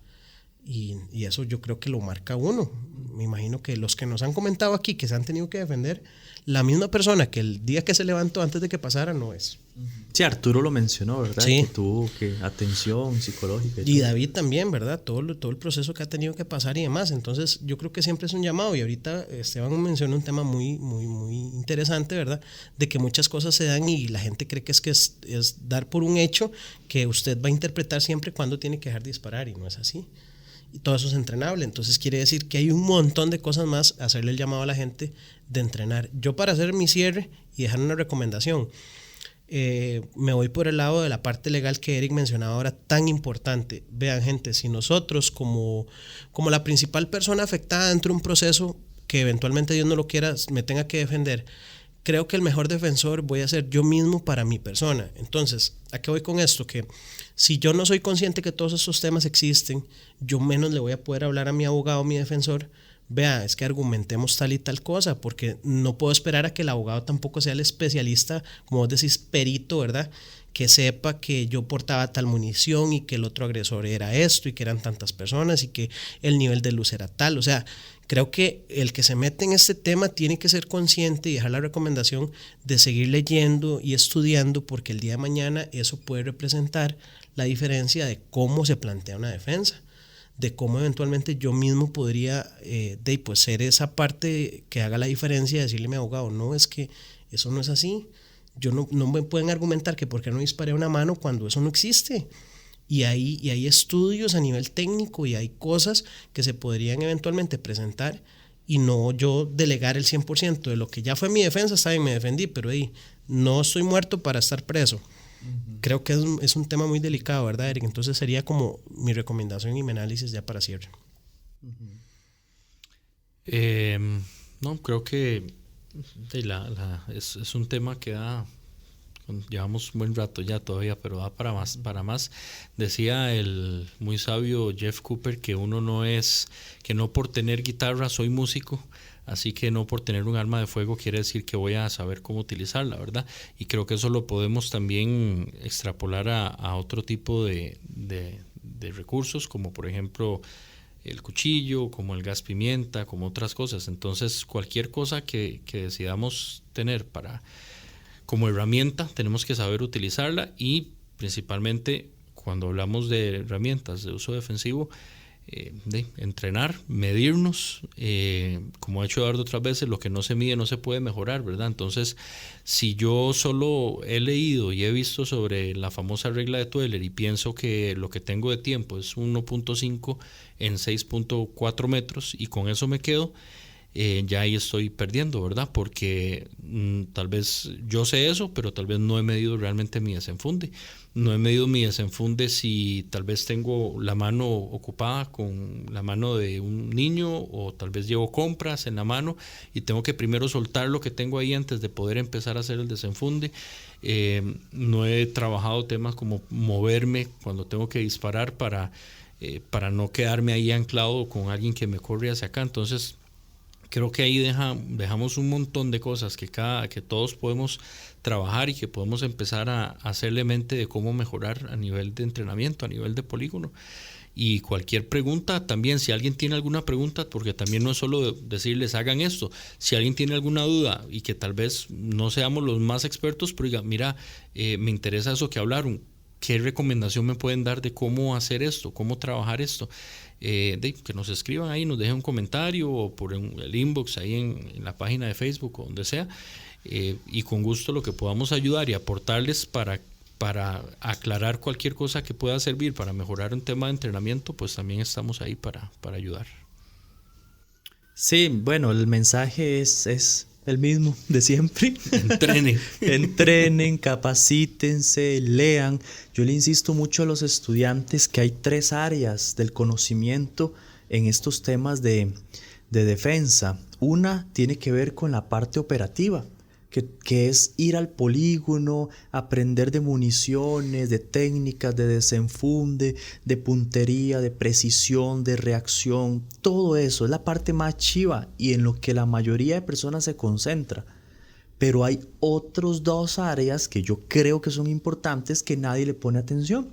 Y eso yo creo que lo marca uno. Me imagino que los que nos han comentado aquí que se han tenido que defender, la misma persona que el día que se levantó antes de que pasara no es.
Sí, Arturo lo mencionó, ¿verdad?
Sí.
Que tuvo atención psicológica.
Y David también, ¿verdad? Todo el proceso que ha tenido que pasar y demás. Entonces, yo creo que siempre es un llamado. Y ahorita Esteban mencionó un tema muy interesante, ¿verdad? De que muchas cosas se dan y la gente cree que es dar por un hecho que usted va a interpretar siempre cuando tiene que dejar de disparar, y no es así. Y todo eso es entrenable. Entonces quiere decir que hay un montón de cosas más, hacerle el llamado a la gente de entrenar. Yo, para hacer mi cierre y dejar una recomendación, me voy por el lado de la parte legal que Eric mencionaba ahora, tan importante. Vean, gente, si nosotros como la principal persona afectada dentro de un proceso que eventualmente, Dios no lo quiera, me tenga que defender, creo que el mejor defensor voy a ser yo mismo para mi persona. Entonces, ¿a qué voy con esto? Que si yo no soy consciente que todos estos temas existen, yo menos le voy a poder hablar a mi abogado, mi defensor, vea, es que argumentemos tal y tal cosa, porque no puedo esperar a que el abogado tampoco sea el especialista, como vos decís, perito, ¿verdad? Que sepa que yo portaba tal munición y que el otro agresor era esto y que eran tantas personas y que el nivel de luz era tal. O sea, creo que el que se mete en este tema tiene que ser consciente y dejar la recomendación de seguir leyendo y estudiando, porque el día de mañana eso puede representar la diferencia de cómo se plantea una defensa, de cómo eventualmente yo mismo podría pues ser esa parte que haga la diferencia, decirle a mi abogado, no, es que eso no es así. Yo no me pueden argumentar que por qué no disparé una mano cuando eso no existe. Y hay estudios a nivel técnico y hay cosas que se podrían eventualmente presentar, y no yo delegar el 100% de lo que ya fue mi defensa. Está bien, me defendí, pero no estoy muerto para estar preso. Uh-huh. Creo que es un tema muy delicado, ¿verdad, Eric? Entonces sería como mi recomendación y mi análisis ya para cierre.
Uh-huh. No, creo que es un tema que llevamos un buen rato ya todavía, pero da para más. Decía el muy sabio Jeff Cooper que que no por tener guitarra soy músico, así que no por tener un arma de fuego quiere decir que voy a saber cómo utilizarla, ¿verdad? Y creo que eso lo podemos también extrapolar a otro tipo de recursos, como por ejemplo el cuchillo, como el gas pimienta, como otras cosas. Entonces, cualquier cosa que decidamos tener como herramienta, tenemos que saber utilizarla, y principalmente cuando hablamos de herramientas de uso defensivo, de entrenar, medirnos, como ha hecho Eduardo otras veces, lo que no se mide no se puede mejorar, ¿verdad? Entonces, si yo solo he leído y he visto sobre la famosa regla de Tueller y pienso que lo que tengo de tiempo es 1.5 en 6.4 metros y con eso me quedo, ya ahí estoy perdiendo, ¿verdad? Porque tal vez yo sé eso, pero tal vez no he medido realmente mi desenfunde. No he medido mi desenfunde si tal vez tengo la mano ocupada con la mano de un niño, o tal vez llevo compras en la mano y tengo que primero soltar lo que tengo ahí antes de poder empezar a hacer el desenfunde. No he trabajado temas como moverme cuando tengo que disparar para no quedarme ahí anclado con alguien que me corre hacia acá. Entonces, creo que ahí dejamos un montón de cosas que todos podemos trabajar y que podemos empezar a hacerle mente de cómo mejorar a nivel de entrenamiento, a nivel de polígono. Y cualquier pregunta también, si alguien tiene alguna pregunta, porque también no es solo decirles hagan esto, si alguien tiene alguna duda y que tal vez no seamos los más expertos, pero diga, mira, me interesa eso que hablaron, ¿qué recomendación me pueden dar de cómo hacer esto, cómo trabajar esto? Que nos escriban ahí, nos dejen un comentario o por el inbox ahí en la página de Facebook o donde sea, y con gusto lo que podamos ayudar y aportarles para aclarar cualquier cosa que pueda servir para mejorar un tema de entrenamiento, pues también estamos ahí para ayudar.
Sí, bueno, el mensaje es el mismo de siempre.
Entrenen.
Entrenen, capacítense, lean. Yo le insisto mucho a los estudiantes que hay 3 áreas del conocimiento en estos temas de defensa. Una tiene que ver con la parte operativa, que es ir al polígono, aprender de municiones, de técnicas de desenfunde, de puntería, de precisión, de reacción. Todo eso es la parte más chiva y en lo que la mayoría de personas se concentra. Pero hay otros 2 áreas que yo creo que son importantes que nadie le pone atención.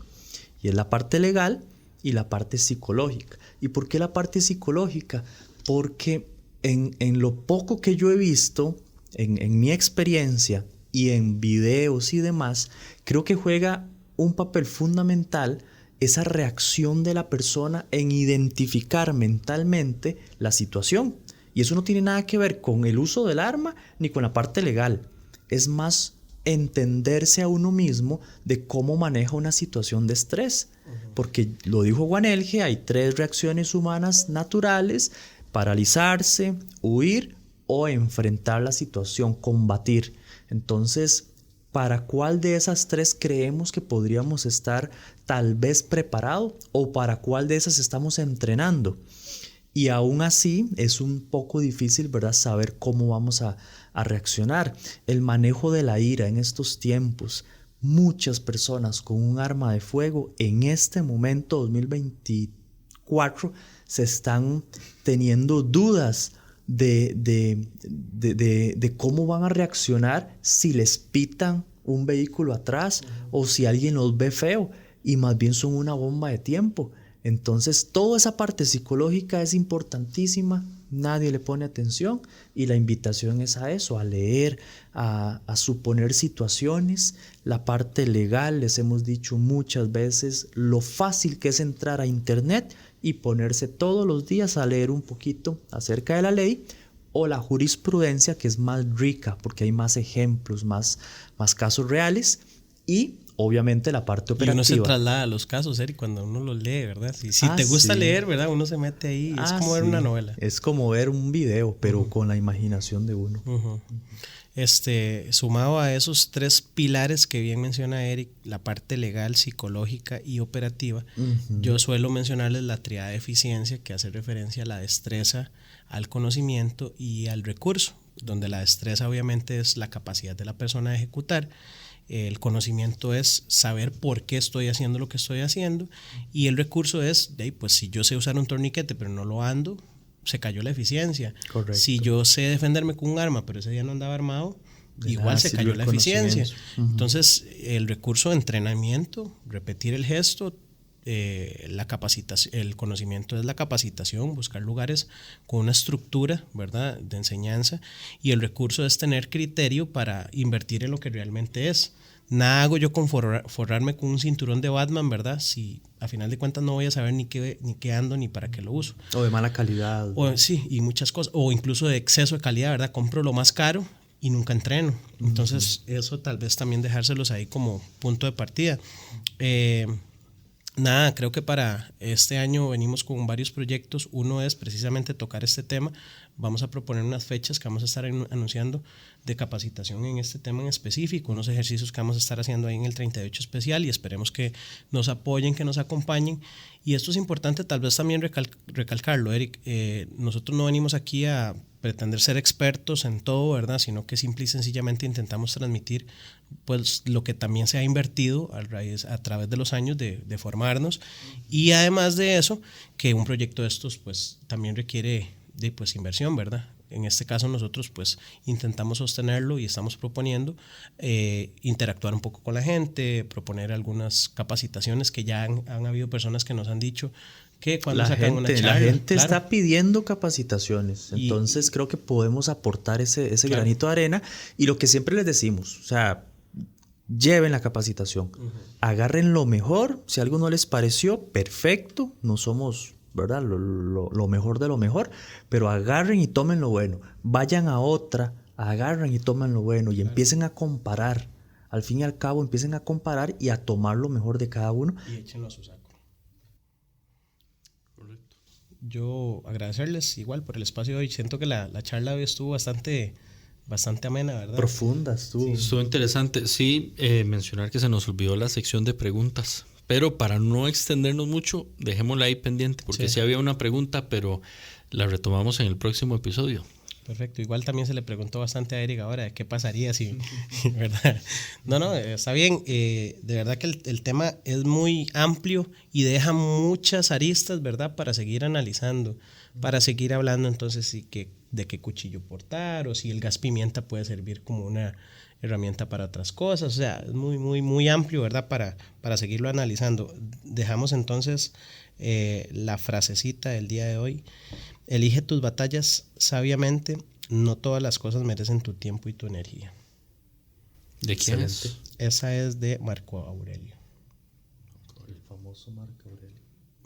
Y es la parte legal y la parte psicológica. ¿Y por qué la parte psicológica? Porque en lo poco que yo he visto, en mi experiencia y en videos y demás, creo que juega un papel fundamental esa reacción de la persona en identificar mentalmente la situación. Y eso no tiene nada que ver con el uso del arma ni con la parte legal. Es más entenderse a uno mismo de cómo maneja una situación de estrés. Porque lo dijo Juan Elge, hay 3 reacciones humanas naturales: paralizarse, huir o enfrentar la situación, combatir. Entonces, ¿para cuál de esas 3 creemos que podríamos estar tal vez preparados, o para cuál de esas estamos entrenando? Y aún así es un poco difícil, ¿verdad?, saber cómo vamos a reaccionar. El manejo de la ira en estos tiempos. Muchas personas con un arma de fuego en este momento, 2024, se están teniendo dudas de cómo van a reaccionar si les pitan un vehículo atrás o si alguien los ve feo, y más bien son una bomba de tiempo. Entonces, toda esa parte psicológica es importantísima, nadie le pone atención, y la invitación es a eso, a leer, a suponer situaciones. La parte legal, les hemos dicho muchas veces lo fácil que es entrar a internet y ponerse todos los días a leer un poquito acerca de la ley, o la jurisprudencia, que es más rica porque hay más ejemplos, más casos reales, y obviamente la parte operativa.
Y uno se traslada a los casos, Eric, cuando uno los lee, ¿verdad? Si te gusta leer, ¿verdad? Uno se mete ahí, es como ver una novela.
Es como ver un video, pero con la imaginación de uno.
Sumado a esos 3 pilares que bien menciona Eric, la parte legal, psicológica y operativa, yo suelo mencionarles la triada de eficiencia, que hace referencia a la destreza, al conocimiento y al recurso, donde la destreza obviamente es la capacidad de la persona de ejecutar. El conocimiento es saber por qué estoy haciendo lo que estoy haciendo, y el recurso es, pues si yo sé usar un torniquete pero no lo ando, se cayó la eficiencia.
Correcto.
Si yo sé defenderme con un arma pero ese día no andaba armado, igual se cayó la eficiencia. Entonces, el recurso de entrenamiento, repetir el gesto, la capacitación, el conocimiento es la capacitación, buscar lugares con una estructura, ¿verdad?, de enseñanza, y el recurso es tener criterio para invertir en lo que realmente es. nada hago yo con forrarme con un cinturón de Batman, ¿verdad? Si a final de cuentas no voy a saber ni qué ando ni para qué lo uso.
O de mala calidad.
Sí, y muchas cosas. O incluso de exceso de calidad, ¿verdad? Compro lo más caro y nunca entreno. Entonces, eso tal vez también dejárselos ahí como punto de partida. Nada, creo que para este año venimos con varios proyectos. Uno es precisamente tocar este tema. Vamos a proponer unas fechas que vamos a estar anunciando de capacitación en este tema en específico, unos ejercicios que vamos a estar haciendo ahí en el 38 especial y esperemos que nos apoyen, que nos acompañen. Y esto es importante tal vez también recalcarlo, Eric. Nosotros no venimos aquí a pretender ser expertos en todo, ¿verdad? Sino que simple y sencillamente intentamos transmitir pues lo que también se ha invertido a través de los años de formarnos, y además de eso, que un proyecto de estos pues también requiere de pues inversión, ¿verdad? En este caso nosotros pues intentamos sostenerlo y estamos proponiendo interactuar un poco con la gente, proponer algunas capacitaciones que ya han habido personas que nos han dicho que cuando sacan una charla.
La gente está pidiendo capacitaciones, entonces creo que podemos aportar ese granito de arena, y lo que siempre les decimos, o sea, lleven la capacitación, agarren lo mejor, si algo no les pareció, perfecto, no somos, ¿verdad?, lo mejor de lo mejor, pero agarren y tomen lo bueno, vayan a otra, agarren y tomen lo bueno y empiecen a comparar, al fin y al cabo empiecen a comparar y a tomar lo mejor de cada uno.
Y échenlo a su saco. Correcto. Yo agradecerles igual por el espacio de hoy, siento que la charla de hoy estuvo bastante amena, ¿verdad?
Profunda estuvo.
Sí, estuvo interesante. Sí, mencionar que se nos olvidó la sección de preguntas, pero para no extendernos mucho, dejémosla ahí pendiente, porque sí había una pregunta, pero la retomamos en el próximo episodio.
Perfecto. Igual también se le preguntó bastante a Eric ahora qué pasaría si, ¿verdad? No, está bien. De verdad que el tema es muy amplio y deja muchas aristas, ¿verdad? Para seguir analizando, para seguir hablando entonces sí de qué cuchillo portar, o si el gas pimienta puede servir como una herramienta para otras cosas. O sea, es muy, muy, muy amplio, ¿verdad? Para seguirlo analizando. Dejamos entonces la frasecita del día de hoy. Elige tus batallas sabiamente, no todas las cosas merecen tu tiempo y tu energía.
¿De quién es?
Esa es de Marco Aurelio.
El famoso Marco Aurelio.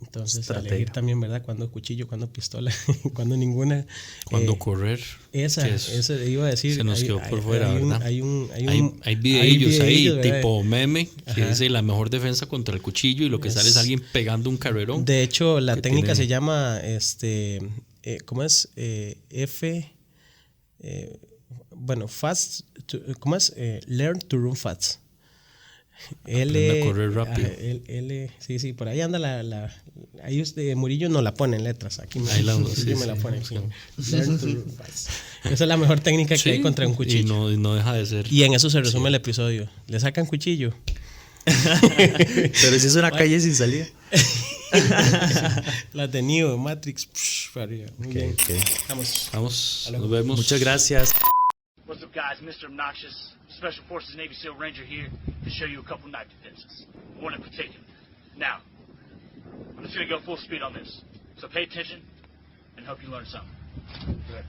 Entonces, elegir también, ¿verdad? Cuándo cuchillo, cuándo pistola, cuándo ninguna.
Cuándo correr.
Esa iba a decir.
Se nos quedó por fuera, ¿verdad?
Hay
videillos ahí, tipo meme, que dice la mejor defensa contra el cuchillo, y lo que sale es alguien pegando un carrerón.
De hecho, la técnica se llama, ¿cómo es? Fast, ¿cómo es? Learn to run fast.
Aprende a correr rápido.
Sí, por ahí anda ahí Murillo no la pone en letras. Aquí me la pone. Sí. Learn to run fast. Esa es la mejor técnica que hay contra un cuchillo.
Y no deja de ser.
Y en eso se resume el episodio. ¿Le sacan cuchillo?
Pero si es una calle sin salida.
La de Neo, Matrix. Muy bien.
Vamos. Nos vemos.
Muchas gracias.
What's up, guys? Mr. Obnoxious, Special Forces Navy SEAL Ranger here to show you a couple knife defenses. One in particular. Now, I'm just going to go full speed on this. So pay attention and hope you learn something. Good.